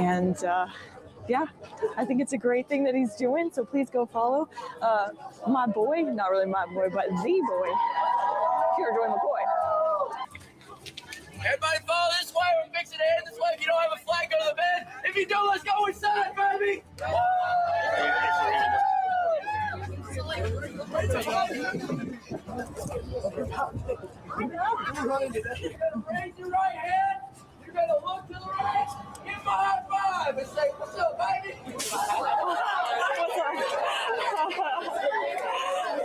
And yeah, I think it's a great thing that he's doing. So please go follow my boy, not really my boy, but the boy, Kira Joy McCoy. Everybody follow this way. We're fixing to end this way. If you don't have a flag, go to the bed. If you do, let's go inside, baby. Raise your right hand. You're going to look to the right. Give him a high five and say, what's up, baby?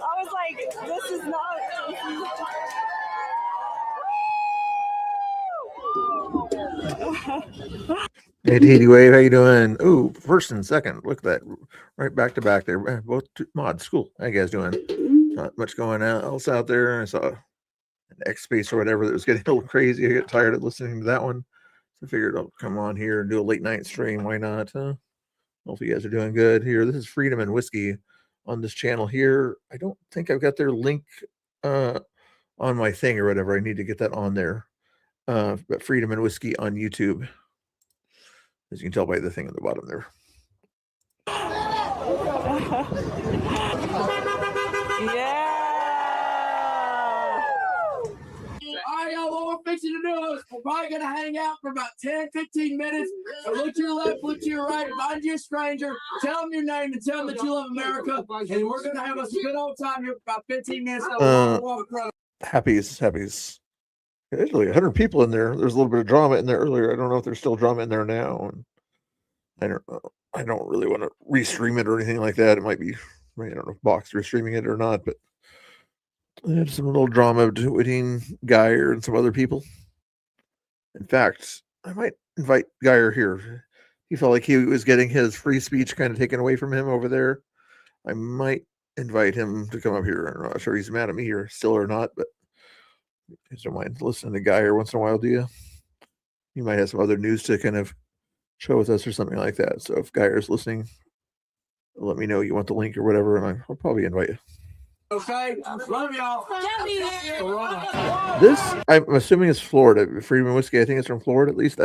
I was like, this is not. Hey, Tahiti Wave, how you doing? Ooh, first and second. Look at that. Right back to back there. Both mods. Cool. How you guys doing? Not much going else out there. I saw an X Space or whatever that was getting a little crazy. I get tired of listening to that one. So I figured I'll come on here and do a late night stream. Why not? Hope you guys are doing good here. This is Freedom and Whiskey on this channel here. I don't think I've got their link on my thing or whatever. I need to get that on there. But Freedom and Whiskey on YouTube. As you can tell by the thing at the bottom there. Yeah. All right, y'all, what we're fixing to do is we're probably going to hang out for about 10, 15 minutes. So look to your left, look to your right, find you a stranger, tell them your name, and tell them that you love America. And we're going to have us a good old time here for about 15 minutes. Happies. There's like 100 people in there. There's a little bit of drama in there earlier. I don't know if there's still drama in there now. And I don't know. I don't really want to restream it or anything like that. It might be, I don't know if Boxer is streaming it or not, but there's some little drama between Geyer and some other people. In fact, I might invite Geyer here. He felt like he was getting his free speech kind of taken away from him over there. I might invite him to come up here. I'm not sure he's mad at me here still or not, but I don't mind listening to Geyer once in a while, do you? You might have some other news to kind of show with us or something like that. So if Geyer's listening, let me know you want the link or whatever, and I'll probably invite you. Okay, love y'all. This, I'm assuming, is Florida. Freedom and Whiskey, I think it's from Florida, at least.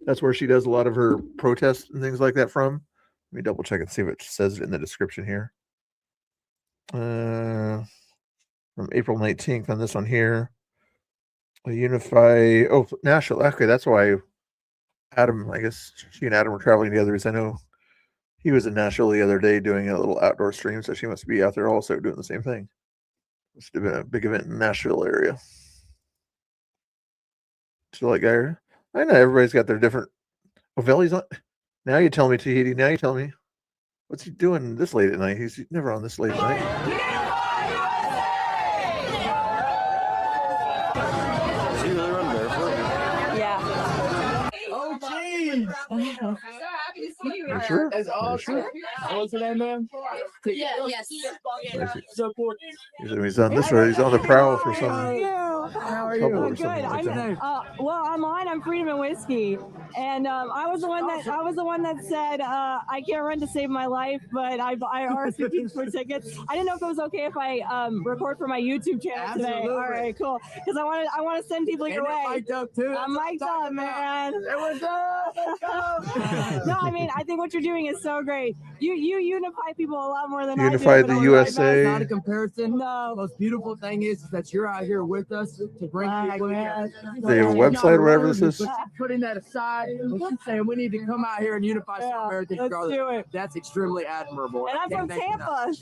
That's where she does a lot of her protests and things like that from. Let me double check and see if it says it in the description here. From April 19th on this one here. Unify. Oh, Nashville. Okay, that's why Adam, I guess she and Adam were traveling together, because I know he was in Nashville the other day doing a little outdoor stream, so she must be out there also doing the same thing. Must have been a big event in the Nashville area. So like, I know everybody's got their different. Oh, Veli's on. Now you tell me, Tahiti. Now you tell me. What's he doing this late at night? He's never on this late at night. So happy to see you. Are you sure? That's awesome. What's your name, man? Yes. So cool. He's on this road. He's on the prowl for some How are trouble you? or something like that. Well, online I'm Freedom and Whiskey, and I was the one that said I can't run to save my life, but I RSVP'd for tickets. I didn't know if it was okay if I record for my YouTube channel today. All right, cool. Because I want to send people your way. Mic'd up too. I'm mic'd up, man. There we go. No, I mean, I think what you're doing is so great. You unify people a lot more than Unify I do. the USA. It's not a comparison. No. The most beautiful thing is that you're out here with us to bring people in. They have a website or whatever this is. Putting that aside, saying we need to come out here and unify some Americans. Let's do it. That's extremely admirable. And I'm from Tampa.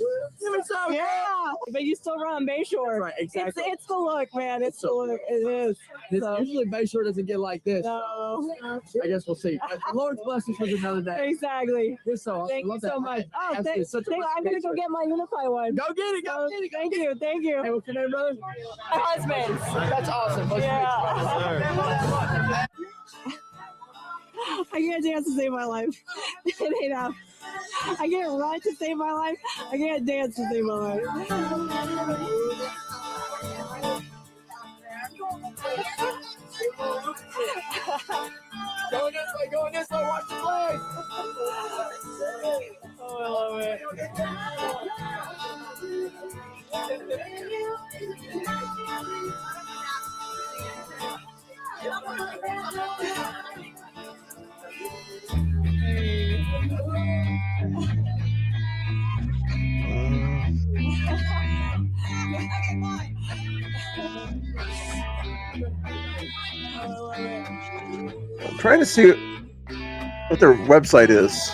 Yeah, but you still run on Bayshore. Right, exactly. It's the look, man. It's the look. It is. Usually Bayshore doesn't get like this. No. I guess we'll see. Lord's blessings was another day. Exactly. You're so awesome. Thank you so much. Oh, I'm gonna go get my Unify one. Go get it. Go get it. Thank you. Hey, what's your name, brother? My husband. That's awesome. Yeah. I can't dance to save my life. It ain't up. I can't run to save my life. I can't dance to save my life. Going this way, watch the flag. Oh, I love it. trying to see what their website is.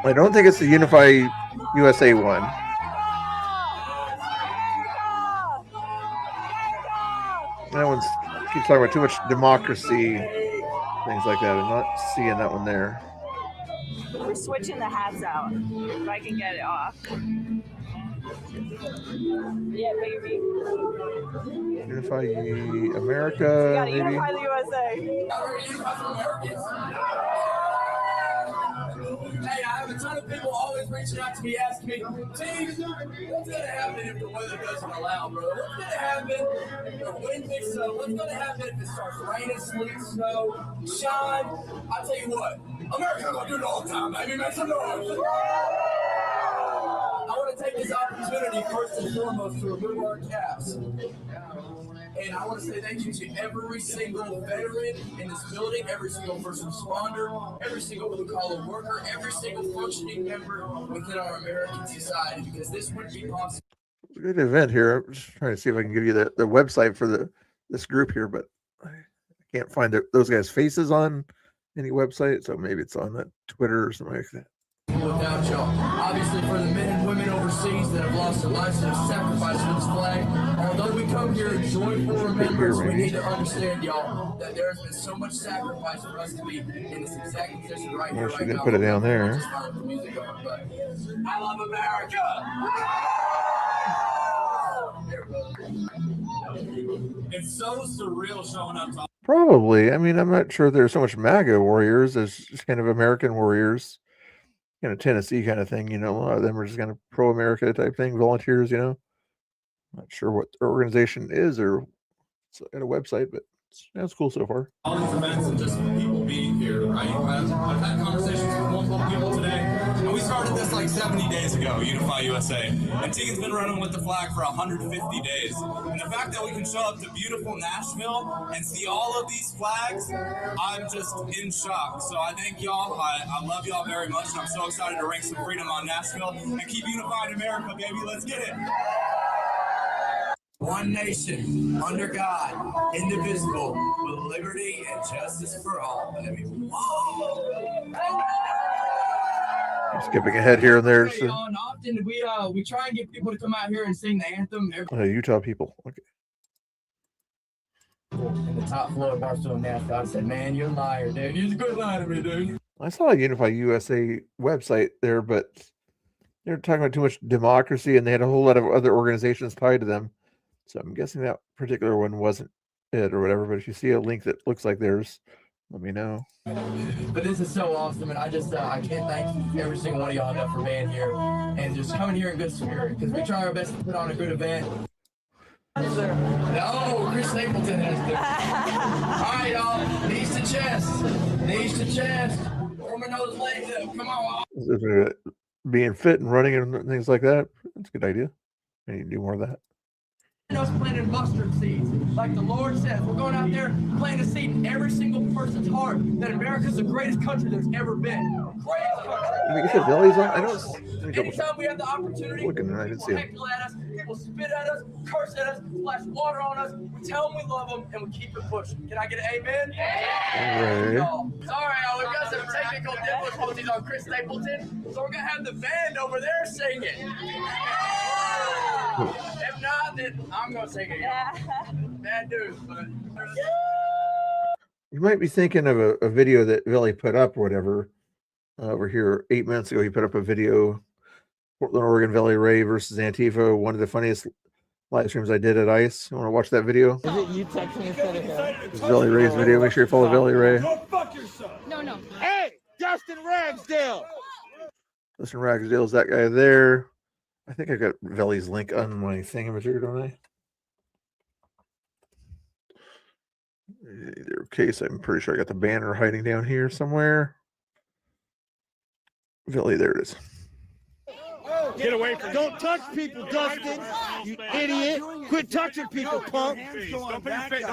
I don't think it's the Unify USA one. That one's keeps talking about too much democracy, things like that. I'm not seeing that one there. We're switching the hats out. If I can get it off. Yeah, baby. Unify America, Yeah, maybe. Unify the USA. Hey, I have a ton of people always reaching out to me asking me, T, what's going to happen if the weather doesn't allow, bro? What's going to happen if the wind picks up? What's going to happen if it starts raining, sleet, snow, shine? I'll tell you what, America's going to do it all the time, baby. Make some noise. I want to take this opportunity first and foremost to remove our caps. And I want to say thank you to every single veteran in this building, every single first responder, every single blue-collar worker, every single functioning member within our American society, because this wouldn't be possible. Good event here. I'm just trying to see if I can give you the website for this group here, but I can't find those guys' faces on any website, so maybe it's on that Twitter or something like that. Without y'all, obviously for the men and women overseas that have lost their lives and have sacrificed for this flag, although we come here in joyful remembrance, we need to understand, y'all, that there has been so much sacrifice for us to be in this exact position right here, She right didn't now. put it down there. Just find the music on, but I love America! It's so surreal showing up to Probably. I mean, I'm not sure there's so much MAGA warriors as just kind of American warriors, kind of Tennessee kind of thing. You know, a lot of them are just kind of pro-America type thing, volunteers. You know, not sure what their organization is or it's at a website, but it's cool so far. all these events and just people being here, right? I've had conversations with multiple people today, and we started this like 70 days ago, Unify USA. And Tegan's been running with the flag for 150 days. And the fact that we can show up to beautiful Nashville and see all of these flags, I'm just in shock. So I thank y'all. I love y'all very much, and I'm so excited to ring some freedom on Nashville and keep unifying America, baby. Let's get it. One nation, under God, indivisible, with liberty and justice for all, baby. Skipping ahead here and there. So, And often we try and get people to come out here and sing the anthem. Utah people. Okay. In the top floor of Barstow, Nashville, I said, "Man, you're a liar, dude. You're a good liar to me, dude." I saw a Unify USA website there, but they're talking about too much democracy, and they had a whole lot of other organizations tied to them. So I'm guessing that particular one wasn't it or whatever. But if you see a link that looks like theirs, let me know. But this is so awesome, and I just I can't thank every single one of y'all enough for being here and just coming here in good spirit, because we try our best to put on a good event. No, Chris Stapleton has to. All right, y'all. Knees to chest. Knees to chest. Warming those legs up. Come on. Being fit and running and things like that. That's a good idea. I need to do more of that. Us planting mustard seeds, like the Lord says. We're going out there planting a seed in every single person's heart that America's the greatest country there's ever been. Greatest country. You said Valley's on? I don't. Anytime we have the opportunity, Looking, I didn't see people it. heckle at us, people spit at us, curse at us, splash water on us. We tell them we love them, and we keep it pushing. Can I get an amen? Alright. No. Sorry, y'all. We've got some technical difficulties on Chris Stapleton, so we're gonna have the band over there sing it. If not, then I'm gonna sing it. Bad news, but. You might be thinking of a video that Valley put up or whatever. Over here 8 minutes ago, he put up a video. Portland, Oregon, Valley Ray versus Antifa. One of the funniest live streams I did at ICE. You want to watch that video? Is it you texting instead of him? It's Valley Ray's video. Make sure you follow Valley Ray. Go fuck yourself. No. Hey, Justin Ragsdale. Listen, Ragsdale's that guy there. I think I got Valley's link on my thingamager, don't I? Either case, I'm pretty sure I got the banner hiding down here somewhere. Valley, there it is. Get away from me. Don't touch people, Dustin. You idiot. Quit touching people, punk.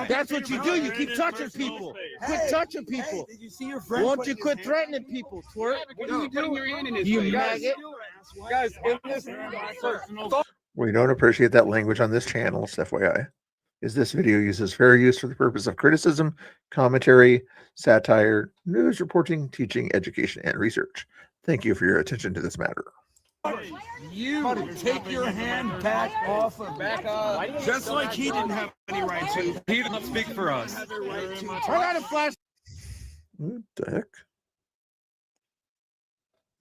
That's what you do. You keep touching people. Quit touching people. Won't you quit threatening people, twerp? What are you putting your hand in his You face? maggot. Guys, in this We don't appreciate that language on this channel, just FYI. is this video uses fair use for the purpose of criticism, commentary, satire, news reporting, teaching, education, and research. Thank you for your attention to this matter. You take your hand back off or back up. Just like he didn't have any right to. He didn't speak for us. I got a flash. What the heck?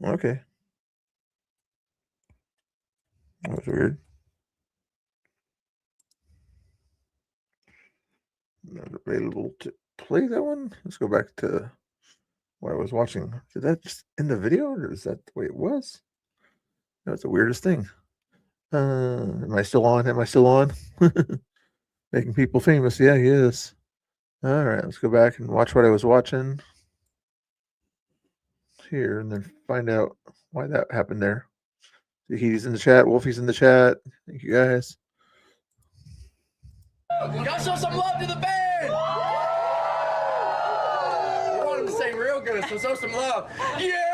Okay. That was weird. Not available to play that one. Let's go back to what I was watching. Did that just end the video, or is that the way it was? That's the weirdest thing. Am I still on? Am I still on? Making people famous. Yeah, he is. All right, let's go back and watch what I was watching here and then find out why that happened there. He's in the chat. Wolfie's in the chat. Thank you guys. Y'all show some love to the band. We want them to sing real good, so show some love. Yeah.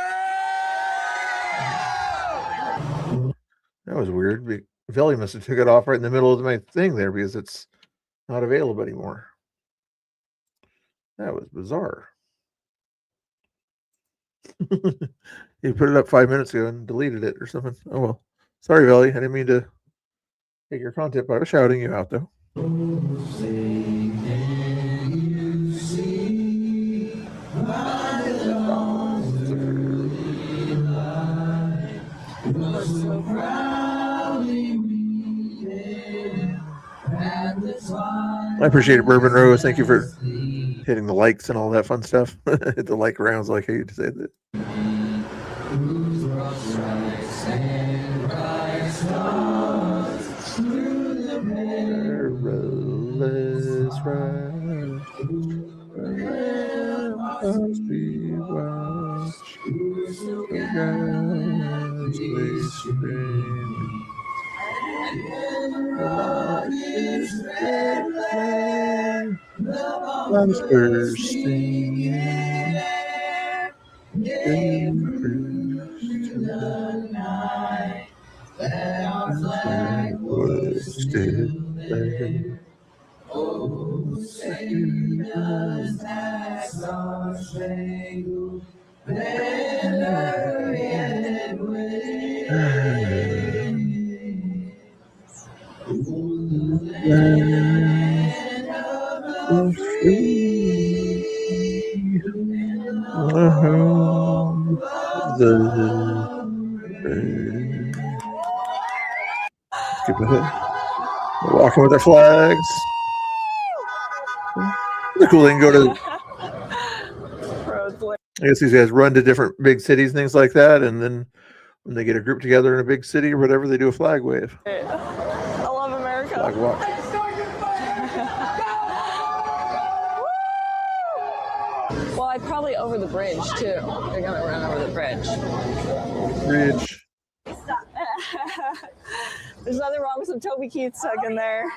That was weird. Velly must have took it off right in the middle of my thing there because it's not available anymore. That was bizarre. He put it up 5 minutes ago and deleted it or something. Oh well. Sorry, Velly. I didn't mean to take your content, but I was shouting you out though. I appreciate it, Bourbon Rose. Thank you for hitting the likes and all that fun stuff. Hit the like rounds, like I hate to say that. Perilous ride, must be watched. The guys play spring. Bombs bursting in cruise to the night. That flag was still there. Oh, sailors, that's our spangled banner yet waves. Land of the free, home of the brave. Skip ahead. We're walking with our flags. The cool thing, go to. I guess these guys run to different big cities, things like that, and then when they get a group together in a big city or whatever, they do a flag wave. I love America. Flag walk. Well, I'd probably over the bridge too. They're gonna run over the bridge. Bridge. There's nothing wrong with some Toby Keith stuck in there.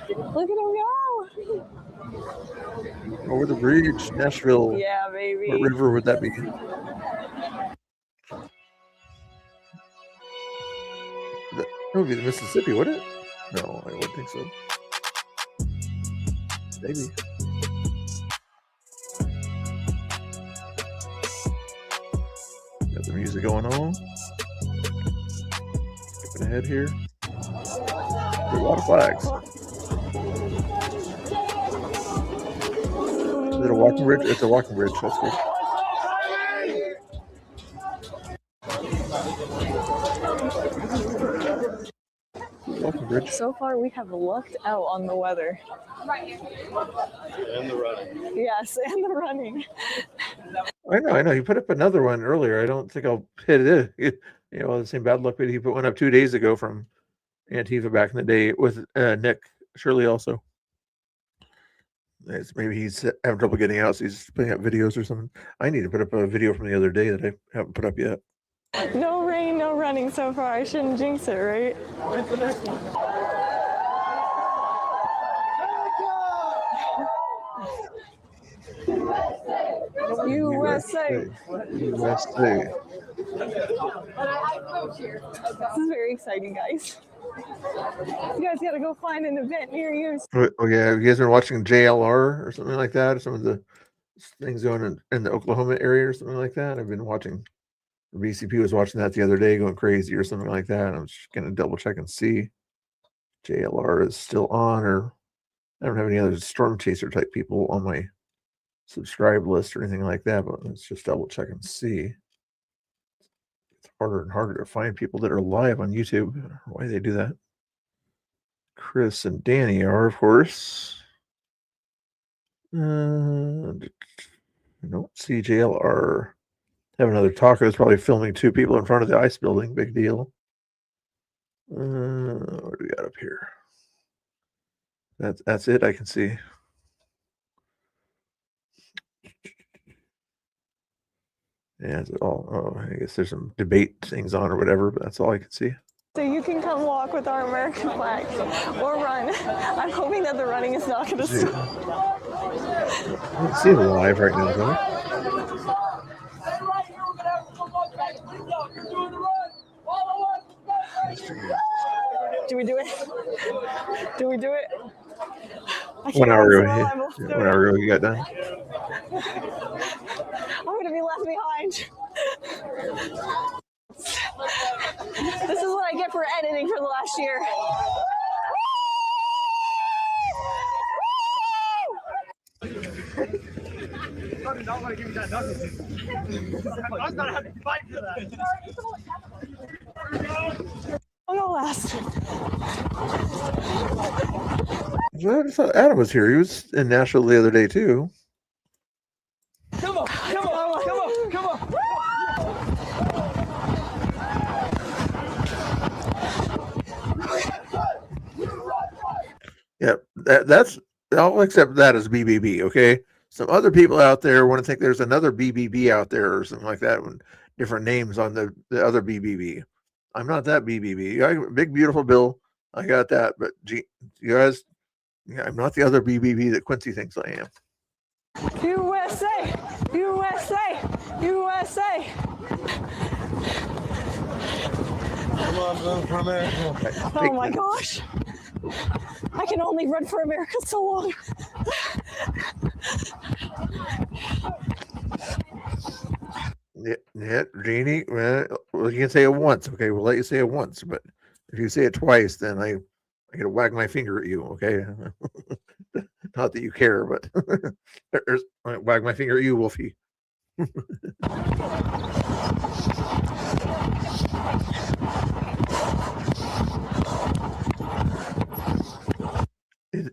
Look at him go. Over the bridge, Nashville. Yeah, baby. What river would that be? That would be the Mississippi, would it? No, I wouldn't think so. Maybe. Got the music going on. Skipping ahead here. There's a lot of flags. Is it a walking bridge? It's a walking bridge. That's good. Walking bridge. So far, we have lucked out on the weather. And the running. Yes, and the running. I know. He put up another one earlier. I don't think I'll hit it. You know, the same bad luck, but he put one up 2 days ago from Antifa back in the day with Nick Shirley also. Maybe he's having trouble getting out, so he's putting up videos or something. I need to put up a video from the other day that I haven't put up yet. No rain, no running so far. I shouldn't jinx it, right? What's the next one? USA. USA. This is very exciting, guys. You guys gotta go find an event near you. Oh yeah, have you guys been watching JLR or something like that? Or some of the things going in the Oklahoma area or something like that? I've been watching. BCP was watching that the other day, going crazy or something like that. I'm just gonna double check and see JLR is still on, or I don't have any other storm chaser type people on my subscribe list or anything like that. But let's just double check and see. It's harder and harder to find people that are live on YouTube. Why they do that? Chris and Danny are, of course. I don't see JLR. Have another talker that's probably filming two people in front of the ice building. Big deal. What do we got up here? That's it I can see. Yeah, it's all. Oh, I guess there's some debate things on or whatever, but that's all I can see. So you can come walk with our American flag or run. I'm hoping that the running is not going to stop. I don't see it live right now, though. Do we do it? Do we do it? 1 hour ago. 1 hour ago, you got done. I'm going to be left behind. This is what I get for editing for the last year. I don't want to give you that nothing. I was gonna have to fight for that. I'm gonna last. Well, I thought Adam was here. He was in Nashville the other day too. Come on, come on, come on, come on. Yeah, that's. I'll accept that as BBB. Okay. Some other people out there want to think there's another BBB out there or something like that, with different names on the other BBB. I'm not that BBB. I big beautiful Bill. I got that, but you guys, I'm not the other BBB that Quincy thinks I am. USA, USA, USA. Come on, run for America. Oh my gosh. I can only run for America so long. Yeah, Jeannie. Well, you can say it once. Okay, we'll let you say it once, but if you say it twice, then I get to wag my finger at you. Okay, not that you care, but wag my finger at you, Wolfie.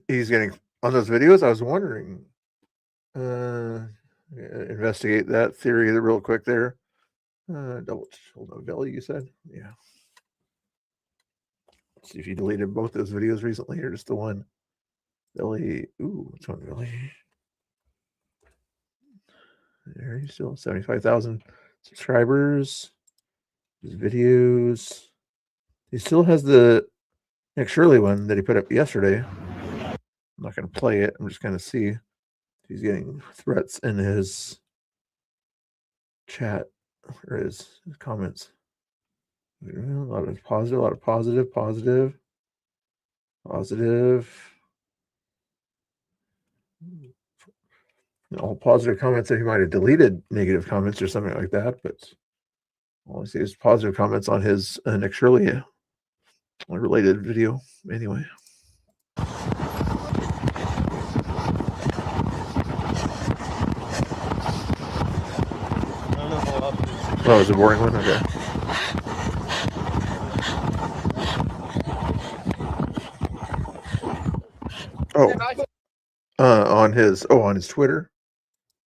He's getting on those videos. I was wondering. Investigate that theory real quick there. Double hold on, Belly, you said? Yeah. Let's see if you deleted both those videos recently or just the one. Belly, ooh, which one, Belly? There you still 75,000 subscribers. His videos. He still has the Nick Shirley one that he put up yesterday. I'm not going to play it. I'm just going to see. He's getting threats in his chat or his comments. A lot of positive, positive. All positive comments that he might have deleted negative comments or something like that, but all I see is positive comments on his Nick Shirley related video anyway. Oh, it was a boring one? Okay. On his Twitter.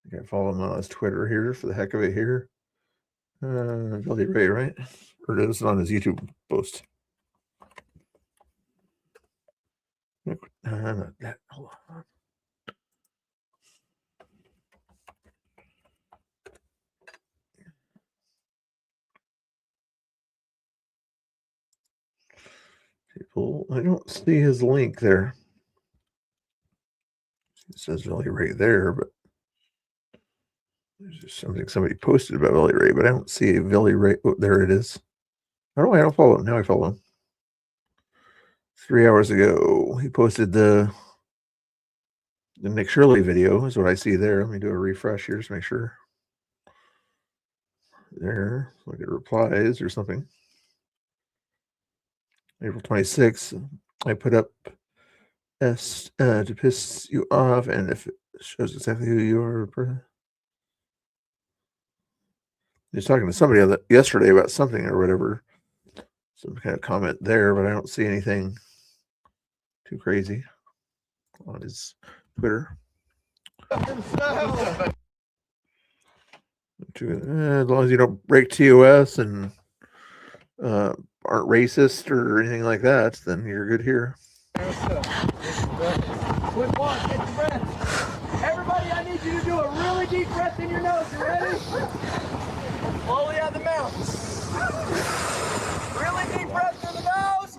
You can follow him on his Twitter here for the heck of it here. Billy Ray, right? Or is it on his YouTube post? Not that. Hold on. People, I don't see his link there. It says Billy Ray there, but there's just something somebody posted about Billy Ray, but I don't see a Billy Ray. Oh, there it is. I don't know why I don't follow him. Now I follow him. 3 hours ago. He posted the Nick Shirley video is what I see there. Let me do a refresh here just to make sure. There, look at replies or something. April 26th, I put up S to piss you off, and if it shows exactly who you are. He's talking to somebody yesterday about something or whatever. Some kind of comment there, but I don't see anything too crazy on his Twitter. As long as you don't break TOS and aren't racist or anything like that, then you're good here. Quick walk, get your breath. Everybody, I need you to do a really deep breath in your nose. You ready? Slowly out the mouth. Really deep breath through the nose.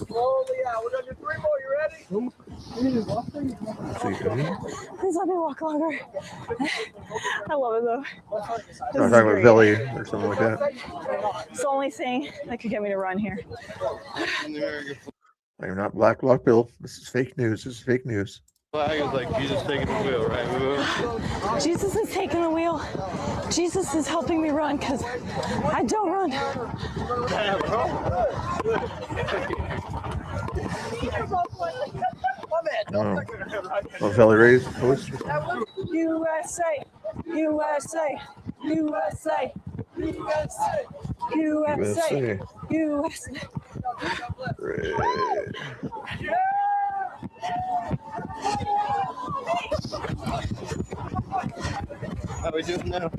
Slowly out. We're gonna do 3 more. You ready? Please let me walk longer. I love it though. I'm talking about Billy or something like that. It's the only thing that could get me to run here. I'm not Black Bloc Bill. This is fake news. This is fake news. Flag is like Jesus taking the wheel, right? Jesus is taking the wheel. Jesus is helping me run because I don't run. Oh, Valley Rays post. USA, USA, USA, USA, USA, USA. How we doing now?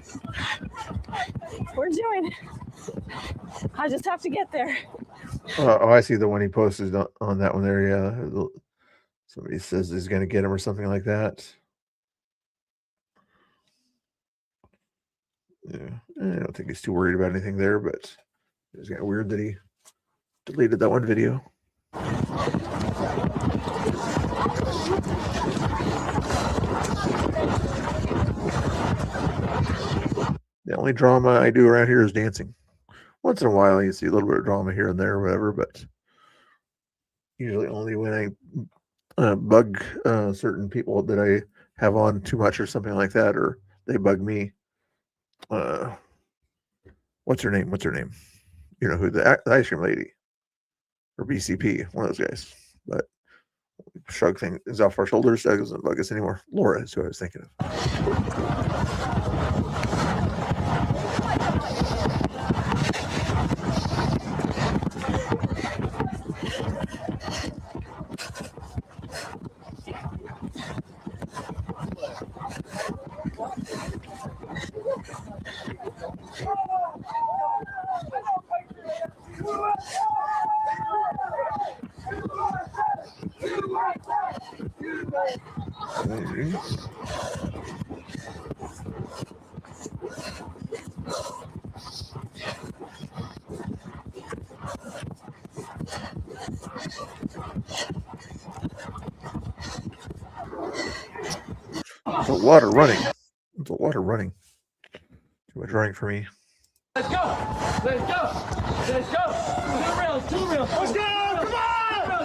We're doing. I just have to get there. Oh, I see the one he posted on that one there. Yeah, somebody says he's going to get him or something like that. Yeah, I don't think he's too worried about anything there, but it was kind of weird that he deleted that one video. The only drama I do around here is dancing. Once in a while, you see a little bit of drama here and there or whatever, but usually only when I bug certain people that I have on too much or something like that, or they bug me. What's her name? You know who, the ice cream lady or BCP, one of those guys. But shrug thing is off our shoulders. That doesn't bug us anymore. Laura is who I was thinking of. It's a lot of running. It's a lot of running. Too much running for me. Let's go. Let's go. Let's go. 2 reels. 2 reels. Let's go.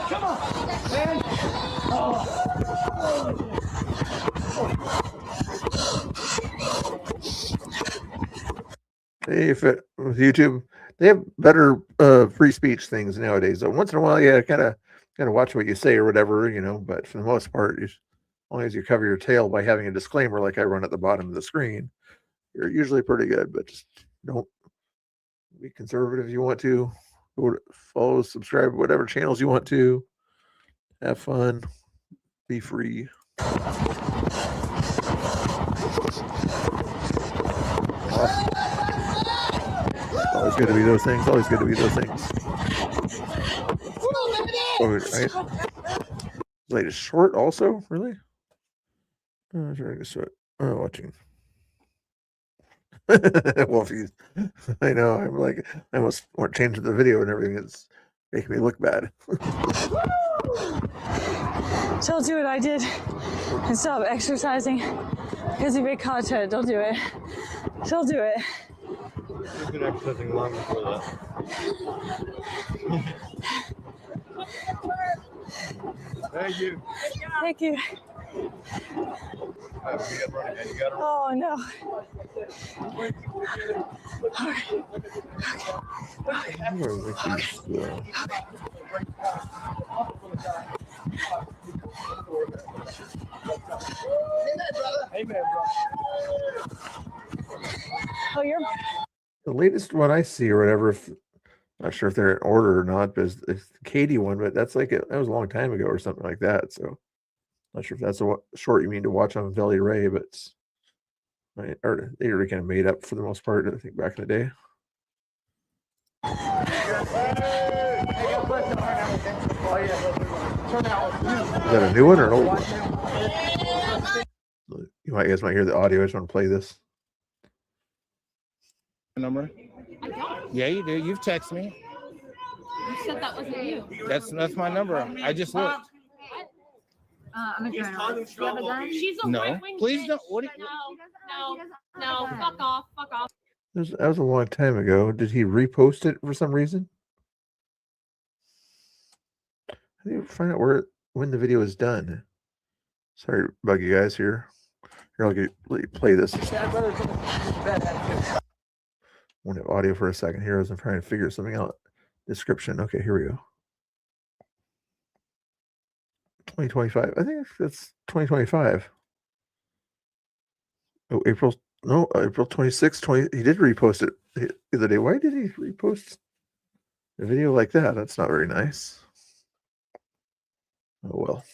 Come on. Come on. And, Hey, if it with YouTube, they have better free speech things nowadays. So once in a while, yeah, kind of watch what you say or whatever, you know. But for the most part, as long as you cover your tail by having a disclaimer like I run at the bottom of the screen, you're usually pretty good. But just don't be conservative if you want to. Go to follow, subscribe, whatever channels you want to. Have fun. Be free. Always good to be those things. Always good to be those things. Oh, right. Latest short also? Really? Oh, watching. Well, if you, I know, I'm like, I almost want to change the video and everything. It's making me look bad. Don't do what I did and stop exercising because you make content. Don't do it. Don't do it. You've been exercising long before that. Thank you. Thank you. Oh no. Oh, you're. The latest one I see or whatever, not sure if they're in order or not, but it's the Katie one, but that's like that was a long time ago or something like that. So not sure if that's a short you mean to watch on Belly Ray, but right, or they already kind of made up for the most part, I think, back in the day. Is that a new one or an old one? You guys might hear the audio. I just want to play this. Number? Yeah, you do. You've texted me. You said that wasn't you. That's my number. I just looked. I'm a journalist. Do you have a gun? She's a No, right-wing please bitch. don't. What? No, fuck off, fuck off. That was a long time ago. Did he repost it for some reason? I need to find out when the video is done. Sorry to bug you guys here. Here, let you play this. I won't have audio for a second here as I'm trying to figure something out. Description. Okay, here we go. 2025. I think that's 2025. Oh, April 26th. He did repost it the other day. Why did he repost a video like that? That's not very nice. Oh well.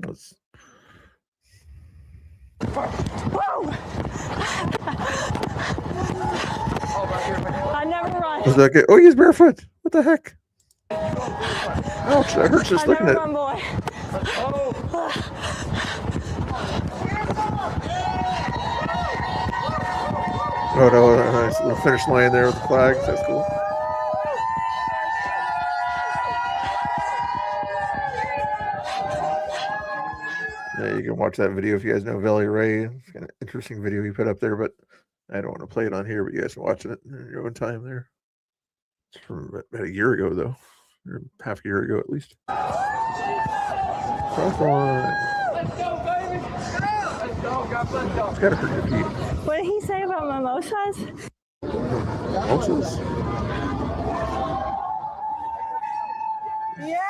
Let's. Whoa! I never run. Was that good? Oh, he's barefoot. What the heck? Ouch, that hurts just looking at it. Run, boy. Oh no, nice little finish line there with the flags. That's cool. Yeah, you can watch that video if you guys know Valley Ray. It's kind of interesting video he put up there, but I don't want to play it on here, but you guys can watch it in your own time there. It's from about a year ago, though, or half a year ago at least. Cross line. Let's go, baby! Let's go, God bless y'all. It's got to hurt your feet. What did he say about mimosas? Mimosas? Yeah.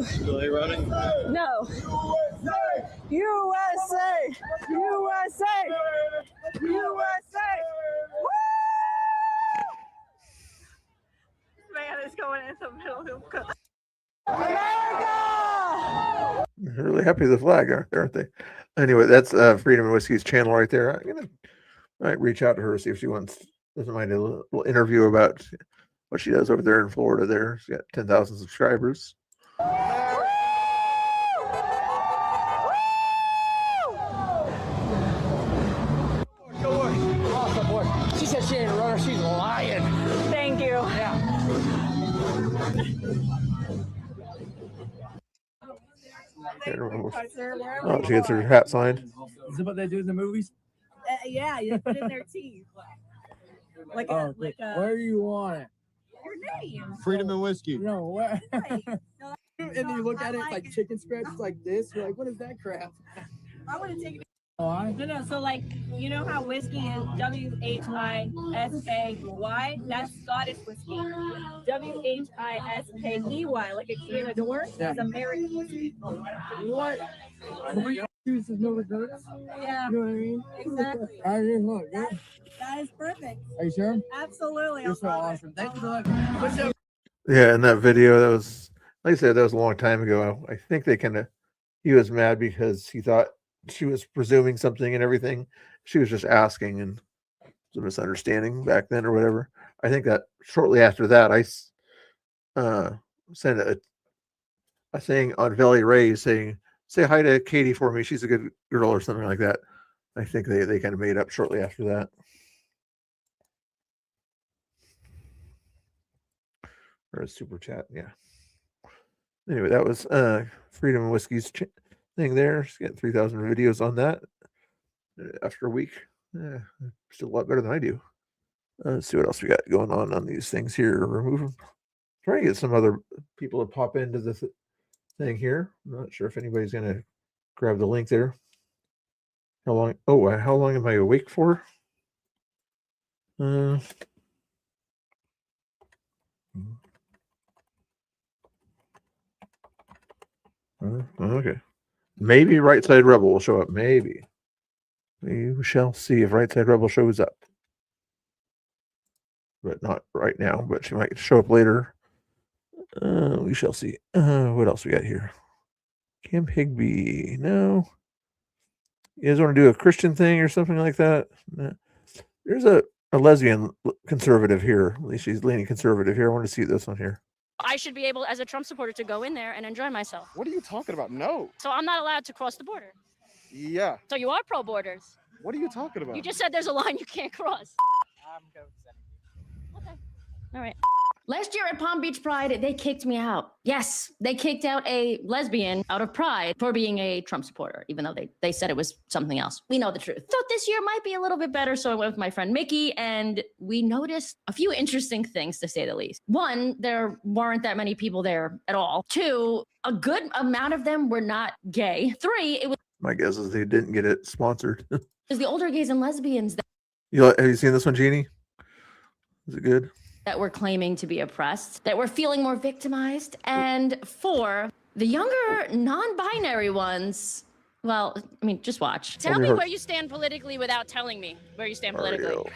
Still running? No. USA! USA! USA! Woo! Man is going in the middle of America! They're really happy with the flag, aren't they? Anyway, that's Freedom and Whiskey's channel right there. I'm might reach out to her, see if she doesn't mind a little interview about what she does over there in Florida. There, she's got 10,000 subscribers. She said she ain't a runner. She's lying. Thank you. Yeah. Oh, she gets her hat signed. Is that what they do in the movies? Yeah, you put in their teeth. Like a. Where do you want it? Your name. Freedom and whiskey. No, where? And then you look at it like chicken strips like this. You're like, what is that crap? I would have taken. Why? No. So like, you know how whiskey is WHISKY? That's Scottish whiskey. WHISKEY, like a key in a door, Yeah. is American whiskey. What? Chooses no regrets. Yeah, You know what I mean? exactly. I just look. Yeah. That is perfect. Are you sure? Absolutely. You're so awesome. Thanks for that. What's up? Yeah, in that video, that was, like I said, that was a long time ago. I think he was mad because he thought she was presuming something and everything. She was just asking, and it was a misunderstanding back then or whatever. I think that shortly after that, I sent a thing on Valley Ray saying, say hi to Katie for me. She's a good girl or something like that. I think they kind of made up shortly after that. Or a super chat, yeah. Anyway, that was Freedom and Whiskey's thing there. She's getting 3,000 videos on that after a week. Still a lot better than I do. Let's see what else we got going on these things here. Remove them. Try to get some other people to pop into the thing here. I'm not sure if anybody's going to grab the link there. How long? Oh, how long am I awake for? Okay. Maybe Right Side Rebel will show up. Maybe. We shall see if Right Side Rebel shows up. But not right now, but she might show up later. We shall see. What else we got here? Kim Higby. No. You guys want to do a Christian thing or something like that? No. There's a lesbian conservative here. At least she's leaning conservative here. I want to see this one here. I should be able, as a Trump supporter, to go in there and enjoy myself. What are you talking about? No. So I'm not allowed to cross the border. Yeah. So you are pro borders. What are you talking about? You just said there's a line you can't cross. Okay. All right. Last year at Palm Beach Pride, they kicked me out. Yes, they kicked out a lesbian out of Pride for being a Trump supporter, even though they said it was something else. We know the truth. Thought this year might be a little bit better, so I went with my friend Mickey, and we noticed a few interesting things, to say the least. One, there weren't that many people there at all. Two, a good amount of them were not gay. Three, it was My guess is they didn't get it sponsored. the older gays and lesbians Have you seen this one, Jeannie? Is it good? that were claiming to be oppressed, that were feeling more victimized. And four, the younger non-binary ones, well, I mean, just watch. Tell me where you stand politically without telling me where you stand politically.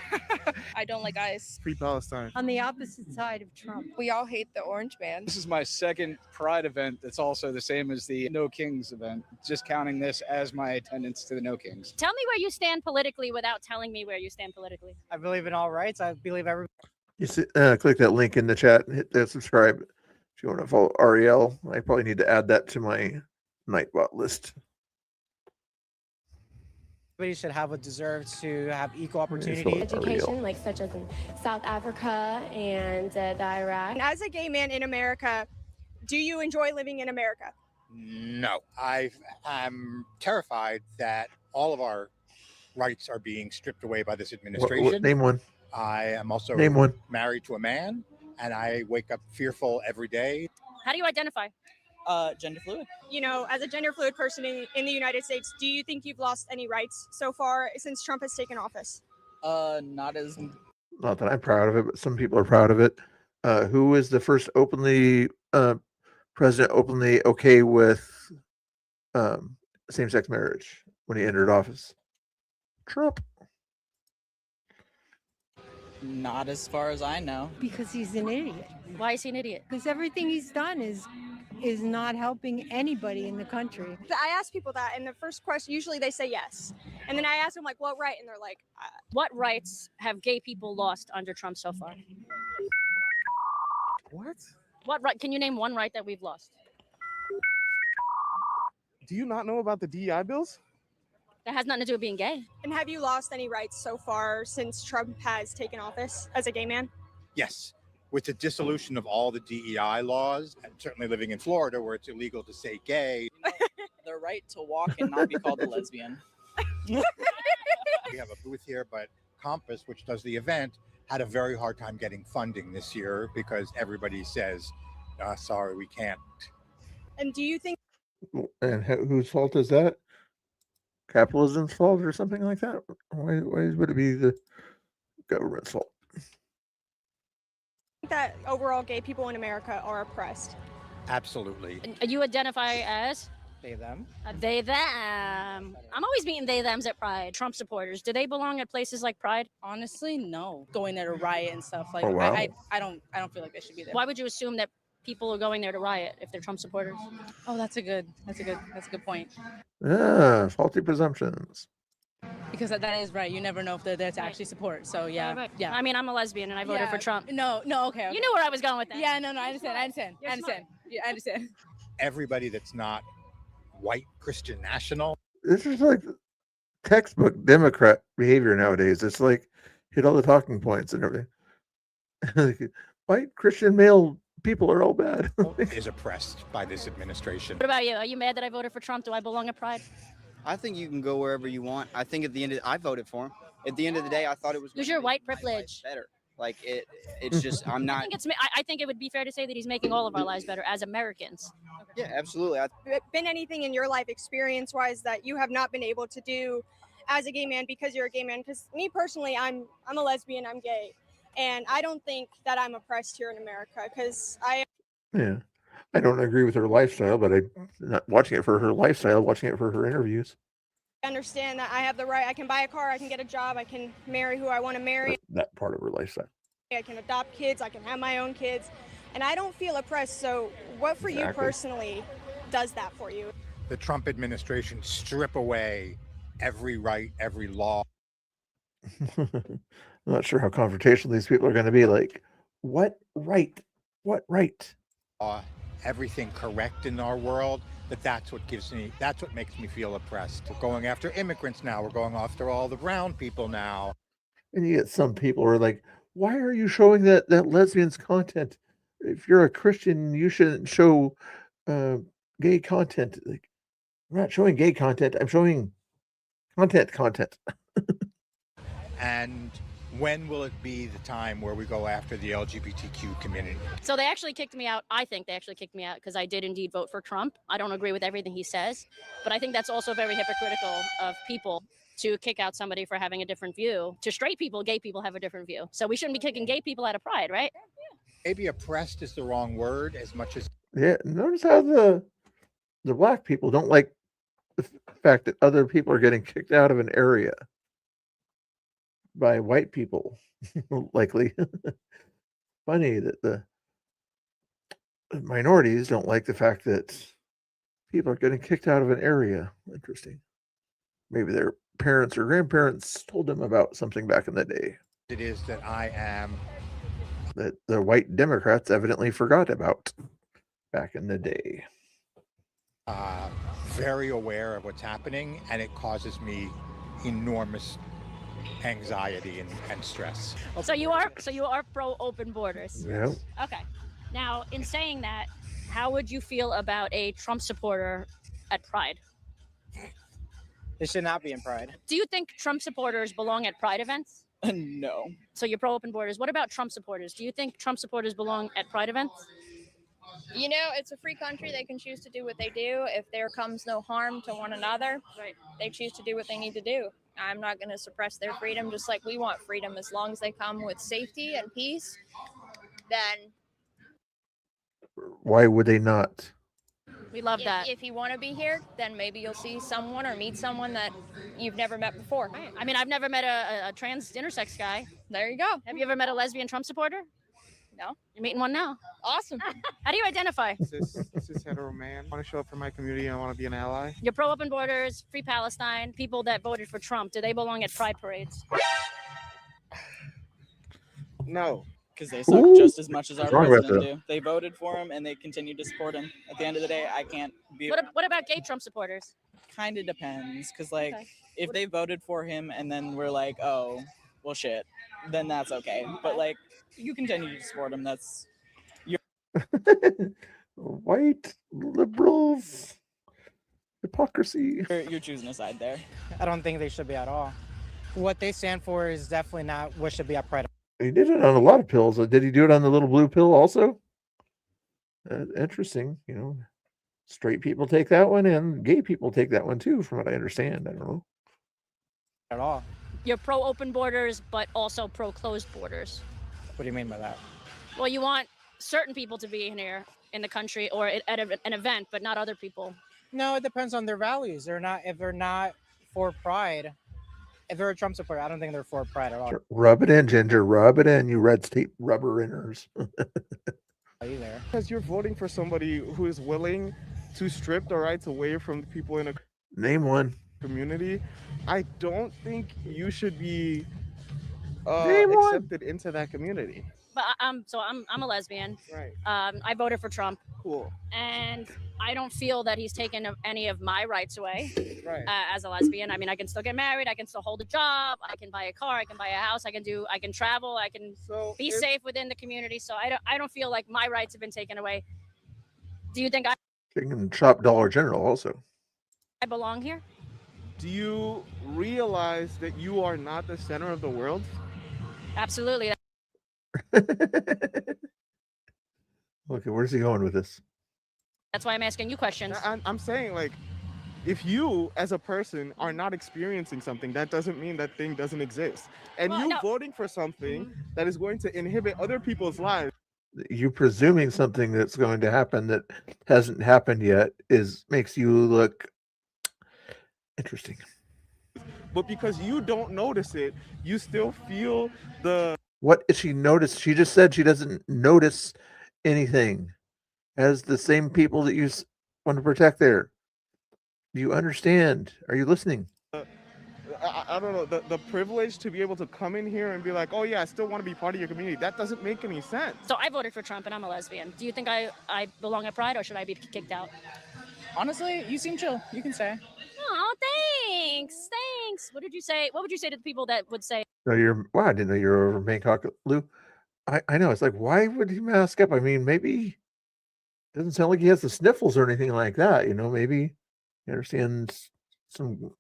I don't like ICE. Free Palestine. On the opposite side of Trump. We all hate the orange man. This is my second Pride event that's also the same as the No Kings event. Just counting this as my attendance to the No Kings. Tell me where you stand politically without telling me where you stand politically. I believe in all rights. I believe every. You see, click that link in the chat and hit that subscribe if you want to follow Ariel. I probably need to add that to my Nightbot list. Everybody should have what deserves to have equal opportunity. Education, like such as in South Africa and the Iraq. And as a gay man in America, do you enjoy living in America? No, I'm terrified that all of our rights are being stripped away by this administration. Name one. I am also Name one. married to a man, and I wake up fearful every day. How do you identify? Gender fluid. You know, as a gender fluid person in the United States, do you think you've lost any rights so far since Trump has taken office? Not as. Not that I'm proud of it, but some people are proud of it. Who was the first president openly okay with same-sex marriage when he entered office? Trump. Not as far as I know. Because he's an idiot. Why is he an idiot? Because everything he's done is not helping anybody in the country. I ask people that, and the first question, usually they say yes. And then I ask them, like, what right? And they're like, What rights have gay people lost under Trump so far? What right? Can you name one right that we've lost? Do you not know about the DEI bills? That has nothing to do with being gay. And have you lost any rights so far since Trump has taken office as a gay man? Yes, with the dissolution of all the DEI laws, and certainly living in Florida where it's illegal to say gay. The right to walk and not be called a lesbian. We have a booth here, but Compass, which does the event, had a very hard time getting funding this year because everybody says, sorry, we can't. And do you think... And whose fault is that? Capitalism's fault or something like that? Why would it be the government's fault? that overall gay people in America are oppressed? Absolutely. You identify as? They, them. They, them. I'm always meeting they, thems at Pride. Trump supporters. Do they belong at places like Pride? Honestly, no. Going there to riot and stuff like Oh, wow. I don't feel like they should be there. Why would you assume that people are going there to riot if they're Trump supporters? Oh, that's a good point. Yeah, faulty presumptions. Because that is right. You never know if they're there to actually support. So yeah, Right. yeah. I mean, I'm a lesbian and I voted for Trump. No, okay. You knew where I was going with that. Yeah, no, I understand. Yeah, I understand. Everybody that's not white Christian national. This is like textbook Democrat behavior nowadays. It's like hit all the talking points and everything. Like, white Christian male people are all bad. Is oppressed by this administration. What about you? Are you mad that I voted for Trump? Do I belong at Pride? I think you can go wherever you want. I think at the end, I voted for him. At the end of the day, I thought it was. Use your white privilege. Better. Like it's just I'm not. I think it would be fair to say that he's making all of our lives better as Americans. Yeah, absolutely. Been anything in your life experience-wise that you have not been able to do as a gay man because you're a gay man? Because me personally, I'm a lesbian, I'm gay, and I don't think that I'm oppressed here in America because Yeah. I don't agree with her lifestyle, but I'm not watching it for her lifestyle, watching it for her interviews. understand that I have the right. I can buy a car, I can get a job, I can marry who I want to marry. That part of her lifestyle. I can adopt kids, I can have my own kids, and I don't feel oppressed. So what for you personally does that for you? The Trump administration strip away every right, every law. I'm not sure how confrontational these people are going to be. Like, what right? What right? Everything correct in our world, but that's what makes me feel oppressed. We're going after immigrants now. We're going after all the brown people now. And you get some people who are like, why are you showing that lesbians content? If you're a Christian, you shouldn't show gay content. Like, I'm not showing gay content. I'm showing content. And when will it be the time where we go after the LGBTQ community? So they actually kicked me out. I think they actually kicked me out because I did indeed vote for Trump. I don't agree with everything he says, but I think that's also very hypocritical of people to kick out somebody for having a different view. To straight people, gay people have a different view. So we shouldn't be kicking gay people out of Pride, right? Maybe oppressed is the wrong word as much as... Yeah, notice how the black people don't like the fact that other people are getting kicked out of an area by white people, likely. Funny that the minorities don't like the fact that people are getting kicked out of an area. Interesting. Maybe their parents or grandparents told them about something back in the day. It is that I am... that the white Democrats evidently forgot about back in the day. Very aware of what's happening, and it causes me enormous anxiety and stress. So you are pro open borders. Yeah. Okay. Now, in saying that, how would you feel about a Trump supporter at Pride? They should not be in Pride. Do you think Trump supporters belong at Pride events? No. So you're pro open borders. What about Trump supporters? Do you think Trump supporters belong at Pride events? You know, it's a free country. They can choose to do what they do. If there comes no harm to one another, they choose to do what they need to do. I'm not going to suppress their freedom, just like we want freedom. As long as they come with safety and peace, then... Why would they not? We love that. If you want to be here, then maybe you'll see someone or meet someone that you've never met before. I mean, I've never met a trans intersex guy. There you go. Have you ever met a lesbian Trump supporter? No. You're meeting one now. Awesome. How do you identify? Cis hetero man. I want to show up for my community and I want to be an ally. You're pro open borders, free Palestine. People that voted for Trump, do they belong at Pride parades? No, because they suck just as much as our president do. They voted for him and they continue to support him. At the end of the day, I can't be... What about gay Trump supporters? Kind of depends, because if they voted for him and then we're like, oh, well, shit, then that's okay. But you continue to support him. That's your... White liberals. Hypocrisy. You're choosing a side there. I don't think they should be at all. What they stand for is definitely not what should be at Pride. He did it on a lot of pills. Did he do it on the little blue pill also? Interesting. You know, straight people take that one and gay people take that one too, from what I understand. I don't know. At all. You're pro open borders, but also pro closed borders. What do you mean by that? Well, you want certain people to be in here in the country or at an event, but not other people. No, it depends on their values. If they're not for Pride, if they're a Trump supporter, I don't think they're for Pride at all. Rub it in, Ginger. Rub it in, you red state rubber inners. Either. Because you're voting for somebody who is willing to strip the rights away from the people in a Name one. community, I don't think you should be accepted into that community. But I'm a lesbian. Right. I voted for Trump. equal. And I don't feel that he's taken any of my rights away Right. as a lesbian. I mean, I can still get married. I can still hold a job. I can buy a car. I can buy a house. I can travel. I can be safe within the community. So I don't feel like my rights have been taken away. Do you think You can shop Dollar General also. I belong here? Do you realize that you are not the center of the world? Absolutely. Okay, where's he going with this? That's why I'm asking you questions. I'm saying, like, if you as a person are not experiencing something, that doesn't mean that thing doesn't exist. And Well, you no. voting for something that is going to inhibit other people's lives. You presuming something that's going to happen that hasn't happened yet makes you look interesting. But because you don't notice it, you still feel the What is she noticed? She just said she doesn't notice anything. As the same people that you want to protect there. Do you understand? Are you listening? I don't know, the privilege to be able to come in here and be like, oh yeah, I still want to be part of your community. That doesn't make any sense. So I voted for Trump and I'm a lesbian. Do you think I belong at Pride or should I be kicked out? Honestly, you seem chill. You can stay. Oh, thanks. What did you say? What would you say to the people that would say, No, I didn't know you were over Bangkok, Lou. I know. It's like, why would he mask up? I mean, maybe it doesn't sound like he has the sniffles or anything like that. Maybe he understands some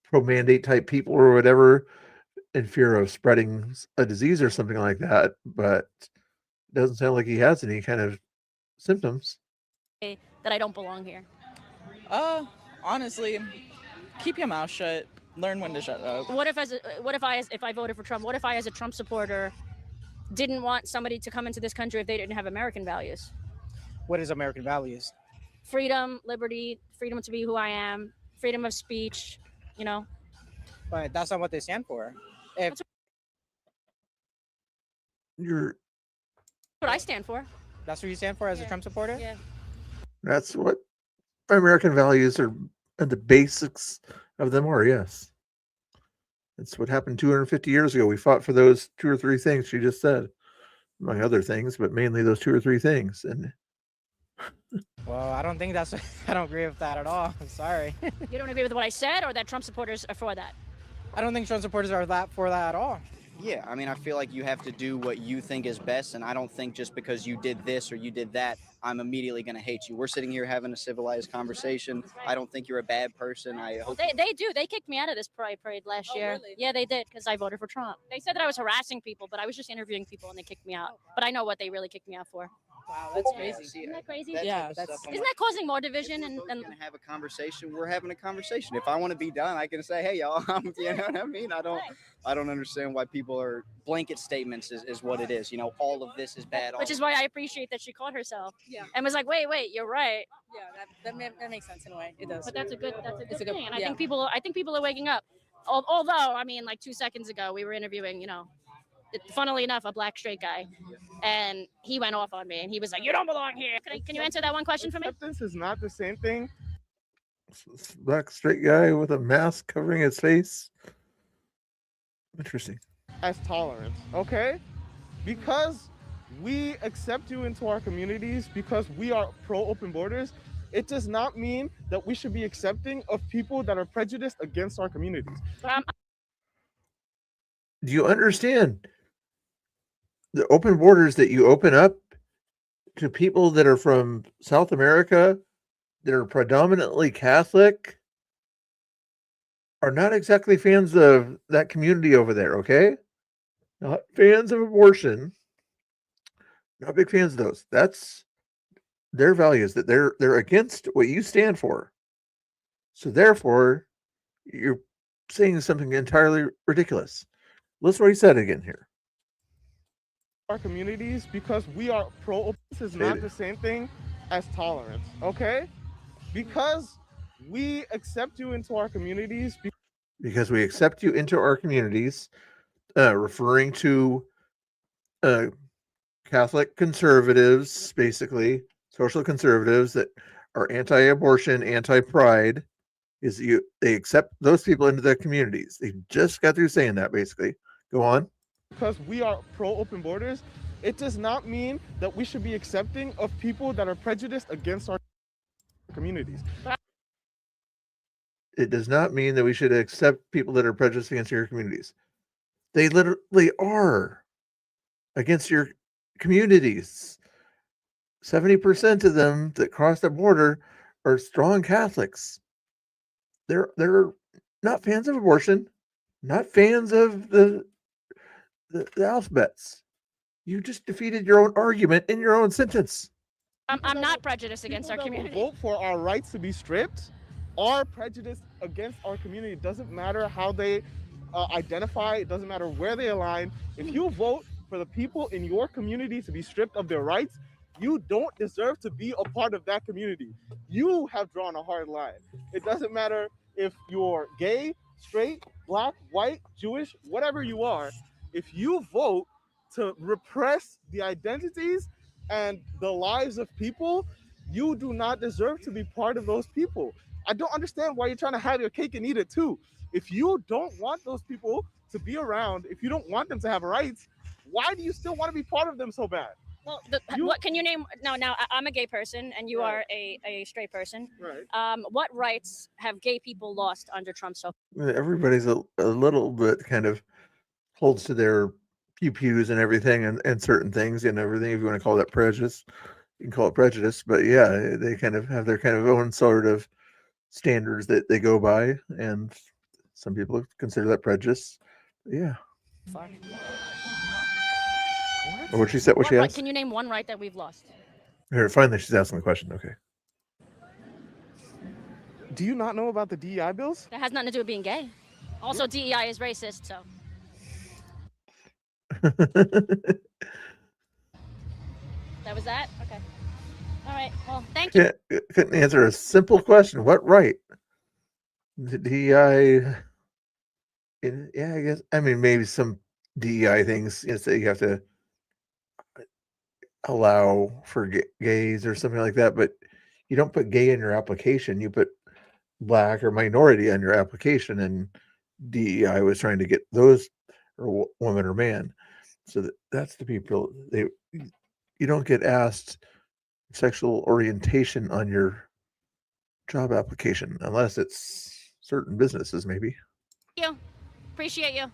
pro-mandate type people or whatever in fear of spreading a disease or something like that. But it doesn't sound like he has any kind of symptoms. that I don't belong here? Honestly, keep your mouth shut. Learn when to shut up. What if if I voted for Trump? What if I, as a Trump supporter, didn't want somebody to come into this country if they didn't have American values? What is American values? Freedom, liberty, freedom to be who I am, freedom of speech, But that's not what they stand for. If You're what I stand for. that's what you stand for as a Trump supporter? Yeah. That's what American values are, and the basics of them are, yes. That's what happened 250 years ago. We fought for those 2 or 3 things she just said, among other things, but mainly those 2 or 3 things. And Well, I don't think I don't agree with that at all. I'm sorry. You don't agree with what I said, or that Trump supporters are for that? I don't think Trump supporters are for that at all. Yeah, I mean, I feel like you have to do what you think is best, and I don't think just because you did this or you did that, I'm immediately going to hate you. We're sitting here having a civilized conversation. I don't think you're a bad person. I hope They do. They kicked me out of this Pride parade last year. Really? Yeah, they did, because I voted for Trump. They said that I was harassing people, but I was just interviewing people, and they kicked me out. But I know what they really kicked me out for. Wow, that's crazy. Isn't that crazy? Yeah, Isn't that causing more division? And going to have a conversation. We're having a conversation. If I want to be done, I can say, hey, y'all, you know what I mean? I don't understand why people are blanket statements is what it is. All of this is bad. Which is why I appreciate that she caught herself. Yeah. And was like, wait, you're right. Yeah, that makes sense in a way. It does. But that's a good It's a good- thing. And I yeah. think people are waking up. Although, I mean, like 2 seconds ago, we were interviewing, funnily enough, a black straight guy, and he went off on me, and he was like, "You don't belong here." Can you answer that one question for me? acceptance is not the same thing. black straight guy with a mask covering his face. Interesting. As tolerance, okay? Because we accept you into our communities, because we are pro open borders, it does not mean that we should be accepting of people that are prejudiced against our communities. Do you understand the open borders that you open up to people that are from South America that are predominantly Catholic are not exactly fans of that community over there, okay? Not fans of abortion. Not big fans of those. That's their values, that they're against what you stand for. So therefore, you're saying something entirely ridiculous. Listen what he said again here. Our communities, because we are pro, this is not the same thing as tolerance, okay? Because we accept you into our communities. Because we accept you into our communities, referring to Catholic conservatives, basically social conservatives that are anti-abortion, anti-pride, they accept those people into their communities. They just got through saying that, basically. Go on. Because we are pro open borders, It does not mean that we should be accepting of people that are prejudiced against our communities. It does not mean that we should accept people that are prejudiced against your communities. They literally are against your communities. 70% of them that cross the border are strong Catholics. They're not fans of abortion, not fans of the alphabets. You just defeated your own argument in your own sentence. I'm not prejudiced against our community. Vote for our rights to be stripped are prejudiced against our community. It doesn't matter how they identify. It doesn't matter where they align. If you vote for the people in your community to be stripped of their rights, you don't deserve to be a part of that community. You have drawn a hard line. It doesn't matter if you're gay, straight, black, white, Jewish, whatever you are. If you vote to repress the identities and the lives of people, you do not deserve to be part of those people. I don't understand why you're trying to have your cake and eat it too. If you don't want those people to be around, if you don't want them to have rights, why do you still want to be part of them so bad? Well, what can you name? Now, I'm a gay person, and you are a straight person. Right. What rights have gay people lost under Trump so far? Everybody's a little bit kind of holds to their pews and everything and certain things and everything. If you want to call that prejudice, you can call it prejudice. But yeah, they kind of have their kind of own sort of standards that they go by, and some people consider that prejudice. Yeah. What she said? What she asked? Can you name one right that we've lost? Here, finally, she's asking the question. Okay. Do you not know about the DEI bills? That has nothing to do with being gay. Also, DEI is racist, so. That was that? Okay. All right. Well, thank you. Yeah, couldn't answer a simple question. What right? The DEI. Yeah, I guess. I mean, maybe some DEI things that you have to allow for gays or something like that, but you don't put gay in your application. You put black or minority on your application, and DEI was trying to get those, or woman or man. So that's the people. You don't get asked sexual orientation on your job application unless it's certain businesses, maybe. Thank you. Appreciate you.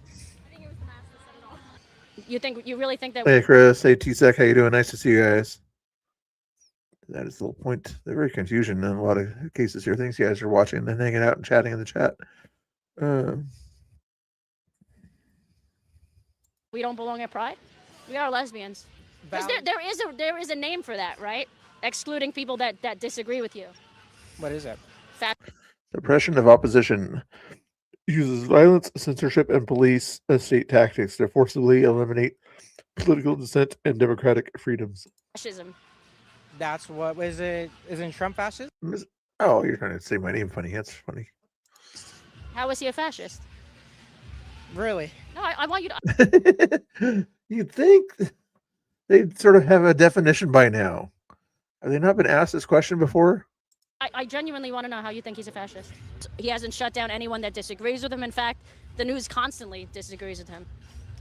You really think that? Hey, Chris. Hey, T-Sec. How you doing? Nice to see you guys. That is the little point. They're very confusion in a lot of cases here. Thanks, you guys, are watching and hanging out and chatting in the chat. We don't belong at Pride. We are lesbians. There is a name for that, right? Excluding people that disagree with you. What is it? Suppression of opposition uses violence, censorship, and police state tactics to forcibly eliminate political dissent and democratic freedoms. Fascism. That's what is it? Isn't Trump fascist? Oh, you're trying to say my name funny. That's funny. How is he a fascist? Really? No, I want you to. You'd think they'd sort of have a definition by now. Have they not been asked this question before? I genuinely want to know how you think he's a fascist. He hasn't shut down anyone that disagrees with him. In fact, the news constantly disagrees with him.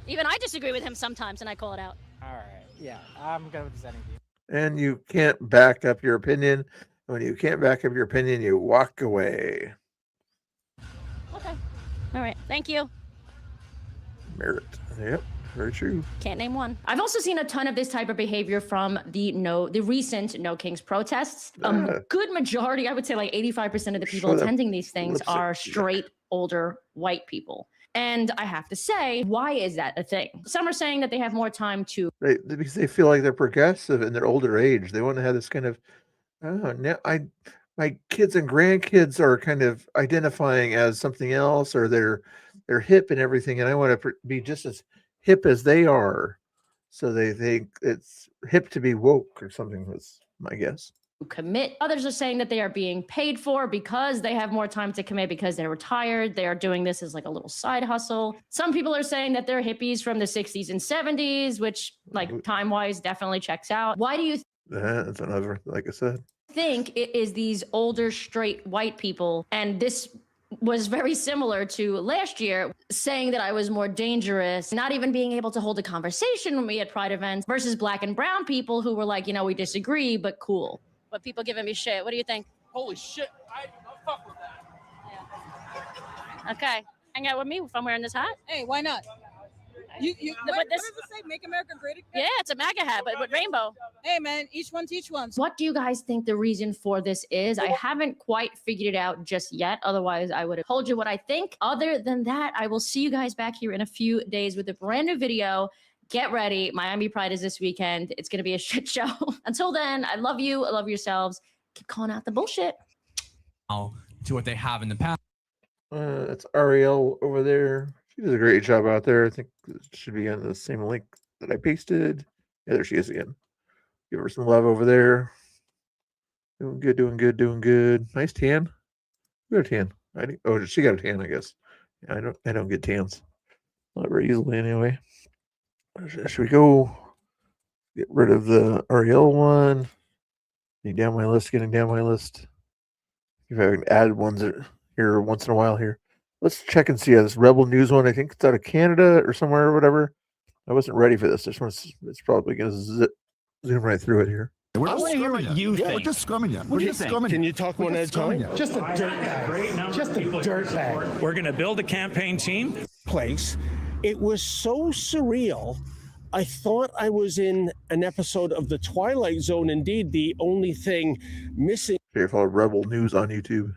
Even I disagree with him sometimes, and I call it out. All right. Yeah, I'm good with this interview. And you can't back up your opinion. When you can't back up your opinion, you walk away. Okay. All right. Thank you. Merit. Yep. Very true. Can't name one. I've also seen a ton of this type of behavior from the recent No Kings protests. Good majority, I would say like 85% of the people attending these things are straight, older, white people. And I have to say, why is that a thing? Some are saying that they have more time to... Because they feel like they're progressive in their older age. They want to have this kind of, my kids and grandkids are kind of identifying as something else, or they're hip and everything, and I want to be just as hip as they are. So they think it's hip to be woke or something, was my guess. Commit. Others are saying that they are being paid for because they have more time to commit because they're retired. They are doing this as like a little side hustle. Some people are saying that they're hippies from the 60s and 70s, which like time-wise definitely checks out. Why do you That's another, like I said. think it is these older straight white people, and this was very similar to last year, saying that I was more dangerous, not even being able to hold a conversation when we had Pride events versus Black and brown people who were like, you know, we disagree, but cool. But people giving me shit. What do you think? Holy shit. I'll fuck with that. Okay. Hang out with me if I'm wearing this hat. Hey, why not? What does it say? Make America great again? Yeah, it's a MAGA hat, but with rainbow. Hey, man, each one teach one. What do you guys think the reason for this is? I haven't quite figured it out just yet. Otherwise, I would have told you what I think. Other than that, I will see you guys back here in a few days with a brand new video. Get ready. Miami Pride is this weekend. It's going to be a shit show. Until then, I love you. I love yourselves. Keep calling out the bullshit. To what they have in the past. That's Ariel over there. She does a great job out there. I think it should be on the same link that I pasted. Yeah, there she is again. Give her some love over there. Doing good, doing good, doing good. Nice tan. You got a tan. Oh, she got a tan, I guess. Yeah, I don't get tans. Not very easily anyway. Should we go get rid of the Ariel one? Getting down my list. If I can add ones here once in a while here. Let's check and see this Rebel News one. I think it's out of Canada or somewhere or whatever. I wasn't ready for this. It's probably going to zoom right through it here. We're just scrumming you. We're just scrumming you. What do you think? Can you talk one at a time? Just a dirtbag. Just a dirtbag. We're going to build a campaign team. Place. It was so surreal. I thought I was in an episode of The Twilight Zone. Indeed, the only thing missing. Here, follow Rebel News on YouTube.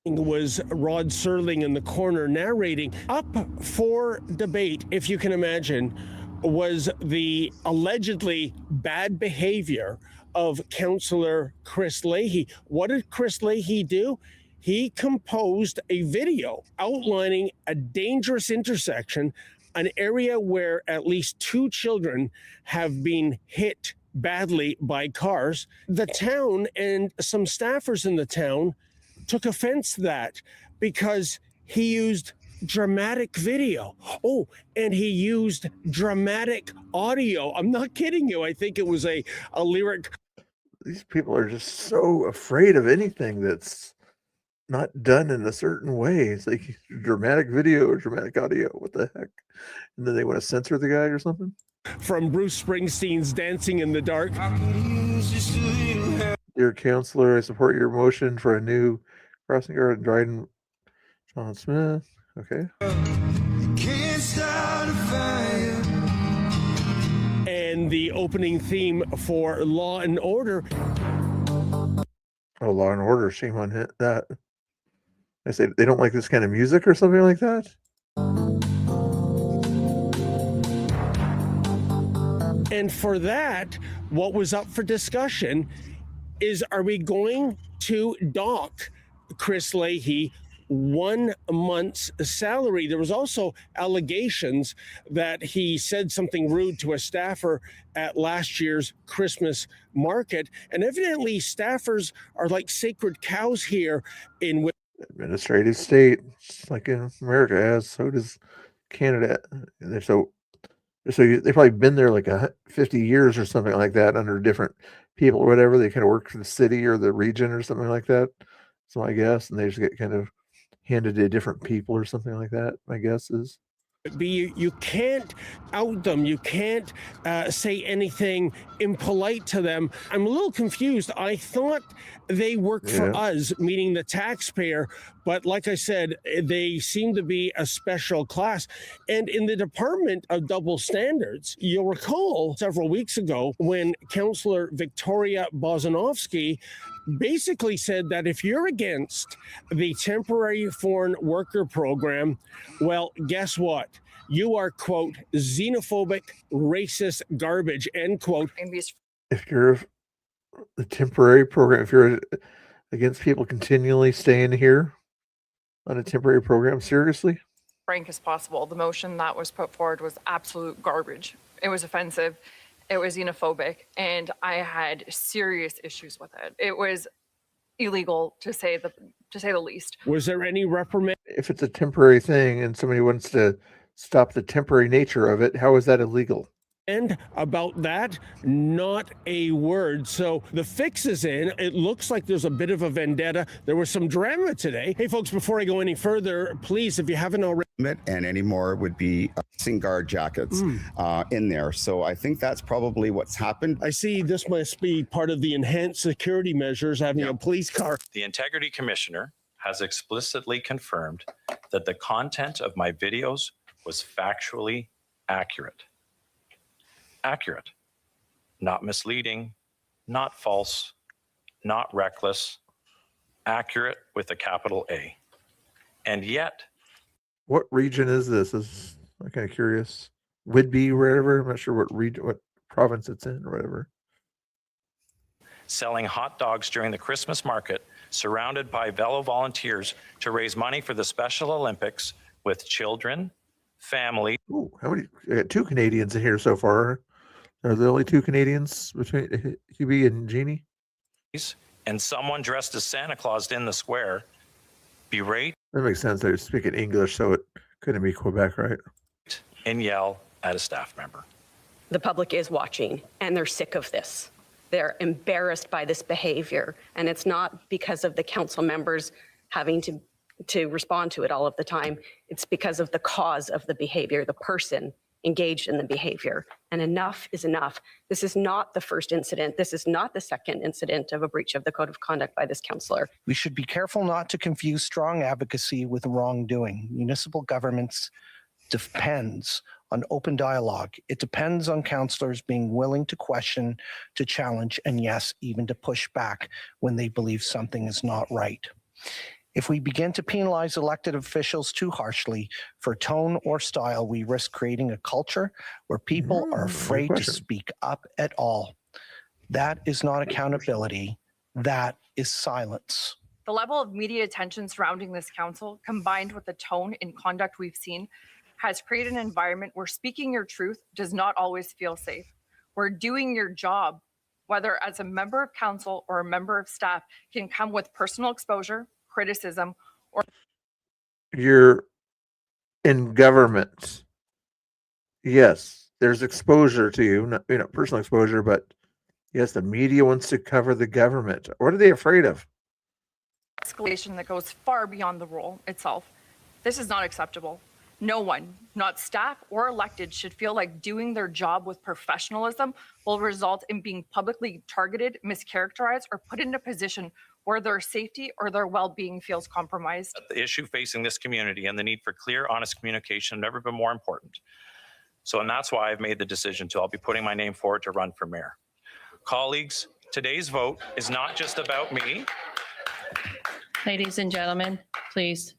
Was Rod Serling in the corner narrating. Up for debate, if you can imagine, was the allegedly bad behavior of Councillor Chris Leahy. What did Chris Leahy do? He composed a video outlining a dangerous intersection, an area where at least 2 children have been hit badly by cars. The town and some staffers in the town took offense to that because he used dramatic video. Oh, and he used dramatic audio. I'm not kidding you. I think it was a lyric. These people are just so afraid of anything that's not done in a certain way. It's like dramatic video or dramatic audio. What the heck? And then they want to censor the guy or something? From Bruce Springsteen's Dancing in the Dark. Dear Counselor, I support your motion for a new crossing guard in Dryden. John Smith. Okay. And the opening theme for Law and Order. Oh, Law and Order. Shame on that. I say they don't like this kind of music or something like that. And for that, what was up for discussion is, are we going to dock Chris Leahy 1 month's salary? There was also allegations that he said something rude to a staffer at last year's Christmas market. And evidently staffers are like sacred cows here in administrative state, like in America has. So does Canada. And they've they've probably been there like 50 years or something like that under different people or whatever. They kind of work for the city or the region or something like that. So I guess, and they just get kind of handed to different people or something like that, my guess is. You can't out them. You can't say anything impolite to them. I'm a little confused. I thought they work for us, meaning the taxpayer. But like I said, they seem to be a special class. And in the Department of Double Standards, you'll recall several weeks ago when Councillor Victoria Bozanovsky basically said that if you're against the temporary foreign worker program, well, guess what? You are, quote, xenophobic, racist garbage, end quote. If you're the temporary program, if you're against people continually staying here on a temporary program, seriously? Frank as possible. The motion that was put forward was absolute garbage. It was offensive. It was xenophobic, and I had serious issues with it. It was illegal to say the least. Was there any reprimand? If it's a temporary thing and somebody wants to stop the temporary nature of it, how is that illegal? And about that, not a word. So the fix is in. It looks like there's a bit of a vendetta. There was some drama today. Hey, folks, before I go any further, please, if you haven't already. And any more would be guard jackets in there. So I think that's probably what's happened. I see this must be part of the enhanced security measures, having a police car. The Integrity Commissioner has explicitly confirmed that the content of my videos was factually accurate. Accurate, not misleading, not false, not reckless, accurate with a capital A. And yet, What region is this? I'm kind of curious. Whitby, wherever. I'm not sure what region, what province it's in, or whatever. selling hot dogs during the Christmas market, surrounded by fellow volunteers to raise money for the Special Olympics with children, family. Ooh, how many? I got 2 Canadians in here so far. Are there only 2 Canadians between Hubie and Jeannie? And someone dressed as Santa Claus in the square berate. That makes sense. They're speaking English, so it couldn't be Quebec, right? And yell at a staff member. The public is watching, and they're sick of this. They're embarrassed by this behavior, and it's not because of the council members having to respond to it all of the time. It's because of the cause of the behavior, the person engaged in the behavior. And enough is enough. This is not the first incident. This is not the second incident of a breach of the code of conduct by this councillor. We should be careful not to confuse strong advocacy with wrongdoing. Municipal governments depends on open dialogue. It depends on councillors being willing to question, to challenge, and yes, even to push back when they believe something is not right. If we begin to penalize elected officials too harshly for tone or style, we risk creating a culture where people are afraid to speak up at all. That is not accountability. That is silence. The level of media attention surrounding this council, combined with the tone and conduct we've seen, has created an environment where speaking your truth does not always feel safe. Where doing your job, whether as a member of council or a member of staff, can come with personal exposure, criticism, or You're in government. Yes, there's exposure to you, not, personal exposure, but yes, the media wants to cover the government. What are they afraid of? escalation that goes far beyond the role itself. This is not acceptable. No one, not staff or elected, should feel like doing their job with professionalism will result in being publicly targeted, mischaracterized, or put in a position where their safety or their well-being feels compromised. The issue facing this community and the need for clear, honest communication have never been more important. So, and that's why I've made the decision I'll be putting my name forward to run for mayor. Colleagues, today's vote is not just about me. Ladies and gentlemen, please.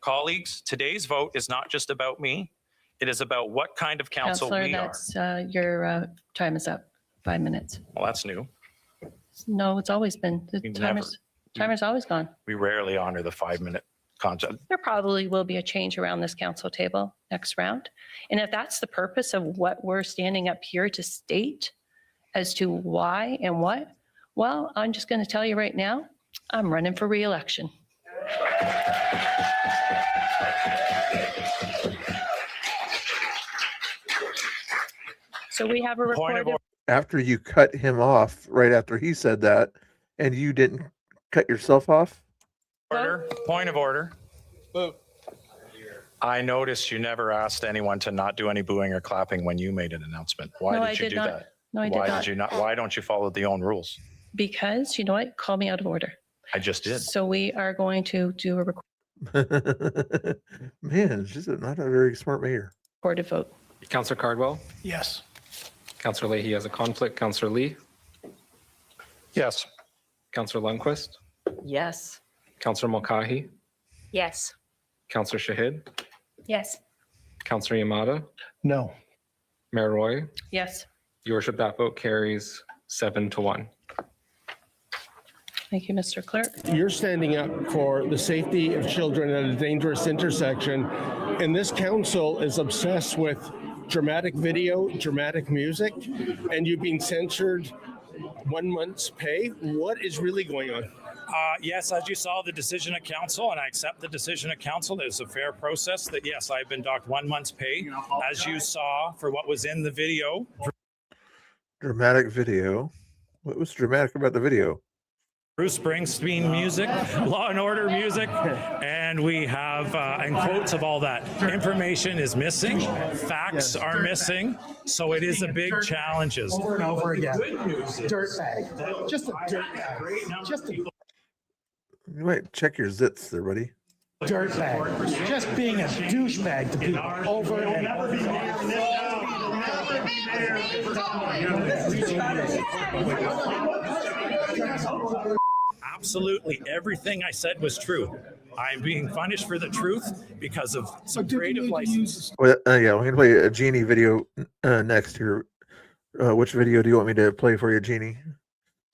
Colleagues, today's vote is not just about me. It is about what kind of council Councillor, we are. that's your time is up. 5 minutes. Well, that's new. No, it's always been. The We timer's always gone. We rarely honor the 5-minute concept. There probably will be a change around this council table next round. And if that's the purpose of what we're standing up here to state as to why and what, well, I'm just going to tell you right now, I'm running for re-election. So we have a recorded. After you cut him off right after he said that, and you didn't cut yourself off? Point of order. I noticed you never asked anyone to not do any booing or clapping when you made an announcement. Why No, did I you did do not. that? No, I did Why not. did you not? Why don't you follow the own rules? Because, you know what, call me out of order. I just did. So we are going to do a Man, she's not a very smart mayor. recorded vote. Councillor Cardwell? Yes. Councillor Leahy has a conflict. Councillor Lee? Yes. Councillor Lundquist? Yes. Councillor Mulcahy? Yes. Councillor Shahid? Yes. Councillor Yamada? No. Mayor Roy? Yes. Your worship, that vote carries 7-1. Thank you, Mr. Clerk. You're standing up for the safety of children at a dangerous intersection, and this council is obsessed with dramatic video, dramatic music, and you've been censored 1 month's pay. What is really going on? Yes, as you saw, the decision of council, and I accept the decision of council. It's a fair process that, yes, I've been docked 1 month's pay, as you saw, for what was in the video. Dramatic video. What was dramatic about the video? Bruce Springsteen music, Law and Order music, and we have and quotes of all that. Information is missing, facts are missing, so it is a big challenge. Over and over again. Dirtbag. Just a dirtbag. Just a You might check your zits there, buddy. dirtbag. Just being a douchebag to people over and over again. Absolutely everything I said was true. I'm being punished for the truth because of some creative license. Well, yeah, we're gonna play a Genie video next here. Which video do you want me to play for you, Genie?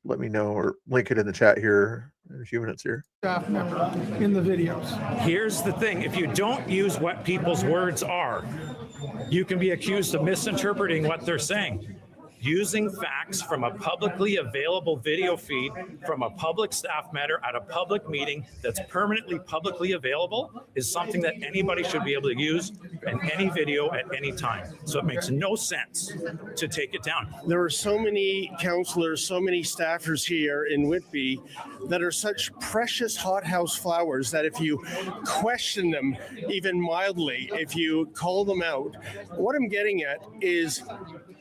Let me know, or link it in the chat here in a few minutes here. Staff member in the videos. Here's the thing, if you don't use what people's words are, you can be accused of misinterpreting what they're saying. Using facts from a publicly available video feed from a public staff matter at a public meeting that's permanently publicly available is something that anybody should be able to use in any video at any time. So it makes no sense to take it down. There are so many counselors, so many staffers here in Whitby that are such precious hothouse flowers that if you question them even mildly, if you call them out, what I'm getting at is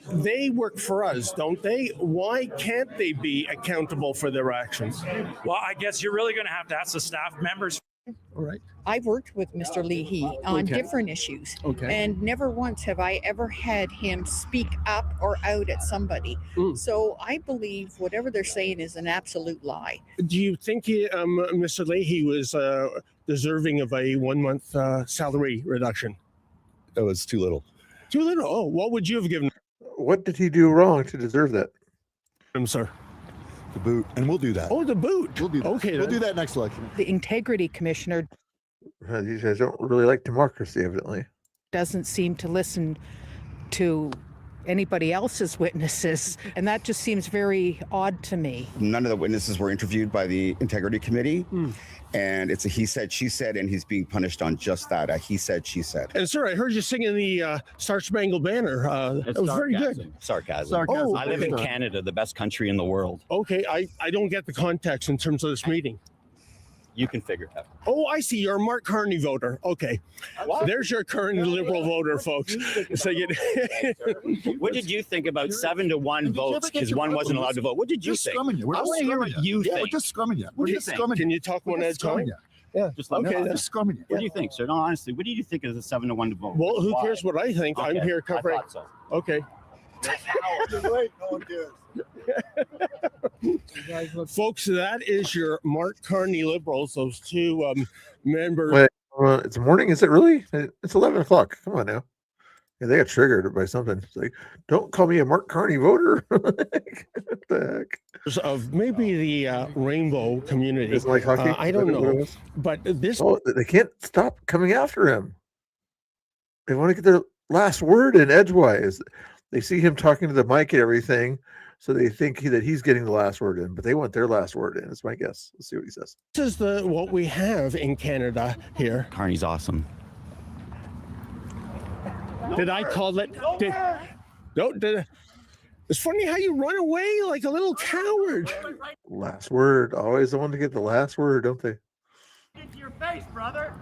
they work for us, don't they? Why can't they be accountable for their actions? Well, I guess you're really going to have to ask the staff members. All right. I've worked with Mr. Leahy on different issues, and never once have I ever had him speak up or out at somebody. So I believe whatever they're saying is an absolute lie. Do you think Mr. Leahy was deserving of a 1 month salary reduction? That was too little. Too little? Oh, what would you have given? What did he do wrong to deserve that? I'm sorry. The boot, and we'll do that. Oh, the boot. We'll do that. Okay, we'll do that next election. The integrity commissioner These guys don't really like democracy, evidently. doesn't seem to listen to anybody else's witnesses, and that just seems very odd to me. None of the witnesses were interviewed by the integrity committee. And it's a he said, she said, and he's being punished on just that. A he said, she said. And sir, I heard you singing the Star Spangled Banner. It was very good. Sarcasm. Oh, I live in Canada, the best country in the world. Okay, I don't get the context in terms of this meeting. You can figure it out. Oh, I see. You're a Mark Carney voter. Okay. There's your current Liberal voter, folks. So What did you think about 7-1 votes because one wasn't allowed to vote? What did you think? I want to hear what you think. We're just scrumming you. What do you think? Can you talk one at a time? Yeah. Just let me know. Just scrumming you. What do you think, sir? No, honestly, what do you think is a 7-1 to vote? Well, who Why? cares what I think? Okay, I'm here I covering. thought so. Okay. Folks, that is your Mark Carney Liberals, those two members. Wait, it's morning? Is it really? It's 11 o'clock. Come on now. Yeah, they got triggered by something. It's like, don't call me a Mark Carney voter. What the heck? Of maybe the rainbow community. Doesn't like hockey? I don't What it know. was? But this. Oh, they can't stop coming after him. They want to get their last word in edgewise. They see him talking to the mic and everything, so they think that he's getting the last word in, but they want their last word in. It's my guess. Let's see what he says. This is what we have in Canada here. Carney's awesome. Did I call it? It's funny how you run away like a little coward. Last word. Always the one to get the last word, don't they? Into your face, brother.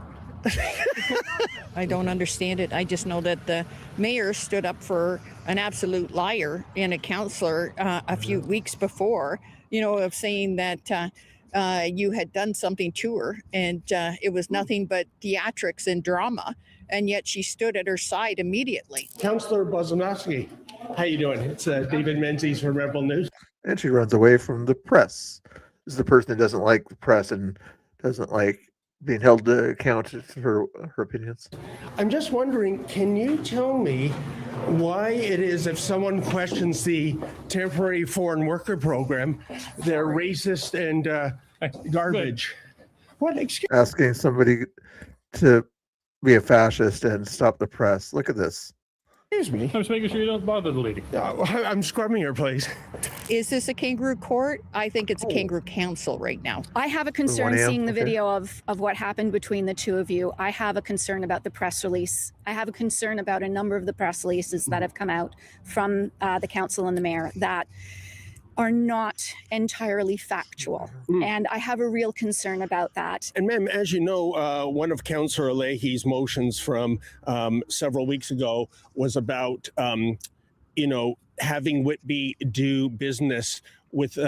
I don't understand it. I just know that the mayor stood up for an absolute liar in a councillor a few weeks before, of saying that you had done something to her and it was nothing but theatrics and drama. And yet she stood at her side immediately. Councillor Bozanowski, how you doing? It's David Menzies from Rebel News. And she runs away from the press. This is the person that doesn't like the press and doesn't like being held to account for her opinions. I'm just wondering, can you tell me why it is if someone questions the temporary foreign worker program, they're racist and garbage? What? Excuse Asking somebody to be a fascist and stop the press. Look at this. Excuse me. I'm just making sure you don't bother the lady. I'm scrubbing her place. Is this a kangaroo court? I think it's a kangaroo council right now. I have a concern 1 a.m., seeing the okay. video of what happened between the two of you. I have a concern about the press release. I have a concern about a number of the press releases that have come out from the council and the mayor that are not entirely factual. And I have a real concern about that. And ma'am, as you know, one of Councillor Leahy's motions from several weeks ago was about, having Whitby do business with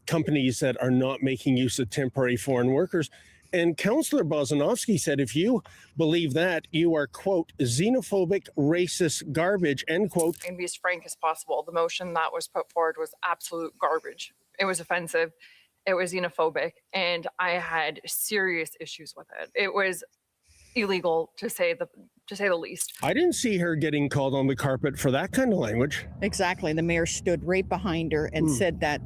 companies that are not making use of temporary foreign workers. And Councillor Bozanovsky said, if you believe that, you are, quote, xenophobic, racist garbage, end quote. And be as frank as possible. The motion that was put forward was absolute garbage. It was offensive. It was xenophobic. And I had serious issues with it. It was illegal to say the least. I didn't see her getting called on the carpet for that kind of language. Exactly. The mayor stood right behind her and said that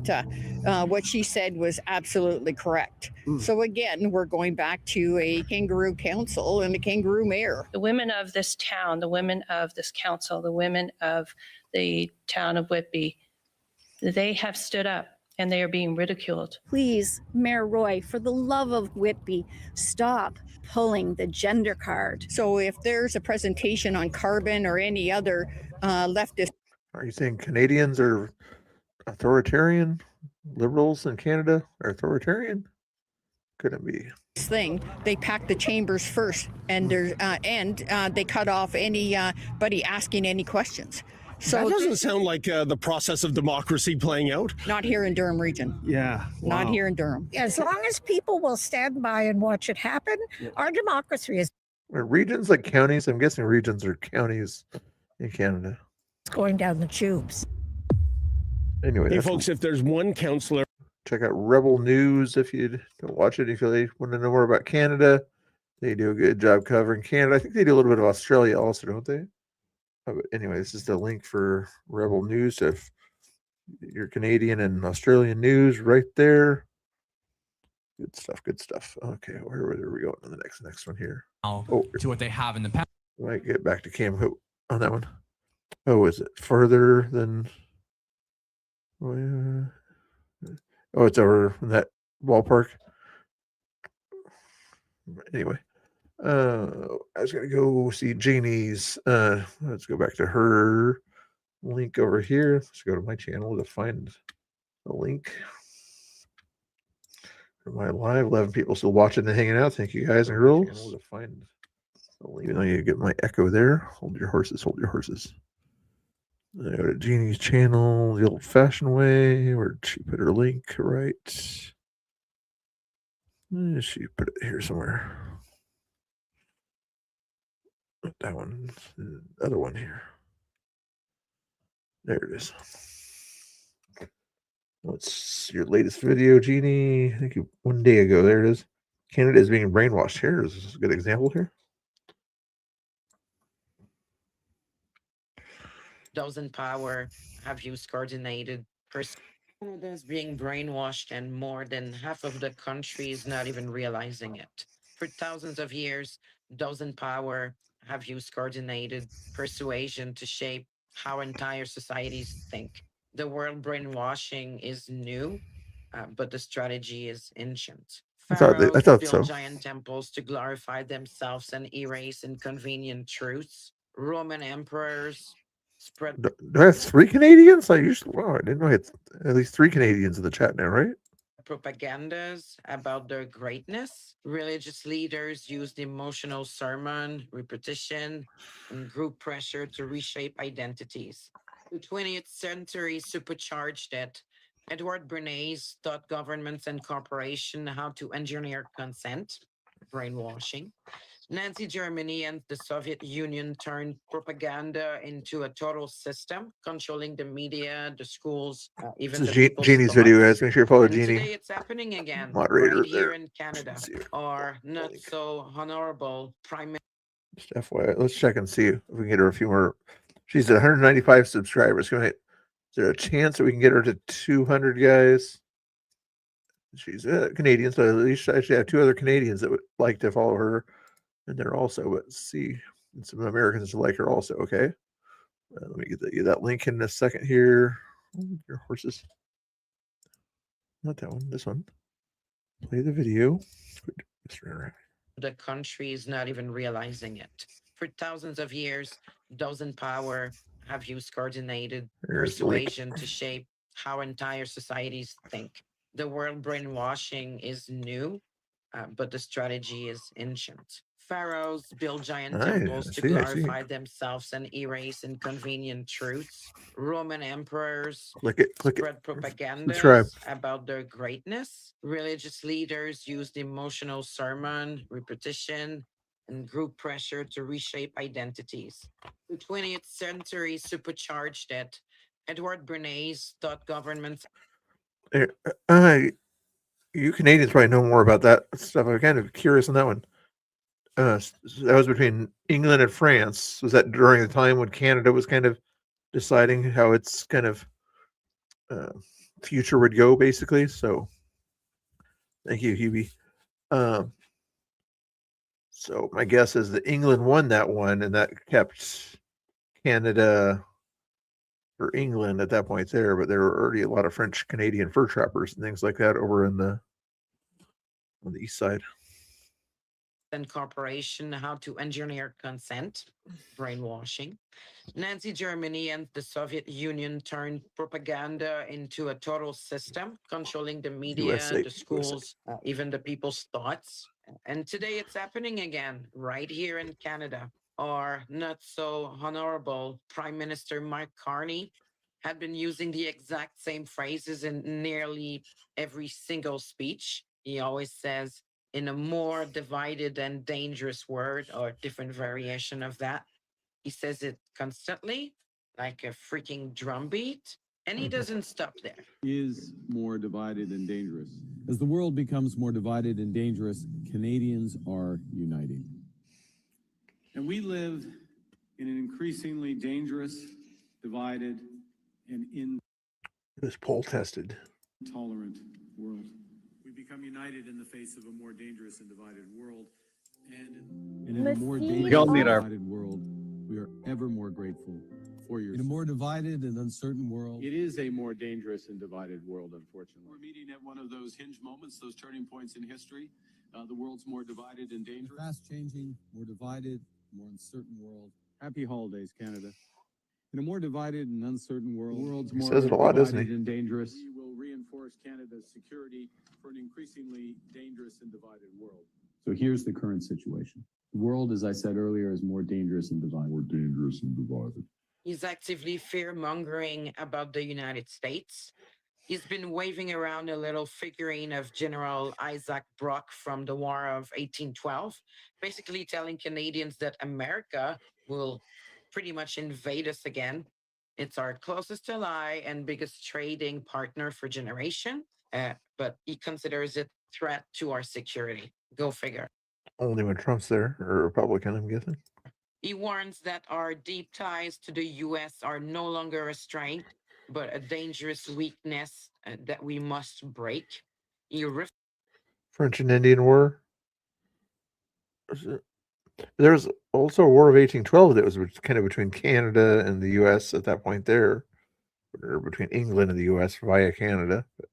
what she said was absolutely correct. So again, we're going back to a kangaroo council and a kangaroo mayor. The women of this town, the women of this council, the women of the town of Whitby, they have stood up and they are being ridiculed. Please, Mayor Roy, for the love of Whitby, stop pulling the gender card. So if there's a presentation on carbon or any other leftist. Are you saying Canadians are authoritarian? Liberals in Canada are authoritarian? Couldn't be. Thing, they packed the chambers first and they cut off anybody asking any questions. So that doesn't sound like the process of democracy playing out. Not here in Durham region. Yeah. Not here in Durham. As long as people will stand by and watch it happen, our democracy is Are regions like counties? I'm guessing regions are counties in Canada. going down the tubes. Anyway, Hey, that's folks, if there's one councillor. check out Rebel News if you don't watch it. If you want to know more about Canada, they do a good job covering Canada. I think they do a little bit of Australia also, don't they? But anyway, this is the link for Rebel News. If you're Canadian and Australian news right there. Good stuff. Good stuff. Okay, where are we going on the next one here? To what they have in the past. Might get back to Cam Hope on that one. Oh, is it further than? Oh, it's over in that ballpark. Anyway, I was gonna go see Janie's. Let's go back to her link over here. Let's go to my channel to find the link. For my live, 11 people still watching and hanging out. Thank you guys and girls. To find the link. Even though you get my echo there. Hold your horses. Hold your horses. I go to Jeannie's channel the old-fashioned way. Where'd she put her link? Right. She put it here somewhere. That one. The other one here. There it is. What's your latest video, Jeannie? I think 1 day ago. There it is. Canada is being brainwashed here. Is this a good example here? Those in power have used coordinated Canada is being brainwashed, and more than half of the country is not even realizing it. For thousands of years, those in power have used coordinated persuasion to shape how entire societies think. The word brainwashing is new, but the strategy is ancient. I thought Pharaohs so. built giant temples to glorify themselves and erase inconvenient truths. Roman emperors spread Do I have 3 Canadians? I didn't know I had at least 3 Canadians in the chat now, right? propagandas about their greatness. Religious leaders used emotional sermon, repetition, and group pressure to reshape identities. The 20th century supercharged it. Edward Bernays taught governments and corporations how to engineer consent, brainwashing. Nazi Germany and the Soviet Union turned propaganda into a total system, controlling the media, the schools, even This the is people's Jeannie's thoughts. video, guys. Make sure you follow And Jeannie. today it's happening again, Moderator right here there. in Canada. Our not so honorable Prime Just FYI, let's check and see if we can get her a few more. She's at 195 subscribers. Is there a chance that we can get her to 200 guys? She's a Canadian, so at least I should have 2 other Canadians that would like to follow her. And they're also, let's see, and some Americans that like her also. Okay. Let me get that link in a second here. Your horses. Not that one. This one. Play the video. The country is not even realizing it. For thousands of years, those in power have used coordinated Here's the link. persuasion to shape how entire societies think. The word brainwashing is new, but the strategy is ancient. Pharaohs built giant temples to glorify themselves and erase inconvenient truths. Roman emperors spread propaganda about their greatness. Religious leaders used emotional sermon, repetition, and group pressure to reshape identities. The 20th century supercharged it. Edward Bernays thought governments. You Canadians probably know more about that stuff. I'm kind of curious on that one. That was between England and France. Was that during the time when Canada was kind of deciding how its kind of future would go, basically? So, thank you, Hubie. So my guess is that England won that one, and that kept Canada or England at that point there. But there were already a lot of French Canadian fur trappers and things like that over in on the east side. And corporation, how to engineer consent, brainwashing. Nazi Germany and the Soviet Union turned propaganda into a total system, controlling the media, USA, the schools, even the people's thoughts. And today it's happening again, right here in Canada. Our not so honorable Prime Minister Mark Carney had been using the exact same phrases in nearly every single speech. He always says, in a more divided and dangerous word, or different variation of that. He says it constantly, like a freaking drumbeat, and he doesn't stop there. Is more divided and dangerous. As the world becomes more divided and dangerous, Canadians are uniting. And we live in an increasingly dangerous, divided, and It was poll tested. intolerant world. We become united in the face of a more dangerous and divided world. And in a more dangerous and divided world, we are ever more grateful for your. In a more divided and uncertain world. It is a more dangerous and divided world, unfortunately. We're meeting at one of those hinge moments, those turning points in history. The world's more divided and dangerous. Fast changing, more divided, more uncertain world. Happy holidays, Canada. In a more divided and uncertain world, the world's more says it a lot, doesn't he? divided and dangerous. We will reinforce Canada's security for an increasingly dangerous and divided world. So here's the current situation. The world, as I said earlier, is more dangerous and divided. More dangerous and divided. He's actively fear-mongering about the United States. He's been waving around a little figurine of General Isaac Brock from the War of 1812, basically telling Canadians that America will pretty much invade us again. It's our closest ally and biggest trading partner for generation, but he considers it a threat to our security. Go figure. Only when Trump's there, or Republican, I'm guessing. He warns that our deep ties to the U.S. are no longer a strength, but a dangerous weakness that we must break. French and Indian War. There's also a War of 1812 that was kind of between Canada and the U.S. at that point there, or between England and the U.S. via Canada. But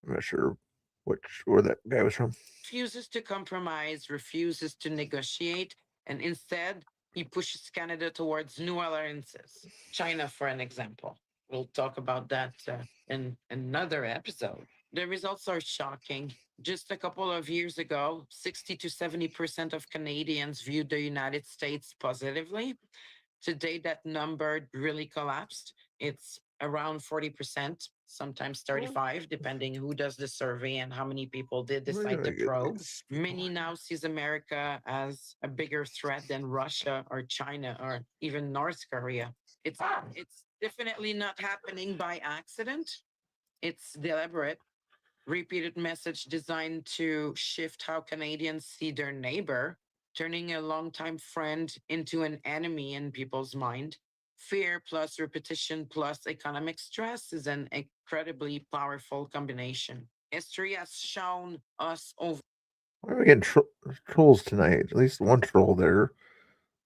I'm not sure where that guy was from. Refuses to compromise, refuses to negotiate, and instead he pushes Canada towards new alliances. China, for an example. We'll talk about that in another episode. The results are shocking. Just a couple of years ago, 60 to 70% of Canadians viewed the United States positively. Today, that number really collapsed. It's around 40%, sometimes 35%, depending who does the survey and how many people did decide to probe. Many now sees America as a bigger threat than Russia or China or even North Korea. It's definitely not happening by accident. It's deliberate. Repeated message designed to shift how Canadians see their neighbor, turning a longtime friend into an enemy in people's mind. Fear plus repetition plus economic stress is an incredibly powerful combination. History has shown us over. Why are we getting trolls tonight? At least one troll there.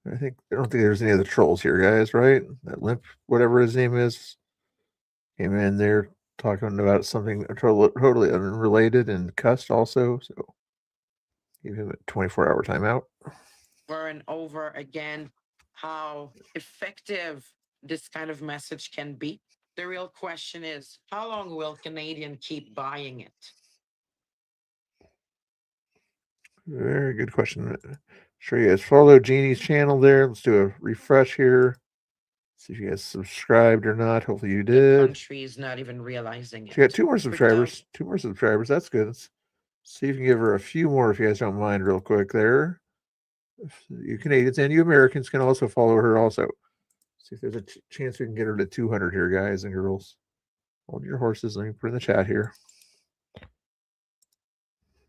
I don't think there's any other trolls here, guys, right? That Limp, whatever his name is, came in there talking about something totally unrelated and cussed also. So give him a 24-hour timeout. Over and over again, how effective this kind of message can be. The real question is, how long will Canadian keep buying it? Very good question. Sure, you guys follow Jeannie's channel there. Let's do a refresh here. See if you guys subscribed or not. Hopefully you did. Country is not even realizing it. She got 2 more subscribers. 2 more subscribers. That's good. Let's see if you can give her a few more if you guys don't mind, real quick there. If you Canadians and you Americans can also follow her also. See if there's a chance we can get her to 200 here, guys and girls. Hold your horses. Let me put in the chat here.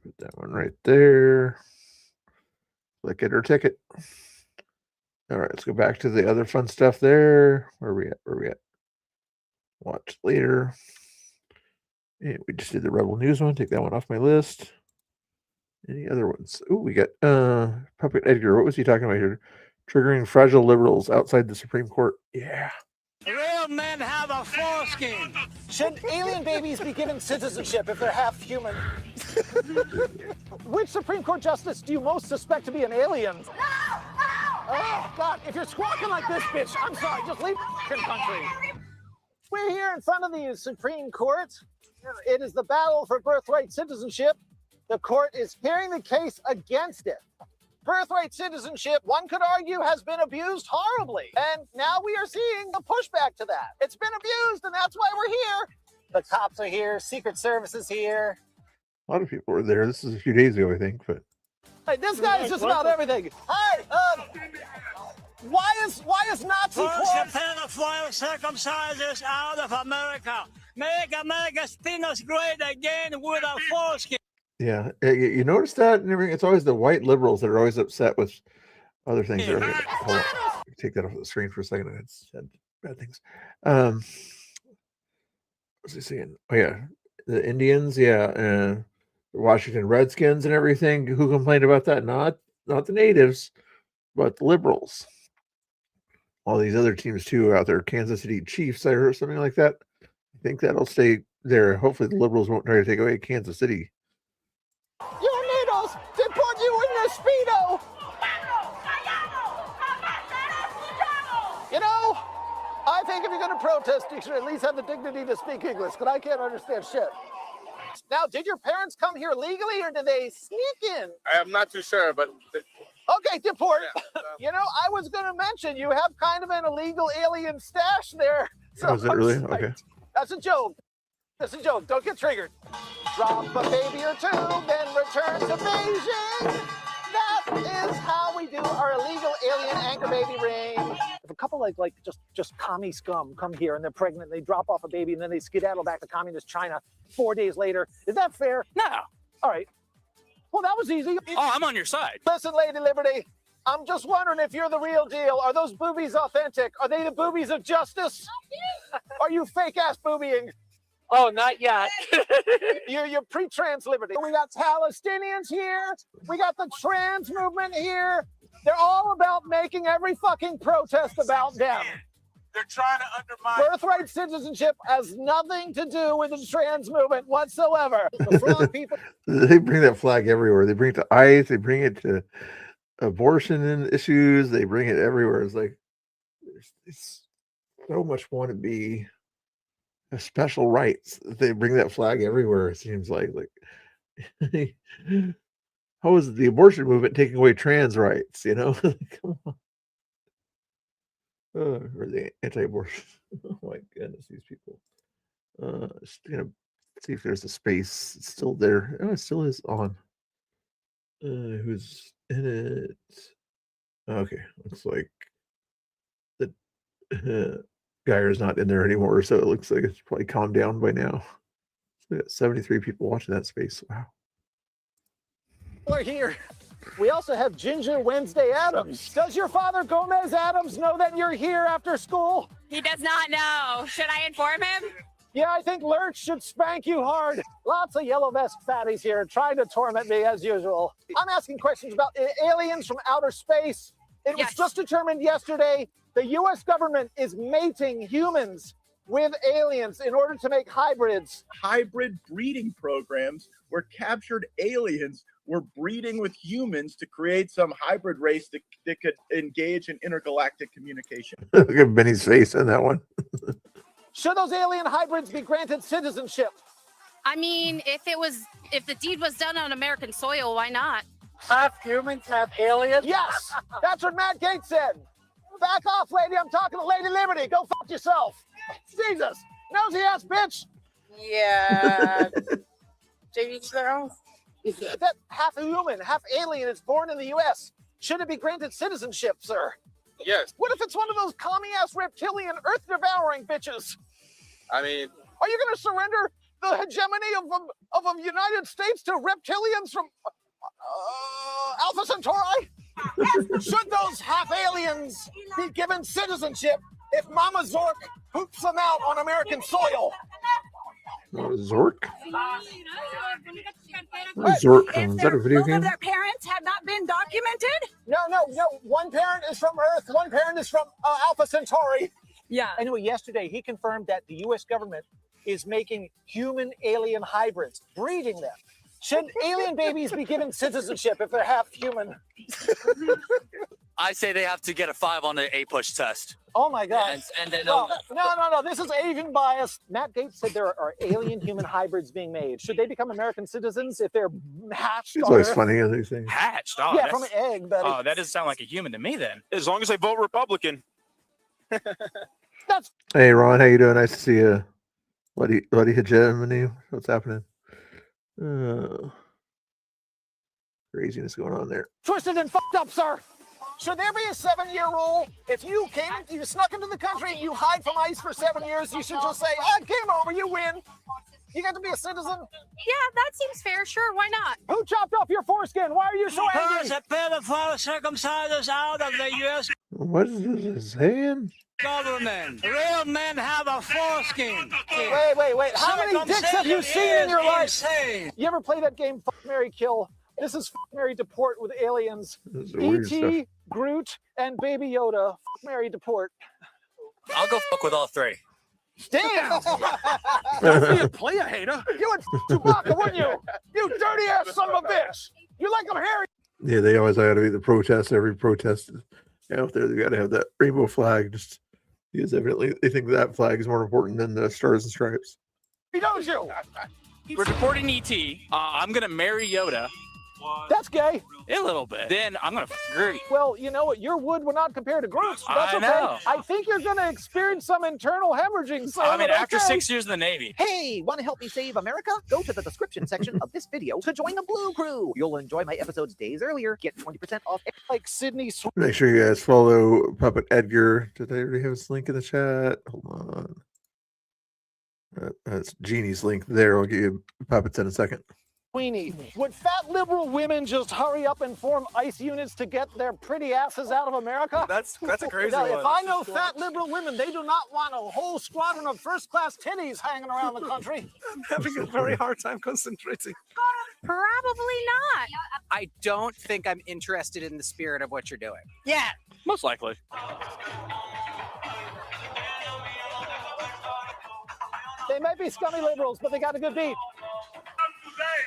Put that one right there. Look at her ticket. All right, let's go back to the other fun stuff there. Where are we at? Where are we at? Watch later. And we just did the Rebel News one. Take that one off my list. Any other ones? Oh, we got Puppet Edgar. What was he talking about here? Triggering fragile liberals outside the Supreme Court. Yeah. Real men have a foreskin. Should alien babies be given citizenship if they're half human? Which Supreme Court justice do you most suspect to be an alien? No! Oh, God, if you're squawking like this, bitch, I'm sorry, just leave the country. We're here in front of the Supreme Court. It is the battle for birthright citizenship. The court is hearing the case against it. Birthright citizenship, one could argue, has been abused horribly. And now we are seeing the pushback to that. It's been abused, and that's why we're here. The cops are here, Secret Service is here. A lot of people were there. This is a few days ago, I think, but Hey, this guy is just about everything. Hi, why is Nazi Force corpse? the pedophile circumcisers out of America. Make America's penis great again with a foreskin. yeah, you notice that and everything. It's always the white liberals that are always upset with other things. Hold on. Take that off the screen for a second. I had said bad things. What's he saying? Oh yeah, the Indians. Yeah, the Washington Redskins and everything. Who complained about that? Not the natives, but the liberals. All these other teams too out there. Kansas City Chiefs or something like that. I think that'll stay there. Hopefully the liberals won't try to take away Kansas City. Your needles deport you in your Speedo. You know, I think if you're going to protest, you should at least have the dignity to speak English, because I can't understand shit. Now, did your parents come here legally, or did they sneak in? I'm not too sure, but Okay, deport. You know, I was going to mention you have kind of an illegal alien stash there. Oh, is it really? Okay. That's a joke. That's a joke. Don't get triggered. Drop a baby or two, then return to Beijing. That is how we do our illegal alien anchor baby ring. If a couple like just commie scum come here and they're pregnant, they drop off a baby and then they skedaddle back to communist China 4 days later, is that fair? No. All right. Well, that was easy. oh, I'm on your side. Listen, Lady Liberty, I'm just wondering if you're the real deal. Are those boobies authentic? Are they the boobies of justice? Are you fake-ass boobieing? Oh, not yet. You're pre-trans liberty. We got Palestinians here. We got the trans movement here. They're all about making every fucking protest about them. They're trying to undermine. Birthright citizenship has nothing to do with the trans movement whatsoever. The frog people. They bring that flag everywhere. They bring it to ICE. They bring it to abortion issues. They bring it everywhere. It's like it's so much want to be a special rights. They bring that flag everywhere. It seems like how is the abortion movement taking away trans rights? You know, come on. Or the anti-abortion. Oh my goodness, these people. Just gonna see if there's a space. It's still there. Oh, it still is on. Who's in it? Okay, looks like the Geyer's not in there anymore, so it looks like it's probably calmed down by now. So we got 73 people watching that space. Wow. We're here. We also have Ginger Wednesday Adams. Does your father, Gomez Adams, know that you're here after school? He does not know. Should I inform him? Yeah, I think Lurch should spank you hard. Lots of yellow vest fatties here trying to torment me as usual. I'm asking questions about aliens from outer space. It was just determined yesterday the U.S. government is mating humans with aliens in order to make hybrids. Hybrid breeding programs where captured aliens were breeding with humans to create some hybrid race that could engage in intergalactic communication. Look at Benny's face in that one. Should those alien hybrids be granted citizenship? I mean, if the deed was done on American soil, why not? Half humans, half aliens? Yes, that's what Matt Gaetz said. Back off, lady. I'm talking to Lady Liberty. Go fuck yourself. Jesus, nosy ass bitch. Yeah. To each their own. That half human, half alien is born in the U.S. Should it be granted citizenship, sir? Yes. What if it's one of those commie-ass reptilian earth-devouring bitches? I mean, Are you going to surrender the hegemony of the United States to reptilians from Alpha Centauri? Should those half aliens be given citizenship if Mama Zork hoops them out on American soil? Zork? Zork? Is that a video game? Their parents have not been documented? No. One parent is from Earth, one parent is from Alpha Centauri. Yeah. Anyway, yesterday he confirmed that the U.S. government is making human-alien hybrids, breeding them. Should alien babies be given citizenship if they're half human? I say they have to get a 5 on the A-push test. Oh my God. And then No. This is Asian bias. Matt Gaetz said there are alien human hybrids being made. Should they become American citizens if they're hatched? It's on always Earth? funny in these things. hatched. Oh, Yeah, from an egg, buddy. Oh, that doesn't sound like a human to me then. As long as they vote Republican. Hey, Ron, how you doing? Nice to see you. Bloody hegemony. What's happening? Craziness going on there. Twisted and fucked up, sir. Should there be a 7-year rule? If you snuck into the country, you hide from ICE for 7 years, you should just say, game over, you win. You get to be a citizen. Yeah, that seems fair. Sure, why not? Who chopped off your foreskin? Why are you so angry? a pedophile circumcised out of the U.S. What is this saying? government. Real men have a foreskin. Wait. How many dicks have you seen in your life? Insane. You ever play that game, Fuck, Marry, Kill? This is Fuck, Marry, Deport with aliens. E.T., Groot, and Baby Yoda. Fuck, Marry, Deport. I'll go fuck with all 3. Damn! Don't be a player hater. You would Chewbacca, wouldn't you? You dirty ass son of a bitch. You like him hairy. Yeah, they always got to be the protest. Every protest out there, they got to have that rainbow flag. Just because evidently they think that flag is more important than the stars and stripes. He knows you. We're deporting E.T. I'm going to marry Yoda. That's gay. A little bit. Then I'm going to Groot. Well, you know what? Your wood would not compare to Groot's. That's I okay. know. I think you're going to experience some internal hemorrhaging. So I mean, after 6 years in the Navy. Hey, want to help me save America? Go to the description section of this video to join the Blue Crew. You'll enjoy my episodes days earlier. Get 20% off. Like Sydney. Make sure you guys follow Puppet Edgar. Did I already have his link in the chat? Hold on. That's Jeannie's link there. I'll give you puppets in a second. Queenie. Would fat liberal women just hurry up and form ICE units to get their pretty asses out of America? That's a crazy Now, one. if I know fat liberal women, they do not want a whole squadron of first-class titties hanging around the country. I'm having a very hard time concentrating. Probably not. I don't think I'm interested in the spirit of what you're doing. Yeah. Most likely. They might be scummy liberals, but they got a good beat.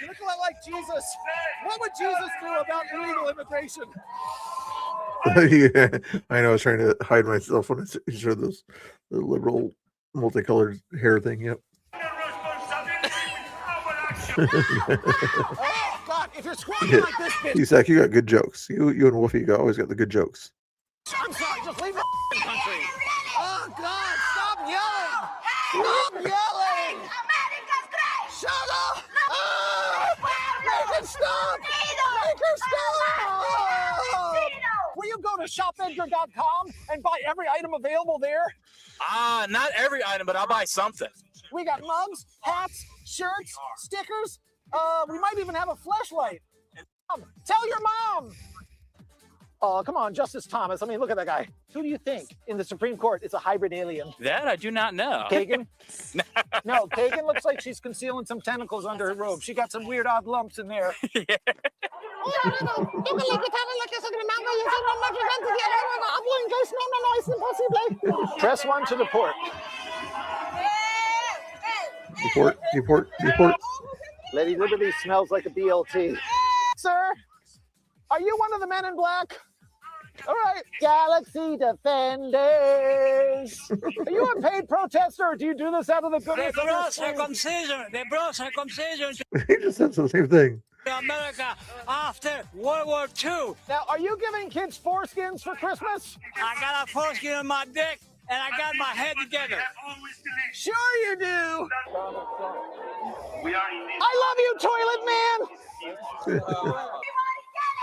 You look a lot like Jesus. What would Jesus do about illegal immigration? Yeah, I know. I was trying to hide myself when I showed the liberal multicolored hair thing. Yep. Oh, God, if you're squawking Yeah. like this bitch. Zach, you got good jokes. You and Wolfie always got the good jokes. I'm sorry, just leave the country. Oh, God, stop yelling. Stop yelling. Shut up. Make it stop. Make her stop. Will you go to shopedgar.com and buy every item available there? Not every item, but I'll buy something. We got mugs, hats, shirts, stickers. We might even have a fleshlight. Tell your mom. Oh, come on, Justice Thomas. I mean, look at that guy. Who do you think in the Supreme Court is a hybrid alien? That I do not know. Kagan? No, Kagan looks like she's concealing some tentacles under her robe. She got some weird odd lumps in there. Yeah. play? Press 1 to deport. Deport. Lady Liberty smells like a BLT. Sir, are you one of the men in black? All right, Galaxy Defenders. Are you a paid protester, or do you do this out of the goodness of your circumcision. They brought circumcision He just said the same thing. to America after World War II. Now, are you giving kids foreskins for Christmas? I got a foreskin on my dick, and I got my head together. Sure you do. I love you, Toilet Man.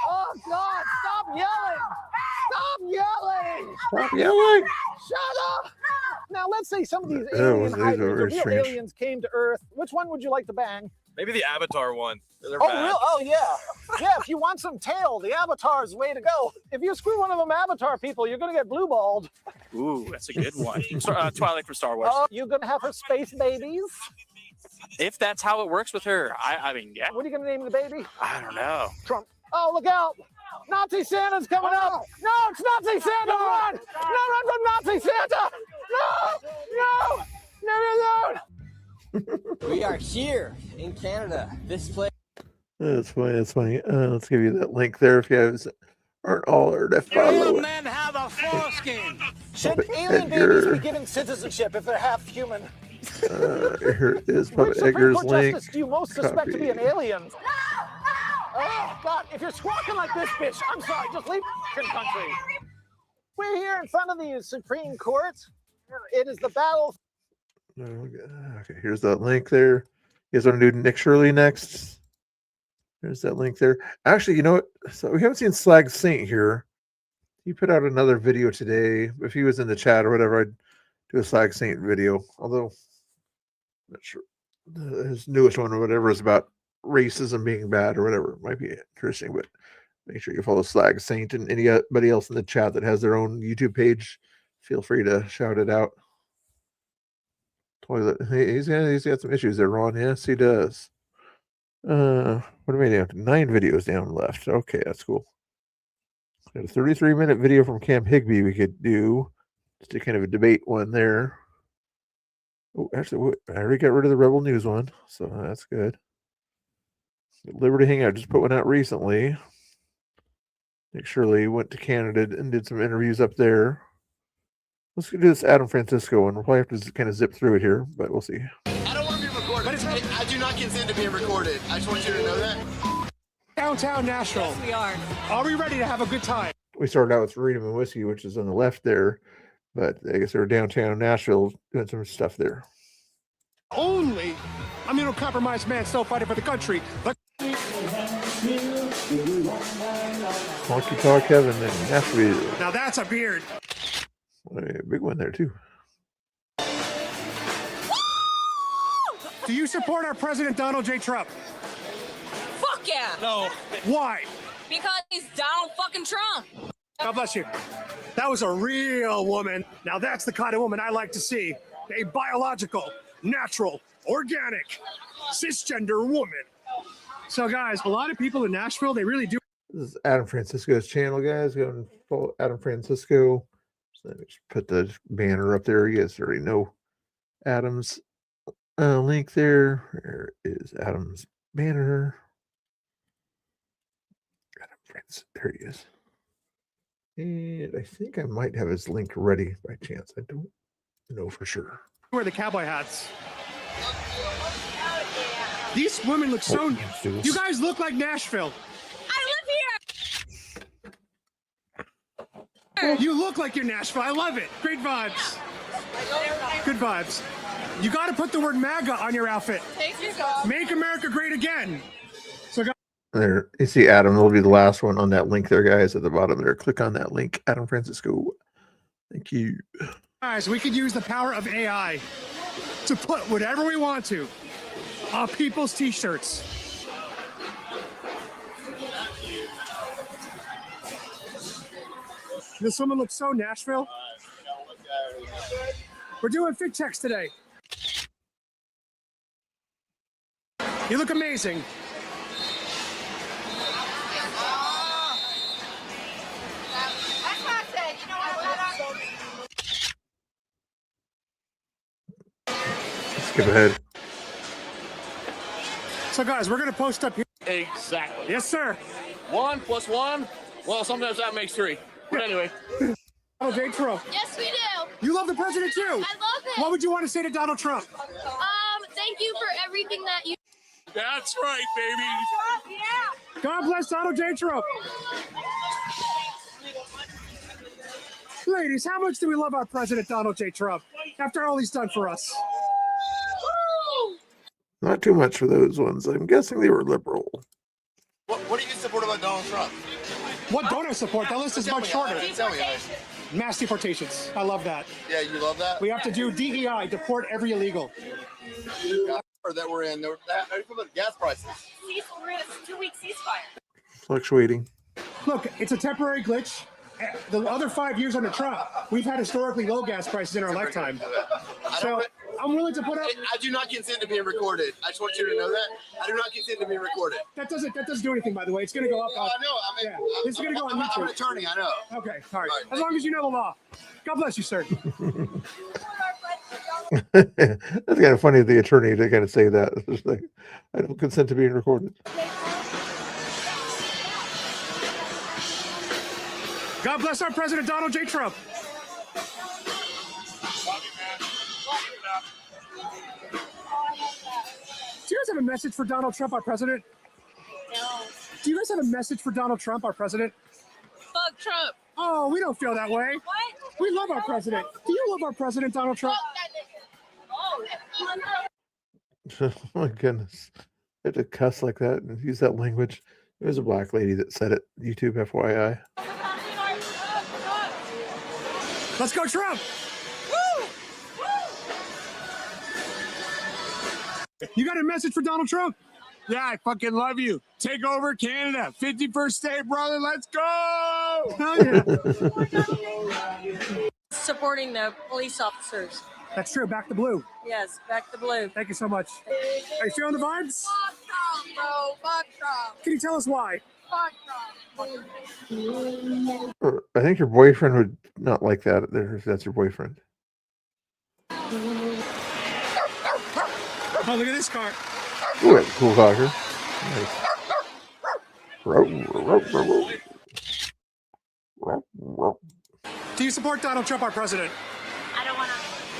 Oh, God, stop yelling. Stop yelling. Stop yelling. Shut up. Now, let's say some of these That alien was hybrids, very or real strange. aliens came to Earth. Which one would you like to bang? Maybe the Avatar one. They're Oh, bad. real? Oh, yeah. Yeah, if you want some tail, the Avatar's the way to go. If you screw one of them Avatar people, you're going to get blue-balled. Ooh, that's a good one. Twilight from Star Wars. Oh, you're going to have her space babies? If that's how it works with her, I mean, yeah. What are you going to name the baby? I don't know. Trump. Oh, look out. Nazi Santa's coming up. No, it's Nazi Santa. Run. No, run from Nazi Santa. No. We are here in Canada. This place. That's funny. Let's give you that link there if you guys aren't already following. Men have a foreskin. Should Puppet alien Edgar. babies be given citizenship if they're half human? Here is Which Puppet Supreme Edgar's Court link. justice do you most suspect to be an Copy. alien? Oh, God, if you're squawking like this, bitch, I'm sorry, just leave the country. We're here in front of the Supreme Court. It is the battle. Okay, here's that link there. You guys want to do Nick Shirley next? There's that link there. Actually, you know what? So we haven't seen Slag Saint here. He put out another video today. If he was in the chat or whatever, I'd do a Slag Saint video. Although, I'm not sure. His newest one or whatever is about racism being bad or whatever. It might be interesting, but make sure you follow Slag Saint and anybody else in the chat that has their own YouTube page. Feel free to shout it out. Toilet. Hey, he's got some issues there, Ron. Yes, he does. What do we have? 9 videos down left. Okay, that's cool. Got a 33-minute video from Cam Higby we could do. Just a kind of a debate one there. Oh, actually, I already got rid of the Rebel News one, so that's good. Liberty Hangout just put one out recently. Nick Shirley went to Canada and did some interviews up there. Let's do this Adam Francisco one. We'll probably have to kind of zip through it here, but we'll see. I don't want to be recorded. But I do not consent to being recorded. I just want you to know that. Downtown Nashville. Yes, we are. Are we ready to have a good time? We started out with Freedom and Whiskey, which is on the left there, but I guess they're downtown Nashville doing some stuff there. Only immunocompromised man still fighting for the country. Honky Talk Heaven in Nashville. Now that's a beard. A big one there too. Do you support our President Donald J. Trump? Fuck yeah. No. Why? Because he's Donald fucking Trump. God bless you. That was a real woman. Now that's the kind of woman I like to see. A biological, natural, organic, cisgender woman. So guys, a lot of people in Nashville, they really do. This is Adam Francisco's channel, guys. Go and follow Adam Francisco. So let me just put the banner up there. You guys already know Adam's link there. Where is Adam's banner? Adam Francis. There he is. And I think I might have his link ready by chance. I don't know for sure. Wear the cowboy hats. These women look so. You guys look like Nashville. You look like you're Nashville. I love it. Great vibes. Good vibes. You got to put the word MAGA on your outfit. Make America great again. So, guys, There, you see Adam. It'll be the last one on that link there, guys, at the bottom there. Click on that link, Adam Francisco. Thank you. we could use the power of AI to put whatever we want to on people's t-shirts. This woman looks so Nashville. We're doing fit checks today. You look amazing. skip ahead. So, guys, we're going to post up here. Exactly. Yes, sir. 1 + 1. Well, sometimes that makes 3. But anyway. Donald J. Trump. Yes, we do. You love the president too. I love it. What would you want to say to Donald Trump? Thank you for everything that you. That's right, baby. Yeah. God bless Donald J. Trump. Ladies, how much do we love our president, Donald J. Trump, after all he's done for us? Not too much for those ones. I'm guessing they were liberal. What do you support about Donald Trump? What don't I support? That list is much shorter. Tell me. Mass deportations. I love that. Yeah, you love that? We have to do DEI, deport every illegal. That we're in. How do you feel about gas prices? We're in a 2-week ceasefire. Fluctuating. Look, it's a temporary glitch. The other 5 years under Trump, we've had historically low gas prices in our lifetime. So I'm willing to put up. I do not consent to being recorded. I just want you to know that. I do not consent to being recorded. That doesn't do anything, by the way. It's going to go up. No, I know. Yeah. This is going to go on YouTube. I'm an attorney. I know. Okay. All right. As long as you know the law. God bless you, sir. That's kind of funny, the attorney to kind of say that. It's like, I don't consent to being recorded. God bless our president, Donald J. Trump. Do you guys have a message for Donald Trump, our president? No. Do you guys have a message for Donald Trump, our president? Fuck Trump. Oh, we don't feel that way. What? We love our president. Do you love our president, Donald Trump? Oh my goodness. I had to cuss like that and use that language. It was a black lady that said it. YouTube, FYI. Let's go, Trump! You got a message for Donald Trump? Yeah, I fucking love you. Take over Canada. 51st state, brother. Let's go! Hell yeah. Supporting the police officers. That's true. Back to blue. Yes, back to blue. Thank you so much. Are you feeling the vibes? Fuck Trump, bro. Fuck Trump. Can you tell us why? Fuck Trump. I think your boyfriend would not like that if that's your boyfriend. Oh, look at this car. Ooh, that's a cool cocker. Nice. Do you support Donald Trump, our president? I don't want to.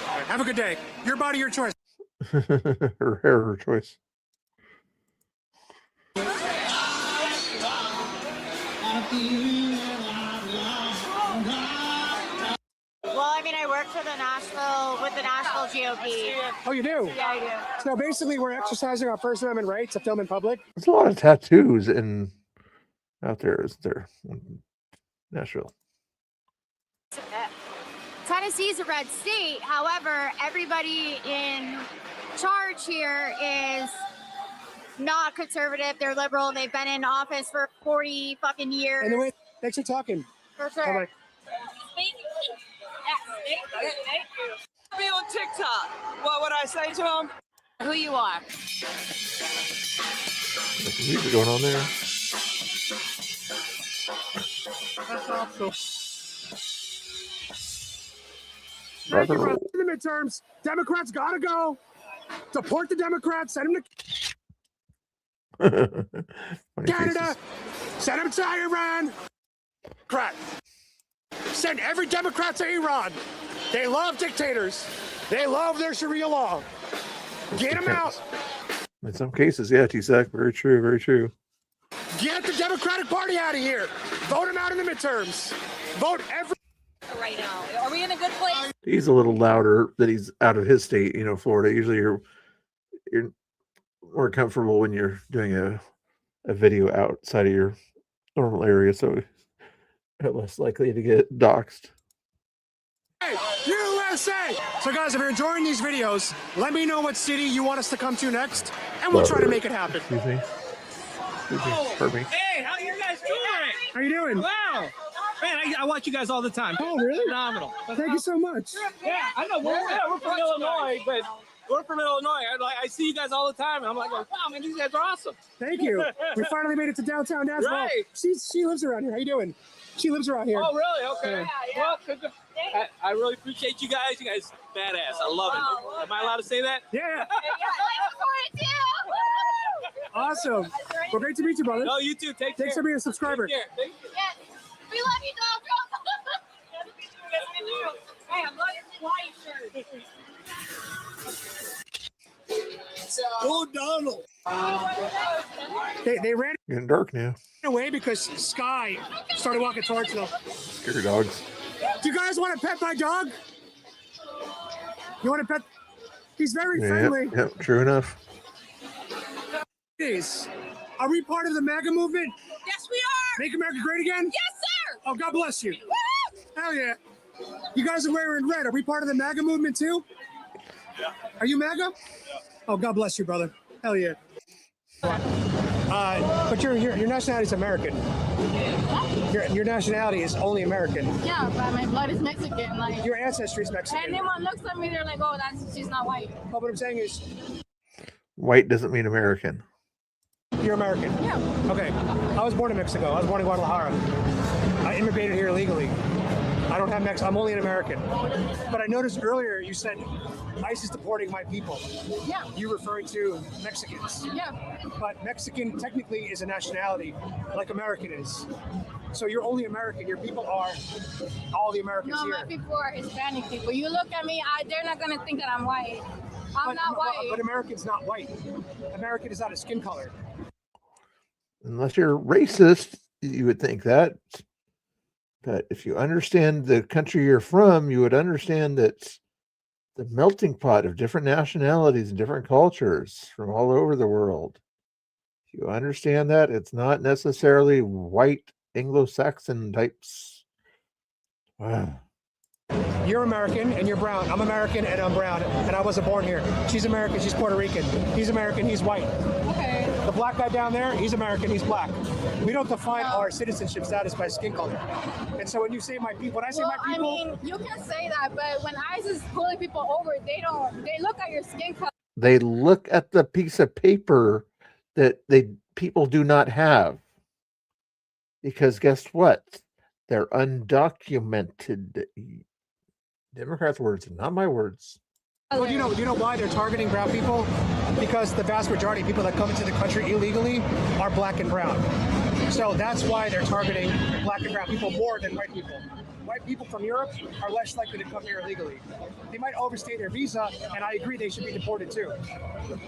All right, have a good day. Your body, your choice. Her hair, her choice. Well, I mean, I work for the Nashville GOP. Oh, you do? Yeah, I do. So basically, we're exercising our First Amendment right to film in public. There's a lot of tattoos out there, isn't there? Nashville. Tennessee is a red state. However, everybody in charge here is not conservative. They're liberal. They've been in office for 40 fucking years. Anyway, thanks for talking. For sure. Bye-bye. Thank you. Me on TikTok. What would I say to him? Who you are. There's some music going on there. That's awesome. Rock Thank you, and roll. brother. In the midterms, Democrats gotta go. Support the Democrats. Send them to Funny Canada. faces. Send them to Iran. Crap. Send every Democrat to Iran. They love dictators. They love their Sharia law. Get them out. In some cases, yeah, T-Sac. Very true, very true. Get the Democratic Party out of here. Vote them out in the midterms. Vote every. Right now. Are we in a good place? He's a little louder that he's out of his state, Florida. Usually you're more comfortable when you're doing a video outside of your normal area, so you're less likely to get doxxed. Hey, USA! So guys, if you're enjoying these videos, let me know what city you want us to come to next, and we'll try to make it happen. Excuse me. Pardon me. Hey, how you guys doing? How you doing? Wow. Man, I watch you guys all the time. Oh, really? Phenomenal. Thank you so much. Yeah, I know. We're from Illinois, but We're from Illinois. I see you guys all the time. And I'm like, oh, wow, man, these guys are awesome. Thank you. We finally made it to downtown Nashville. Right. She lives around here. How you doing? She lives around here. Oh, really? Okay. Yeah. Well, I really appreciate you guys. You guys badass. I love it. Am I allowed to say that? Yeah. Awesome. Well, great to meet you, brother. No, you too. Take care. Thanks for being a subscriber. Take care. Thank you. Yes. We love you, dog. Hey, I love your white shirt. Oh, Donald. They ran Getting dark now. away because Sky started walking towards them. Scary dogs. Do you guys want to pet my dog? You want to pet? He's very Yeah, friendly. yep, true enough. Are we part of the MAGA movement? Yes, we are. Make America Great Again? Yes, sir. Oh, God bless you. Woo! Hell yeah. You guys are wearing red. Are we part of the MAGA movement too? Yeah. Are you MAGA? Yeah. Oh, God bless you, brother. Hell yeah. But your nationality is American. Your nationality is only American. Yeah, but my blood is Mexican. Like Your ancestry is Mexican. anyone looks at me, they're like, "Oh, she's not white." But what I'm saying is, White doesn't mean American. you're American. Yeah. Okay. I was born in Mexico. I was born in Guadalajara. I immigrated here illegally. I don't have I'm only an American. But I noticed earlier you said ICE is deporting my people. Yeah. You referring to Mexicans. Yeah. But Mexican technically is a nationality, like American is. So you're only American. Your people are all the Americans No, here. my people are Hispanic people. You look at me, they're not gonna think that I'm white. I'm not white. But American's not white. American is not a skin color. Unless you're racist, you would think that. But if you understand the country you're from, you would understand that the melting pot of different nationalities and different cultures from all over the world. If you understand that, it's not necessarily white Anglo-Saxon types. Wow. You're American and you're brown. I'm American and I'm brown. And I wasn't born here. She's American. She's Puerto Rican. He's American. He's white. Okay. The black guy down there, he's American. He's black. We don't define our citizenship status by skin color. And so when you say my people, when I say my people, I mean, you can say that, but when ICE is pulling people over, they look at your skin color. They look at the piece of paper that people do not have. Because guess what? They're undocumented. Democrats' words, not my words. well, you know why they're targeting brown people? Because the vast majority of people that come into the country illegally are black and brown. So that's why they're targeting black and brown people more than white people. White people from Europe are less likely to come here illegally. They might overstay their visa, and I agree they should be deported too.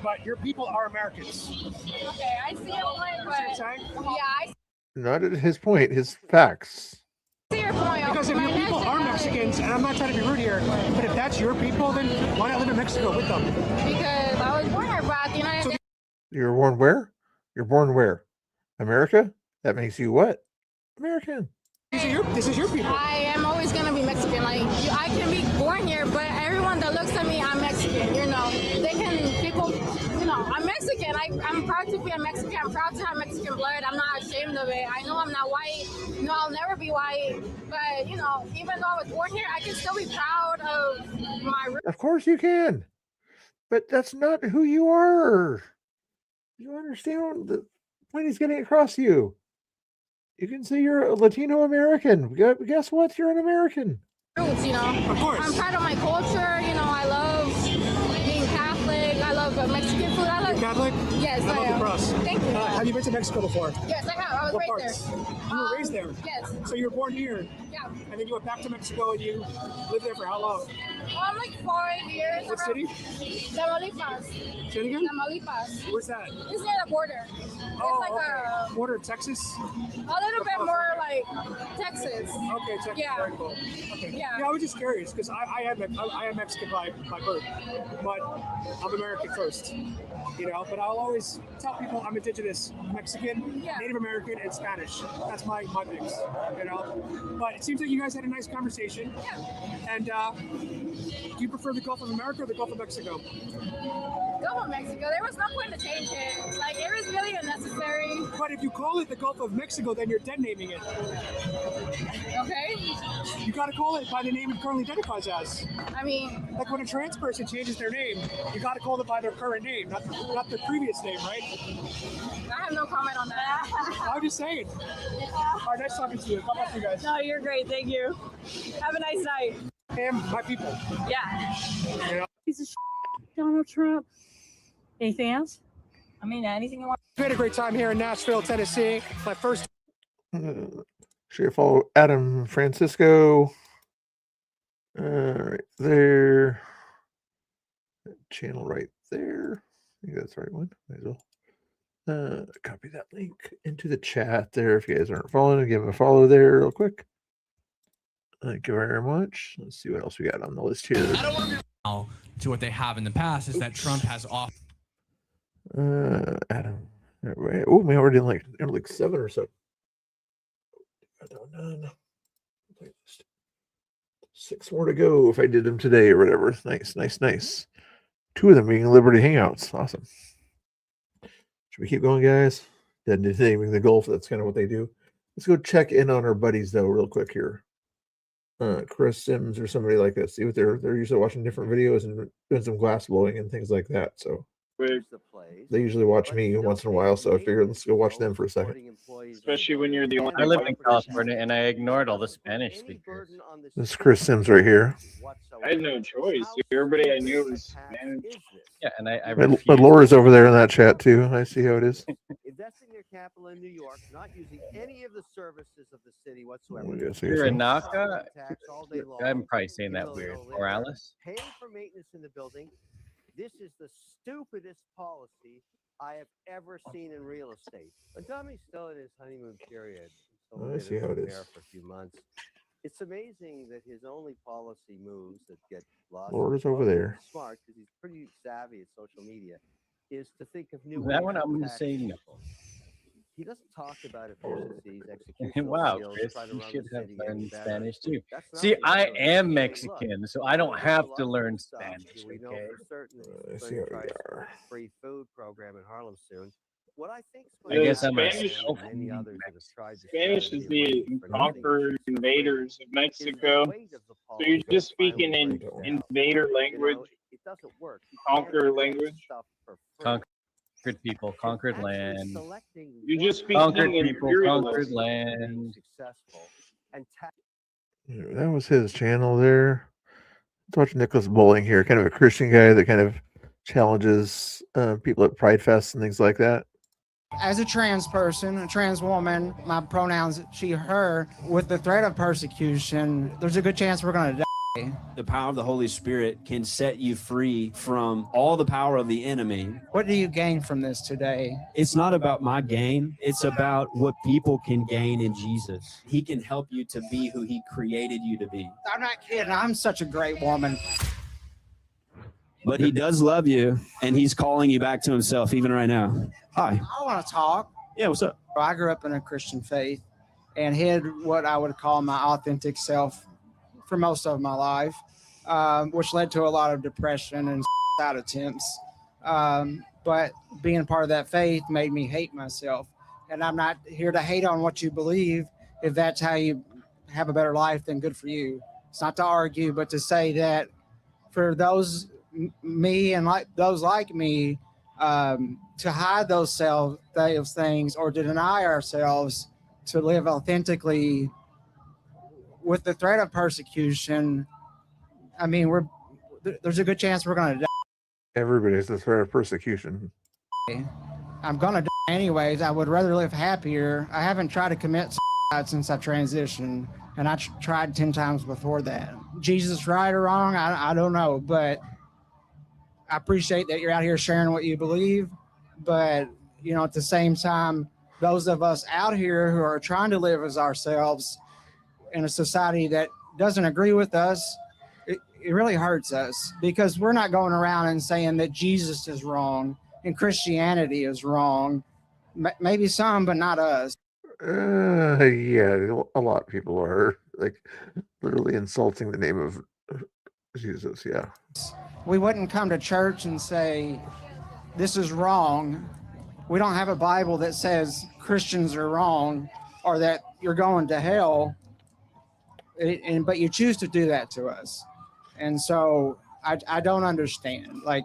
But your people are Americans. Okay, I see your point, but yeah, I Not at his point, his facts. see your point. Because if your people are Mexicans, and I'm not trying to be rude here, but if that's your people, then why not live in Mexico with them? Because I was born here, but at the United States. You're born where? You're born where? America? That makes you what? American. This is your people. I am always gonna be Mexican. Like I can be born here, but everyone that looks at me, I'm Mexican. I'm Mexican. I'm proud to be a Mexican. I'm proud to have Mexican blood. I'm not ashamed of it. I know I'm not white. No, I'll never be white. But even though I was born here, I can still be proud of my roots. Of course you can. But that's not who you are. You understand the point he's getting across to you. You can say you're a Latino American. Guess what? You're an American. Roots, Of course. I'm proud of my culture. I love being Catholic. I love Mexican food. You're Catholic? Yes, I love the cross. Thank you. Have you been to Mexico before? Yes, I have. I was What right parts? there. You were raised there? Yes. So you were born here? Yeah. And then you went back to Mexico and you lived there for how long? Like 5 years. What city? Tamaulipas. Say it again? Tamaulipas. Where's that? It's near the border. Oh, It's like okay. Border of Texas? a little bit more like Texas. Okay, Texas. Yeah. Very cool. Okay. Yeah. I was just curious because I am Mexican by birth, but I'm American first. But I'll always tell people I'm indigenous Mexican, Native American, and Spanish. That's my mix, But it seems like you guys had a nice conversation. Yeah. And do you prefer the Gulf of America or the Gulf of Mexico? Gulf of Mexico. There was no point to change it. Like, it was really unnecessary. But if you call it the Gulf of Mexico, then you're dead naming it. Okay? You gotta call it by the name it currently identifies as. I mean, like when a trans person changes their name, you gotta call it by their current name, not their previous name, right? I have no comment on that. I'm just saying. All right, nice talking to you. God bless you guys. No, you're great. Thank you. Have a nice night. And my people. Yeah. Piece of shit, Donald Trump. Anything else? I mean, anything you want. We had a great time here in Nashville, Tennessee. My first. Should I follow Adam Francisco? Right there. That channel right there. I think that's the right one. Might as well. Copy that link into the chat there. If you guys aren't following, give him a follow there real quick. Thank you very much. Let's see what else we got on the list here. Now, to what they have in the past is that Trump has off. Adam. Oh, man, we're doing like 7 or so. None. 6 more to go if I did them today or whatever. Nice. 2 of them being Liberty Hangouts. Awesome. Should we keep going, guys? Dead naming the Gulf. That's kind of what they do. Let's go check in on our buddies though, real quick here. Chris Sims or somebody like that. See what they're usually watching different videos and doing some glass blowing and things like that. So they usually watch me once in a while. So I figured let's go watch them for a second. Especially when you're the only. I live in California and I ignored all the Spanish speakers. This is Chris Sims right here. I had no choice. Everybody I knew was Spanish. Yeah, and I My Laura's over there in that chat too. I see how it is. Investing their capital in New York, not using any of the services of the city whatsoever. You're a Naka. I'm probably saying that weird. Morales. Paying for maintenance in the building. This is the stupidest policy I have ever seen in real estate. When Tommy's still in his honeymoon period, I see how it is. for a few months. It's amazing that his only policy moves that get lost. Laura's over there. Smart because he's pretty savvy at social media. Is to think of new. That ways one of I'm going to taxing say no. people. He doesn't talk about efficiencies, execution. Wow, Chris, you should have learned Spanish too. See, I am Mexican, so I don't have to learn Spanish. We know Okay. for certain that I he's see going to how try we to are. start a free food program in Harlem soon. What I think I guess I'm a Spanish self- and many others that have tried to Spanish is the conqueror invaders of Mexico. So you're just speaking in invader language, it doesn't work. conquer language. Conquered people, conquered land. You're just speaking conquered in people, imperialism. conquered land. Successful and Yeah, that was his channel there. Let's watch Nicholas Bowling here, kind of a Christian guy that kind of challenges people at Pride Fest and things like that. As a trans person, a trans woman, my pronouns she, her, with the threat of persecution, there's a good chance we're going to die. The power of the Holy Spirit can set you free from all the power of the enemy. What do you gain from this today? It's not about my gain. It's about what people can gain in Jesus. He can help you to be who he created you to be. I'm not kidding. I'm such a great woman. But he does love you, and he's calling you back to himself even right now. Hi. I want to talk. Yeah, what's up? I grew up in a Christian faith and hid what I would call my authentic self for most of my life, which led to a lot of depression and suicide attempts. But being part of that faith made me hate myself. And I'm not here to hate on what you believe. If that's how you have a better life, then good for you. It's not to argue, but to say that for those me and like those like me, to hide those things or to deny ourselves to live authentically with the threat of persecution. I mean, there's a good chance we're going to die. Everybody's the threat of persecution. I'm going to die anyways. I would rather live happier. I haven't tried to commit suicide since I transitioned, and I tried 10 times before that. Jesus, right or wrong, I don't know, but I appreciate that you're out here sharing what you believe. But, you know, at the same time, those of us out here who are trying to live as ourselves in a society that doesn't agree with us, it really hurts us because we're not going around and saying that Jesus is wrong and Christianity is wrong. Maybe some, but not us. Yeah, a lot of people are like literally insulting the name of Jesus. Yeah. We wouldn't come to church and say, this is wrong. We don't have a Bible that says Christians are wrong or that you're going to hell. But you choose to do that to us. And so I don't understand. Like,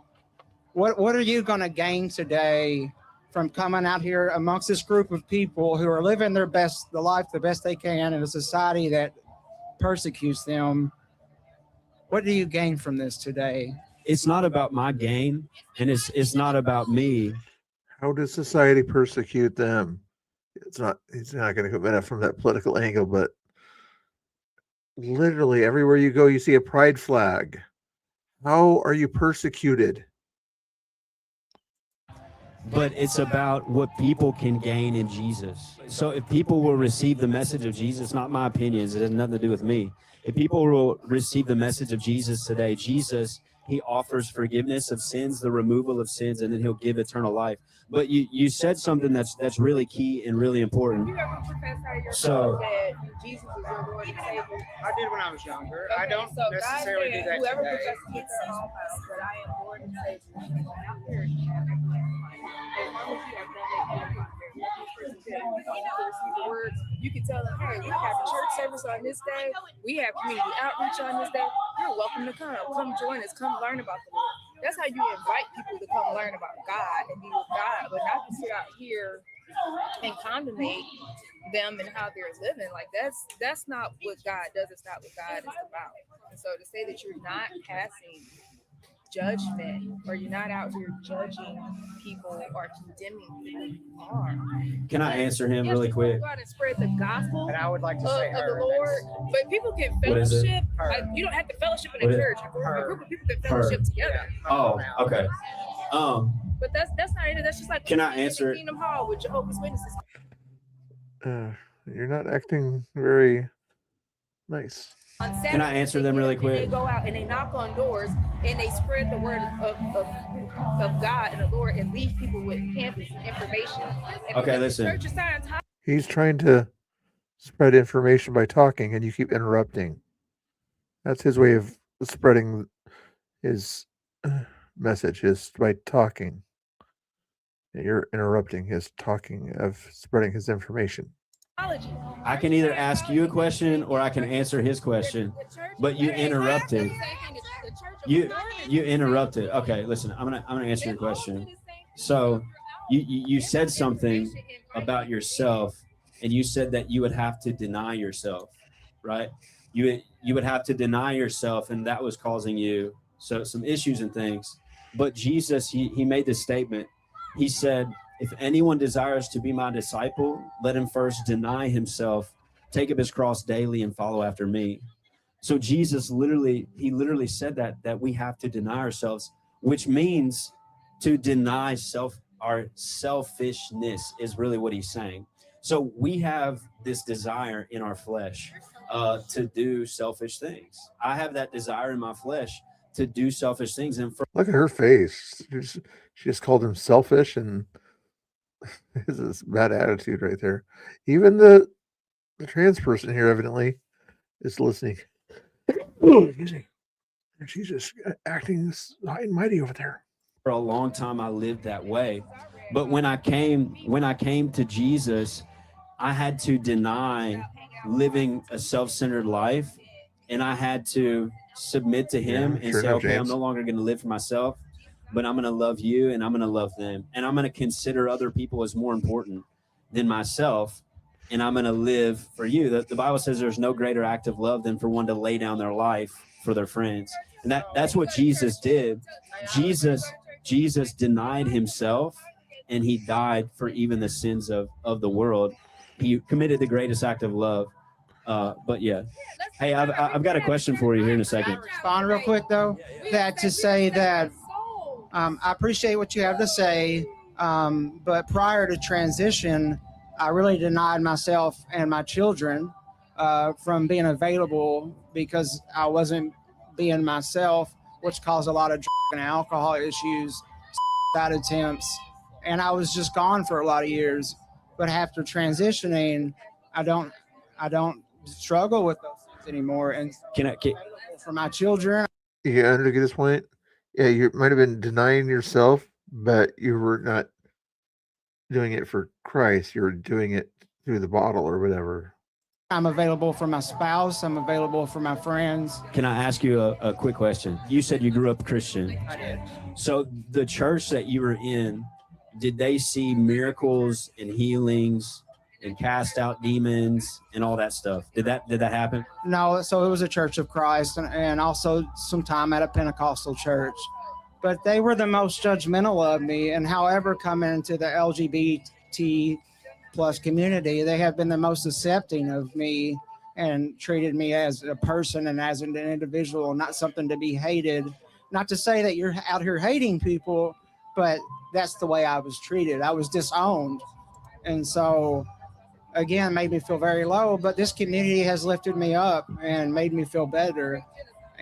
what are you going to gain today from coming out here amongst this group of people who are living the life the best they can in a society that persecutes them? What do you gain from this today? It's not about my gain, and it's not about me. How does society persecute them? He's not going to come at it from that political angle, but literally everywhere you go, you see a pride flag. How are you persecuted? But it's about what people can gain in Jesus. So if people will receive the message of Jesus, not my opinions, it has nothing to do with me. If people will receive the message of Jesus today, Jesus, he offers forgiveness of sins, the removal of sins, and then he'll give eternal life. But you said something that's really key and really important. You ever profess out of your So- mouth that Jesus is your Lord and Savior? I did when I was younger. I Okay, don't so God necessarily said, do that whoever today. professes with their own mouth that I am Lord and Savior, I'm here. As long as you have done it, the words, you can tell them, hey, we have a church service on this day, we have community outreach on this day, you're welcome to come join us, come learn about the Lord. That's how you invite people to come learn about God and be with God, but not to sit out here and condemnate them and how they're living. Like that's not what God does. It's not what God is about. And so to say that you're not passing judgment or you're not out here judging people or condemning people, you are. Can I answer him Yes, really you wanna quick? Go out and spread the gospel And I would like to of, say of her. the Lord, but people can What is it? fellowship. Like, you don't have to fellowship in a What is- church. A group of people can fellowship together. Oh, okay. But that's not it. That's just like Can I being in answer it? Kingdom Hall with Jehovah's Witnesses. You're not acting very nice. On Saturday, Can I answer them really and they quick? go out and they knock on doors and they spread the word of God and the Lord and leave people with pamphlets and information. And Okay, because the listen. Church of Science He's trying to spread information by talking, and you keep interrupting. That's his way of spreading his message, is by talking. You're interrupting his talking of spreading his information. I can either ask you a question or I can answer his question, but you interrupted. You interrupted. Okay, listen, I'm gonna answer your question. So you said something about yourself, and you said that you would have to deny yourself, right? You would have to deny yourself, and that was causing you some issues and things. But Jesus, he made this statement. He said, if anyone desires to be my disciple, let him first deny himself, take up his cross daily, and follow after me. So Jesus literally said that we have to deny ourselves, which means to deny our selfishness is really what he's saying. So we have this desire in our flesh to do selfish things. I have that desire in my flesh to do selfish things. And Look at her face. She just called him selfish, and this is bad attitude right there. Even the trans person here evidently is listening. Excuse me. She's just acting high and mighty over there. for a long time I lived that way. But when I came to Jesus, I had to deny living a self-centered life, and I had to submit to him and say, okay, I'm no longer going to live for myself, but I'm going to love you and I'm going to love them. And I'm going to consider other people as more important than myself. And I'm going to live for you. The Bible says there's no greater act of love than for one to lay down their life for their friends. And that's what Jesus did. Jesus denied himself, and he died for even the sins of the world. He committed the greatest act of love. But yeah. Hey, I've got a question for you here in a second. Respond real quick though, that to say that I appreciate what you have to say, but prior to transition, I really denied myself and my children from being available because I wasn't being myself, which caused a lot of drug and alcohol issues, suicide attempts, and I was just gone for a lot of years. But after transitioning, I don't struggle with those things anymore. And for my children, Yeah, to get this point, yeah, you might have been denying yourself, but you were not doing it for Christ. You were doing it through the bottle or whatever. I'm available for my spouse. I'm available for my friends. Can I ask you a quick question? You said you grew up Christian. I did. So the church that you were in, did they see miracles and healings and cast out demons and all that stuff? Did that happen? No, so it was a Church of Christ and also some time at a Pentecostal church. But they were the most judgmental of me. And however, coming into the LGBT plus community, they have been the most accepting of me and treated me as a person and as an individual, not something to be hated. Not to say that you're out here hating people, but that's the way I was treated. I was disowned. And so, again, made me feel very low, but this community has lifted me up and made me feel better.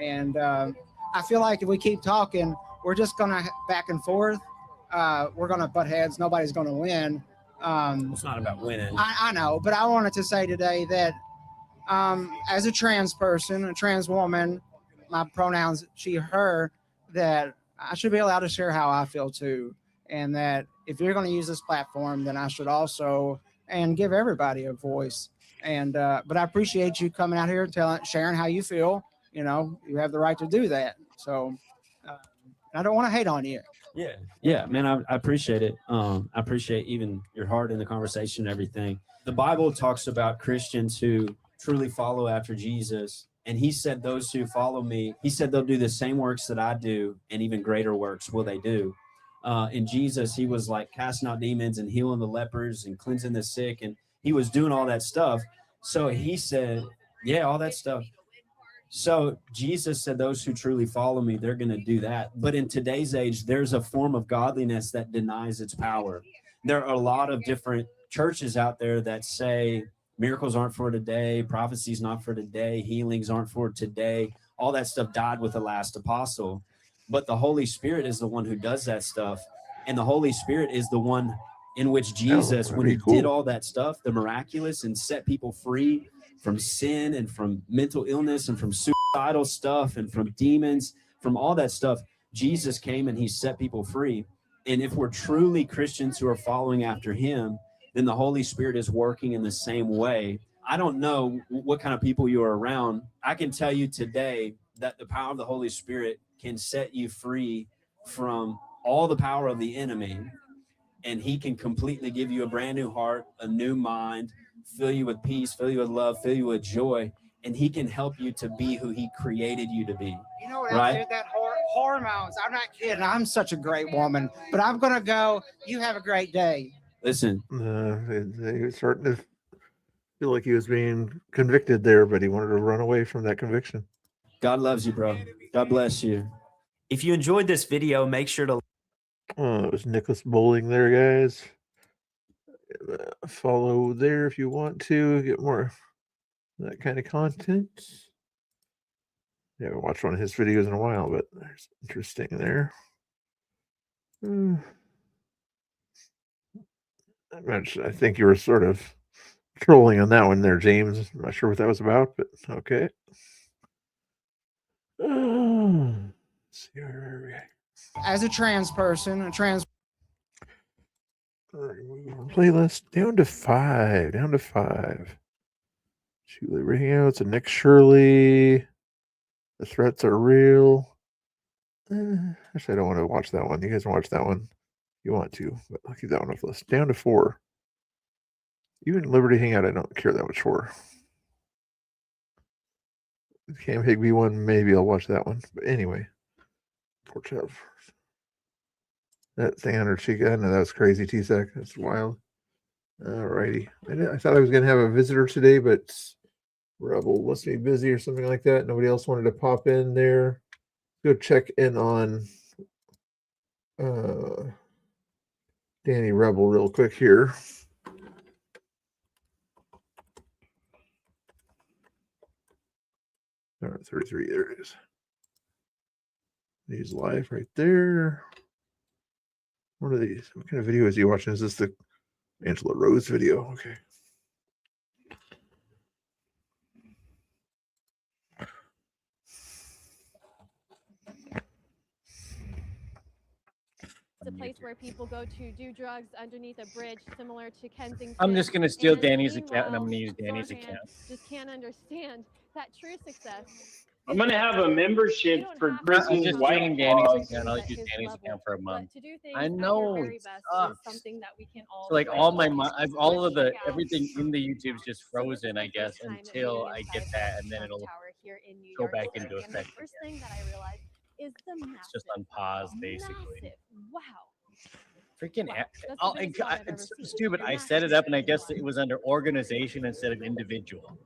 And I feel like if we keep talking, we're just going to back and forth. We're going to butt heads. Nobody's going to win. It's not about winning. I know, but I wanted to say today that as a trans person, a trans woman, my pronouns she, her, that I should be allowed to share how I feel too. And that if you're going to use this platform, then I should also and give everybody a voice. And but I appreciate you coming out here and sharing how you feel. You know, you have the right to do that. So I don't want to hate on you. Yeah, man, I appreciate it. I appreciate even your heart in the conversation and everything. The Bible talks about Christians who truly follow after Jesus. And he said, those who follow me, he said they'll do the same works that I do, and even greater works will they do. In Jesus, he was like casting out demons and healing the lepers and cleansing the sick. And he was doing all that stuff. So he said, yeah, all that stuff. So Jesus said, those who truly follow me, they're going to do that. But in today's age, there's a form of godliness that denies its power. There are a lot of different churches out there that say miracles aren't for today, prophecies not for today, healings aren't for today. All that stuff died with the last apostle. But the Holy Spirit is the one who does that stuff. And the Holy Spirit is the one in which Jesus, when he did all that stuff, the miraculous, and set people free from sin and from mental illness and from suicidal stuff and from demons, from all that stuff, Jesus came and he set people free. And if we're truly Christians who are following after him, then the Holy Spirit is working in the same way. I don't know what kind of people you're around. I can tell you today that the power of the Holy Spirit can set you free from all the power of the enemy. And he can completely give you a brand new heart, a new mind, fill you with peace, fill you with love, fill you with joy, and he can help you to be who he created you to be. You know what right? I did? That hormones. I'm not kidding. I'm such a great woman, but I'm going to go. You have a great day. Listen. He was starting to feel like he was being convicted there, but he wanted to run away from that conviction. God loves you, bro. God bless you. If you enjoyed this video, make sure to... It was Nicholas Bowling there, guys. Follow there if you want to get more of that kind of content. Yeah, I haven't watched one of his videos in a while, but there's interesting there. I think you were sort of trolling on that one there, James. I'm not sure what that was about, but okay. Let's see where are we at? As a trans person, a trans playlist down to 5. Shoot Liberty Hangouts and Nick Shirley. The threats are real. Actually, I don't want to watch that one. You guys want to watch that one? You want to, but I'll keep that one off the list. Down to 4. Even Liberty Hangout, I don't care that much for. The Cam Higby one, maybe I'll watch that one. But anyway, Porch Up. That thing on her cheek, I know that was crazy, T-Sec. That's wild. Alrighty. I thought I was going to have a visitor today, but Rebel must be busy or something like that. Nobody else wanted to pop in there. Go check in on Danny Rebel real quick here. All right, 33, there it is. He's live right there. What are these? What kind of video is he watching? Is this the Angela Rose video? Okay. a place where people go to do drugs underneath a bridge, similar to Kensington. I'm just gonna steal And Danny's account and I'm meanwhile, gonna use Danny's Zorhan account. just can't understand that true success. I'm gonna have a membership for I'm Chris's just White stealing Danny's Claws. account. I'll use Danny's account for a month. To do things I at your know very it best is sucks. something that we can all So like relate all to. my I've all of the Check out everything in the YouTube's just frozen, I guess, time until being I inside get the that, and then Trump it'll Tower here in New go York back City. into And the effect first again. thing that I realized is the It's just on pause, basically. massive. Wow. Freaking, Wow. That's the oh, biggest spot I've ever it's seen. stupid. I set it up, and I guess it was under organization instead of individual.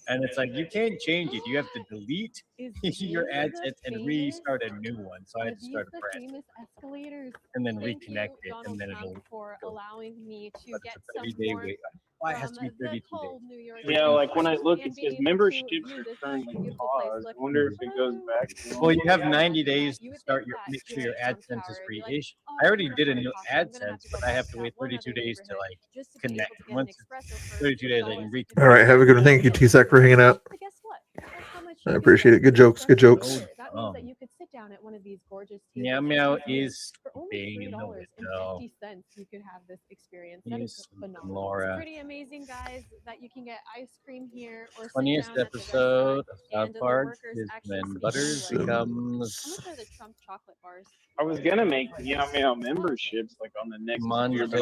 And it's like you can't change it. You have to delete your AdSense and restart a new one. So I had to start a brand Famous escalators. and then Thank reconnect you, it, Donald and then Trump, it'll for allowing me to But get it's a some 30-day warmth wait. Why it has to be from the 32 cold days? New York Yeah, like when I look, and it being says able to memberships view are this currently beautiful place. paused. I Look, wonder if it goes back to Well, you have normal. 90 days you to would start think your that make sure here your at Trump AdSense is Tower, you'd be like, free-ish. oh, I already I'm did a gonna new find a coffee. I'm gonna have AdSense, to go but I back have to to that wait one 32 other days to neighborhood like just to be able connect. to get an Once espresso for 32 days, I $2 can to reconnect. All right, have a good one. Thank you, T-Sac, for hanging out. But guess what? That's how much I you can appreciate get it. Good for jokes. Good espresso jokes. here. That means that you could sit down at one of these gorgeous Meow tables Meow and tables is for only being in the window. $3.50. You could have this experience. That He's is phenomenal. Laura. It's pretty amazing, guys, that you can get ice cream here or sit 20th down at the episode restaurant of South and the Park workers is actually when speak Butters English. How becomes much are the Trump chocolate bars? I was gonna make Meow Meow memberships like on the next year, but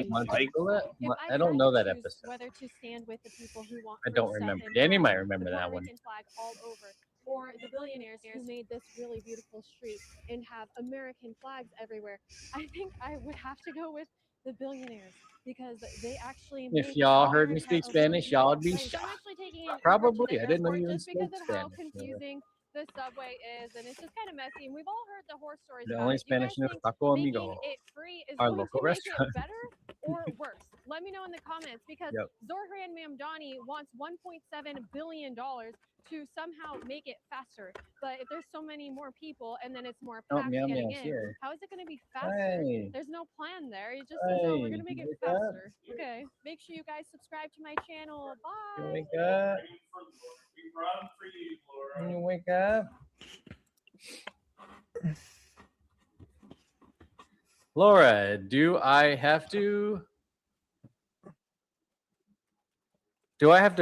Montezilla. I don't know that episode. Whether to stand with the people who want I don't free stuff remember. and Danny have might remember the that Puerto one. Rican flag all over, or the billionaires who made this really beautiful street and have American flags everywhere. I think I would have to go with the billionaires because they actually. If y'all heard me speak Spanish, y'all would be I'm actually taking an Uber to probably. the I didn't know airport you even just because spoke of how Spanish. confusing the subway is, and it's just kind of messy. And we've all heard the horror stories. The about only it. You guys Spanish knows think Taco making Amigo, it free is our going local to make restaurant. it better or worse? Let me know in the comments because Yep. Zorhan Mamdani wants $1.7 billion to somehow make it faster. But if there's so many more people and then it's more Oh, packed Meow getting Meow's in, here. how is it going to be faster? Hey. There's no plan there. It just says, oh, we're going to Hey, make it wake up. faster. Okay. Make sure you guys subscribe to my channel. Bye. You wake up. You wake up. Laura, do I have to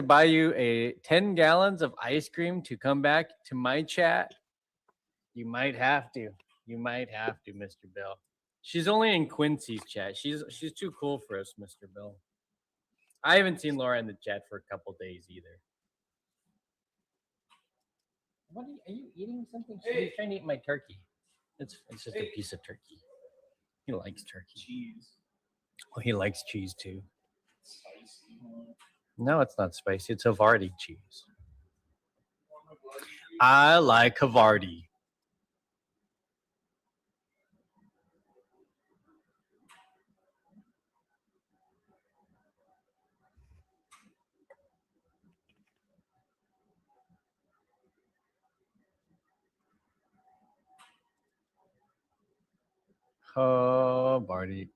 buy you a 10 gallons of ice cream to come back to my chat? You might have to. You might have to, Mr. Bill. She's only in Quincy's chat. She's too cool for us, Mr. Bill. I haven't seen Laura in the chat for a couple days either. What are you eating something? He's trying to eat my turkey. It's just a piece of turkey. He likes turkey. Cheese. Oh, he likes cheese too. No, it's not spicy. It's Havarti cheese. I like Havarti. Havarti.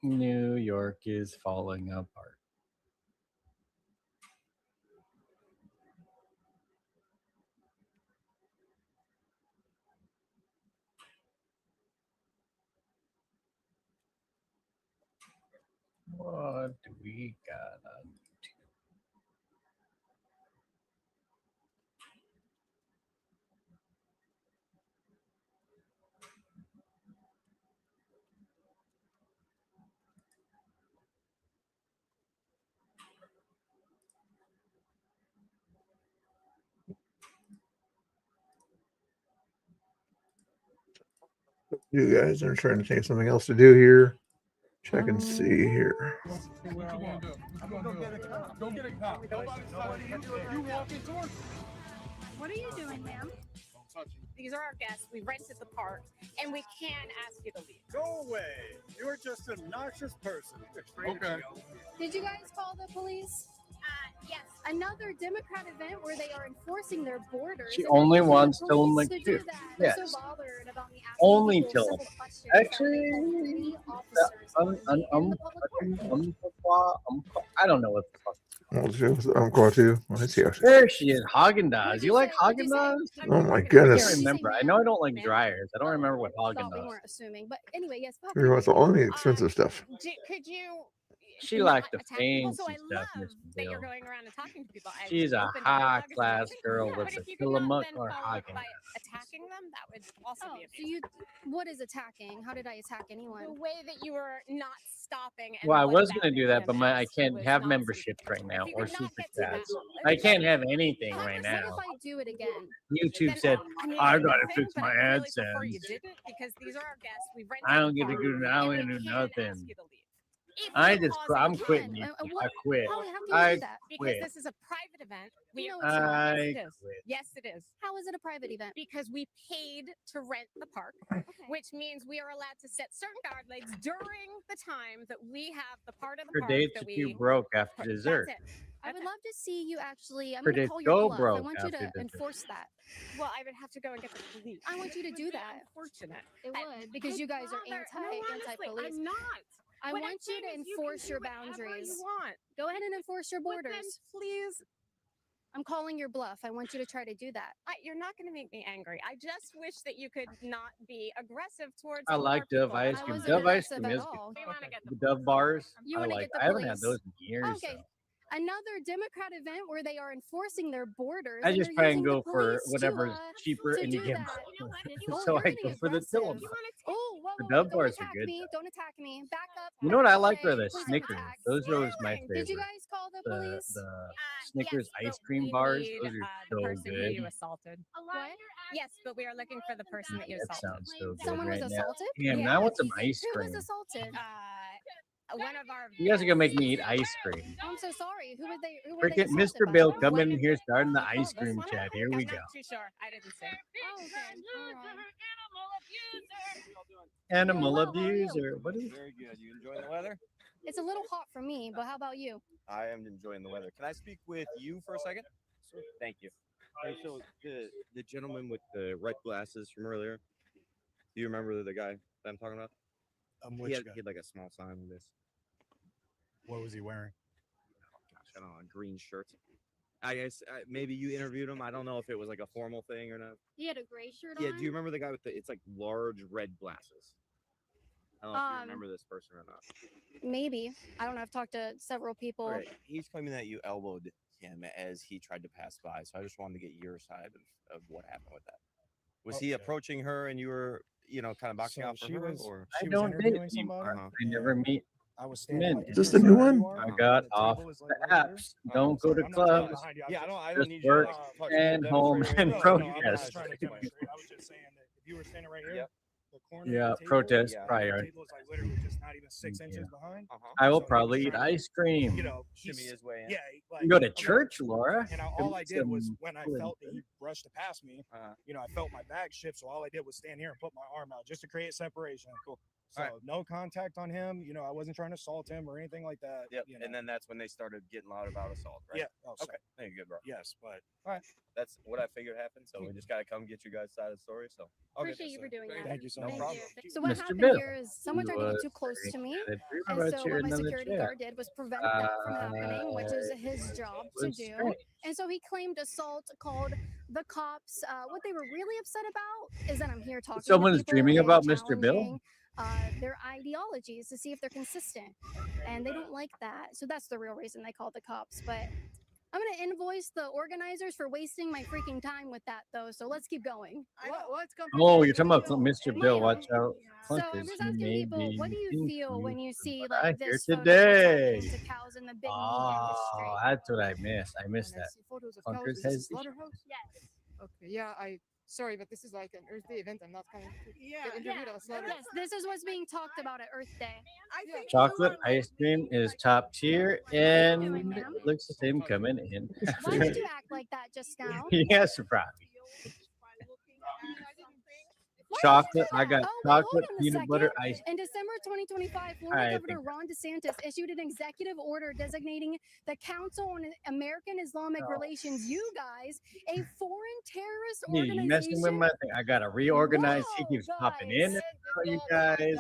New York is falling apart. What do we got on YouTube? You guys are trying to think of something else to do here. Check and see here. What are you doing, ma'am? These are our guests. We rented the park, and we can ask you to leave. Go away. You're just an obnoxious person. Okay. Did you guys call the police? Yes. Another Democrat event where they are enforcing their borders. She and only they're wants using the police Tillamook to do too. that. They're Yes. so bothered about me asking Only people Tillamook. simple questions that Actually, they hold three officers on me in the public park. I don't know what the fuck. I'm going to. Let's see. There she is, Haagen-Dazs. You like Haagen-Dazs? Oh my I goodness. can't remember. I know I don't like dryers. I don't remember what Thought we Haagen-Dazs. weren't assuming, but anyway, yes. Papa, You want all the expensive stuff. could you? She not liked the attack fancy people? So I stuff, love Mr. that you're Bill. going around and talking to people. I She's a opened up my high blog class and girl yeah, with but a if you could Tillamook not then or follow up by Haagen-Dazs. attacking them, that would also be amazing. So what is attacking? How did I attack anyone? The way that you were not stopping. Well, I was going to do that, but I can't have memberships right now or super chats. I can't have anything right What now. if I do it again? YouTube said, I got to fix my AdSense. You didn't because these are our guests. We've I don't get to do now and do nothing. I'm quitting YouTube. I quit. I Because quit. this is a private event. We it's not. Yes, it is. quit. Yes, it is. How is it a private event? Because we paid to rent the park, which means we are allowed to set certain guidelines during the time that we have the part of the Her park dates that are we. too broke after That's dessert. it. I would love to see you actually. I'm Her going to dates call go your bluff. I broke want you to after dessert. enforce that. Well, I would have to go and get the police. I want you to do that. Unfortunate. It would because you guys are anti-police. I'm not. I What want I'm you to saying is you enforce can your do whatever boundaries. you want. Go ahead and enforce your But then borders. please. I'm calling your bluff. I want you to try to do that. You're not going to make me angry. I just wish that you could not be aggressive towards. I some of like our Dove people. ice I cream. wasn't Dove ice aggressive cream at is all. We wanna get the Dove bars. You I wanna like. get the I haven't had police. those in years. Okay. though. Another Democrat event where they are enforcing their borders. I and just they're try and using the go for police to, whatever's cheaper to and do you get that. more. So I go for the Tillamook. Oh, whoa, The whoa, Dove don't bars are attack good. me. Don't attack me. Back up. You know what I like away. are the Please don't Snickers. attack. Those are always my Did favorite. you guys call the police? The Snickers Yes, ice but cream we bars. need, Those are the so person who you good. assaulted. What? Yes, but we are looking for the person that you That assaulted. sounds so good Someone was right now. assaulted? Damn, now I want some ice Who cream. was assaulted? One of our. You guys are gonna make me eat ice cream. I'm so sorry. Who were they? Who were they Freaking assaulted Mr. by? Bill, come in here starting the ice cream chat. Here we I'm go. not too sure. I didn't see. Oh, okay. All right. Animal abuser. What is Very good. You enjoying the weather? It's a little hot for me, but how about you? I am enjoying the weather. Can I speak with you for a second? Sure. Thank you. Hey, so the gentleman with the red glasses from earlier, do you remember the guy that I'm talking about? Which guy? He had like a small sign with this. What was he wearing? Gosh, I don't know, a green shirt. I guess maybe you interviewed him. I don't know if it was like a formal thing or not. He had a gray shirt Yeah, on. do you remember the guy with the? It's like large red glasses. I don't know if you Um, remember this person or not. Maybe. I don't know. I've talked to several people. Right. He's claiming that you elbowed him as he tried to pass by. So I just wanted to get your side of what happened with that. Was he approaching her and you were, kind of boxing So out for she her? was- Or I she was don't date interviewing anymore. somebody, I never meet I was men. standing. like Is this the new one? I got off the apps. Don't go to clubs. Yeah, I Just don't need you work to talk to and me, home demonstrate and it. protest. I was just saying that if you were standing right here, Yep. the corner Yeah, of the table, protest the prior. table is like literally just not even 6 inches behind. I will So he probably was eat trying to, ice cream. Shimmy his way in. Yeah, You go to I'm like- church, Laura. And Go all I eat did was some when I food. felt that he brushed past me, I felt my bag shift. So all I did was stand here and put my arm out just to create separation. Cool. So All right. no contact on him. I wasn't trying to assault him or anything like that. Yep. And then that's when they started getting loud about assault, right? Yeah. Oh, so- Okay. Thank you, good, bro. Yes, but All right. That's what I figured happened. So we just got to come get you guys' side of the story. So I'll get Appreciate this you for done. doing that. Thank you so No much. problem. So what Mr. happened Bill, here is someone tried to get too close to me, very and excited. so You're what my another security chat. guard did was prevent that from happening, which is his job to was do. strange. And so he claimed assault, called the cops. What they were really upset about is that I'm here talking. to Someone's people dreaming and about Mr. Bill? challenging, their ideologies to see if they're consistent, and they don't like that. So that's the real reason they called the cops. But I'm gonna invoice the organizers for wasting my freaking time with that, though. So let's keep going. What's going? Oh, you're talking about Mr. Bill. Watch out. So I'm Clunkers, just he asking may people, be what do you feel when you see what I like hear this photo today. to cows in the big meat Oh, industry? that's what I missed. I missed that. Photos of Clunkers cows. Is this has a slaughterhouse? Yes. Okay, yeah, sorry, but this is like an Earth Day event. I'm not coming to get interviewed at a slaughterhouse. Yes, this is what's being talked about at Earth Day. Chocolate ice cream is top tier and looks the same coming in. Why did you act like that just now? Yes, surprise. Chocolate. I got chocolate peanut butter ice. In December 2025, Florida I Governor Ron DeSantis issued an executive order designating the Council on American Islamic Relations, you guys, a foreign terrorist You're organization. messing with my thing. I gotta reorganize. He keeps popping in. You guys.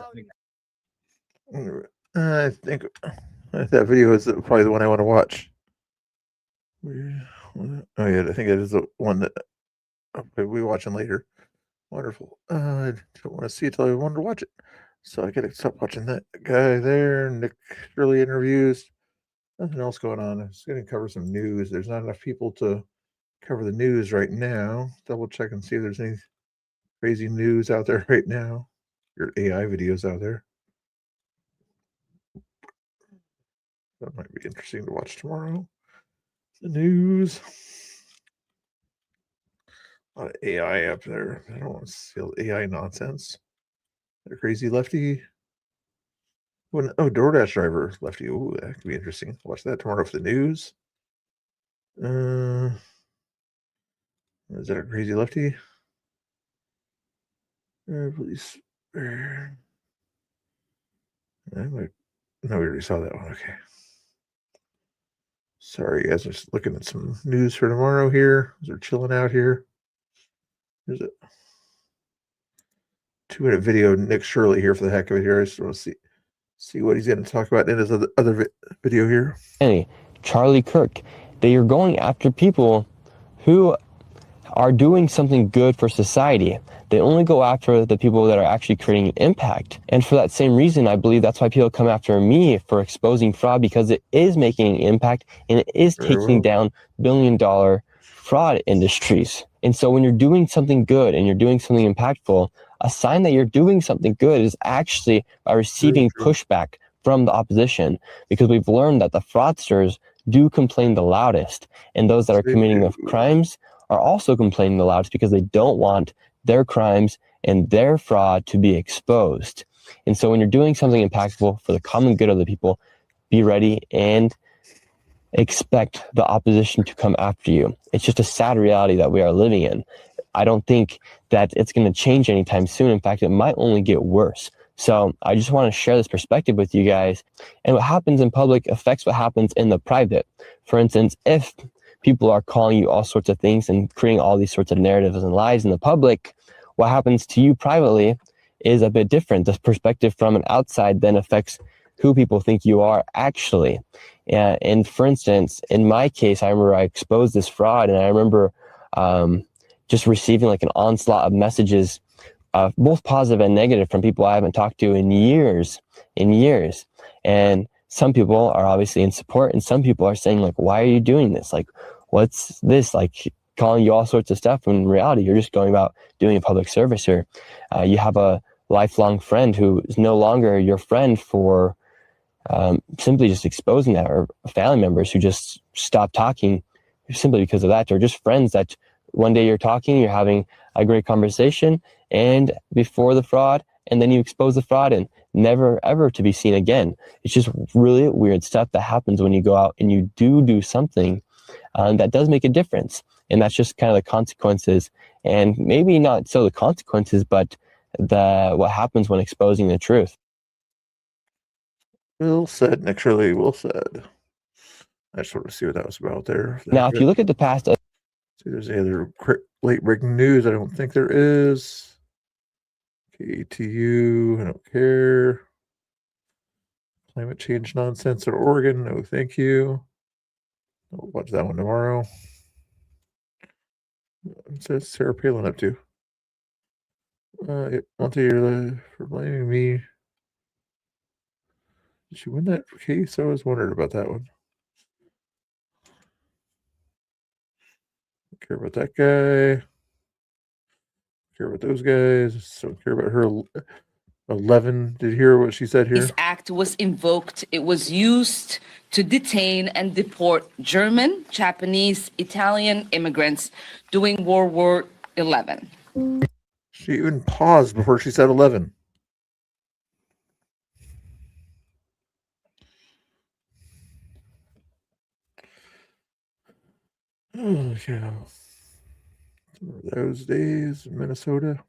I think that video is probably the one I want to watch. Oh yeah, I think it is the one that we'll be watching later. Wonderful. I don't want to see it till I want to watch it, so I gotta stop watching that guy there. Nick Shirley interviews. Nothing else going on. I'm just gonna cover some news. There's not enough people to cover the news right now. Double check and see if there's any crazy news out there right now. Your AI videos out there. That might be interesting to watch tomorrow. The news. A lot of AI up there. I don't want to see all the AI nonsense. They're crazy lefty. DoorDash driver lefty. Ooh, that could be interesting. Watch that tomorrow for the news. Is that a crazy lefty? Please. No, we already saw that one. Okay. Sorry, guys. I'm just looking at some news for tomorrow here. They're chilling out here. There's a 2-minute video. Nick Shirley here for the heck of it here. I just want to see what he's going to talk about in his other video here. Hey, Charlie Kirk. They are going after people who are doing something good for society. They only go after the people that are actually creating an impact. And for that same reason, I believe that's why people come after me for exposing fraud, because it is making an impact and it is taking down billion-dollar fraud industries. And so when you're doing something good and you're doing something impactful, a sign that you're doing something good is actually by receiving pushback from the opposition, because we've learned that the fraudsters do complain the loudest, and those that are committing the crimes are also complaining the loudest because they don't want their crimes and their fraud to be exposed. And so when you're doing something impactful for the common good of the people, be ready and expect the opposition to come after you. It's just a sad reality that we are living in. I don't think that it's going to change anytime soon. In fact, it might only get worse. So I just want to share this perspective with you guys. And what happens in public affects what happens in the private. For instance, if people are calling you all sorts of things and creating all these sorts of narratives and lies in the public, what happens to you privately is a bit different. The perspective from an outside then affects who people think you are actually. And for instance, in my case, I remember I exposed this fraud, and I remember just receiving like an onslaught of messages, both positive and negative, from people I haven't talked to in years. And some people are obviously in support, and some people are saying like, why are you doing this? Like, what's this? Like, calling you all sorts of stuff. When in reality, you're just going about doing a public service here. You have a lifelong friend who is no longer your friend for simply just exposing that, or family members who just stop talking simply because of that, or just friends that one day you're talking, you're having a great conversation, and before the fraud, and then you expose the fraud and never ever to be seen again. It's just really weird stuff that happens when you go out and you do something that does make a difference. And that's just kind of the consequences, and maybe not so the consequences, but what happens when exposing the truth. Well said, Nick Shirley. Well said. I just want to see what that was about there. Now, if you look at the past, see if there's any other late breaking news. I don't think there is. KTU, I don't care. Climate change nonsense in Oregon, no thank you. I'll watch that one tomorrow. What's Sarah Palin up to? Monty, for blaming me. Did she win that case? I was wondering about that one. Don't care about that guy. Care about those guys. Don't care about her. 11. Did you hear what she said here? This act was invoked. It was used to detain and deport German, Japanese, Italian immigrants during World War XI. She even paused before she said 11. Oh, yeah. Those days in Minnesota.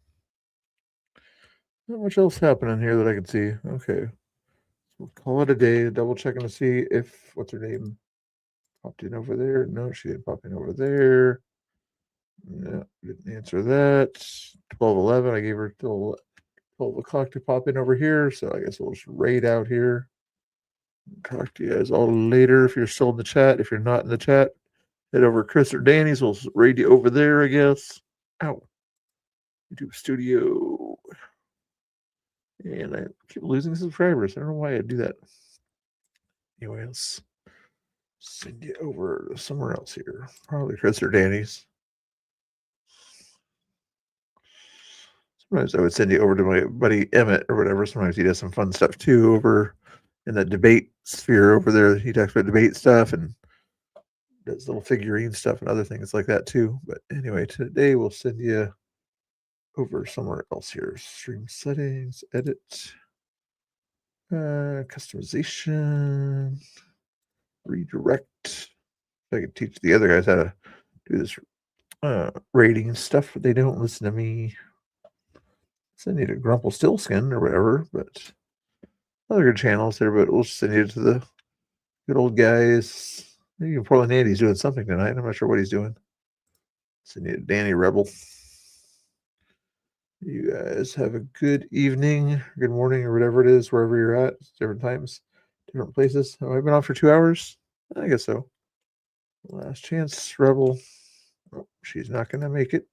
Not much else happening here that I can see. Okay. We'll call it a day. Double checking to see if, what's her name? Popped in over there. No, she didn't pop in over there. No, didn't answer that. 12:11. I gave her till 12 o'clock to pop in over here. So I guess we'll just raid out here. Talk to you guys all later if you're still in the chat. If you're not in the chat, Head over to Chris or Danny's. We'll raid you over there, I guess. Ow. YouTube Studio. And I keep losing subscribers. I don't know why I do that. Anyway, let's send you over to somewhere else here. Probably Chris or Danny's. Sometimes I would send you over to my buddy Emmett or whatever. Sometimes he does some fun stuff too over in the debate sphere over there. He talks about debate stuff and does little figurine stuff and other things like that too. But anyway, today we'll send you over somewhere else here. Stream settings, edit, customization, redirect. I can teach the other guys how to do this rating stuff, but they don't listen to me. Send you to Grumpelstiltskin or whatever, but other good channels there, but we'll send you to the good old guys. Maybe Portland Andy's doing something tonight. I'm not sure what he's doing. Send you to Danny Rebel. You guys have a good evening, good morning, or whatever it is, wherever you're at. Different times, different places. Have I been on for 2 hours? I guess so. Last chance, Rebel. Oh, she's not going to make it.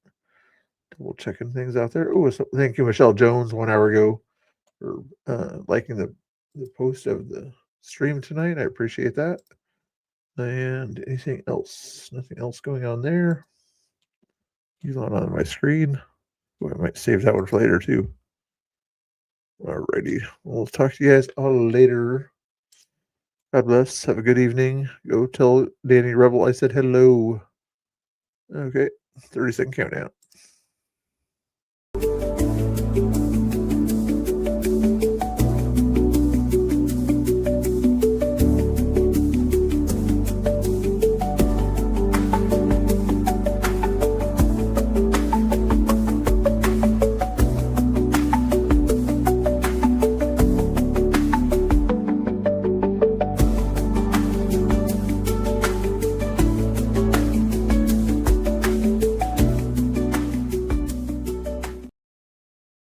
Double checking things out there. Oh, so thank you, Michelle Jones, 1 hour ago, for liking the post of the stream tonight. I appreciate that. And anything else? Nothing else going on there. He's not on my screen. Oh, I might save that one for later too. Alrighty. We'll talk to you guys all later. God bless. Have a good evening. Go tell Danny Rebel I said hello. Okay. 30-second countdown.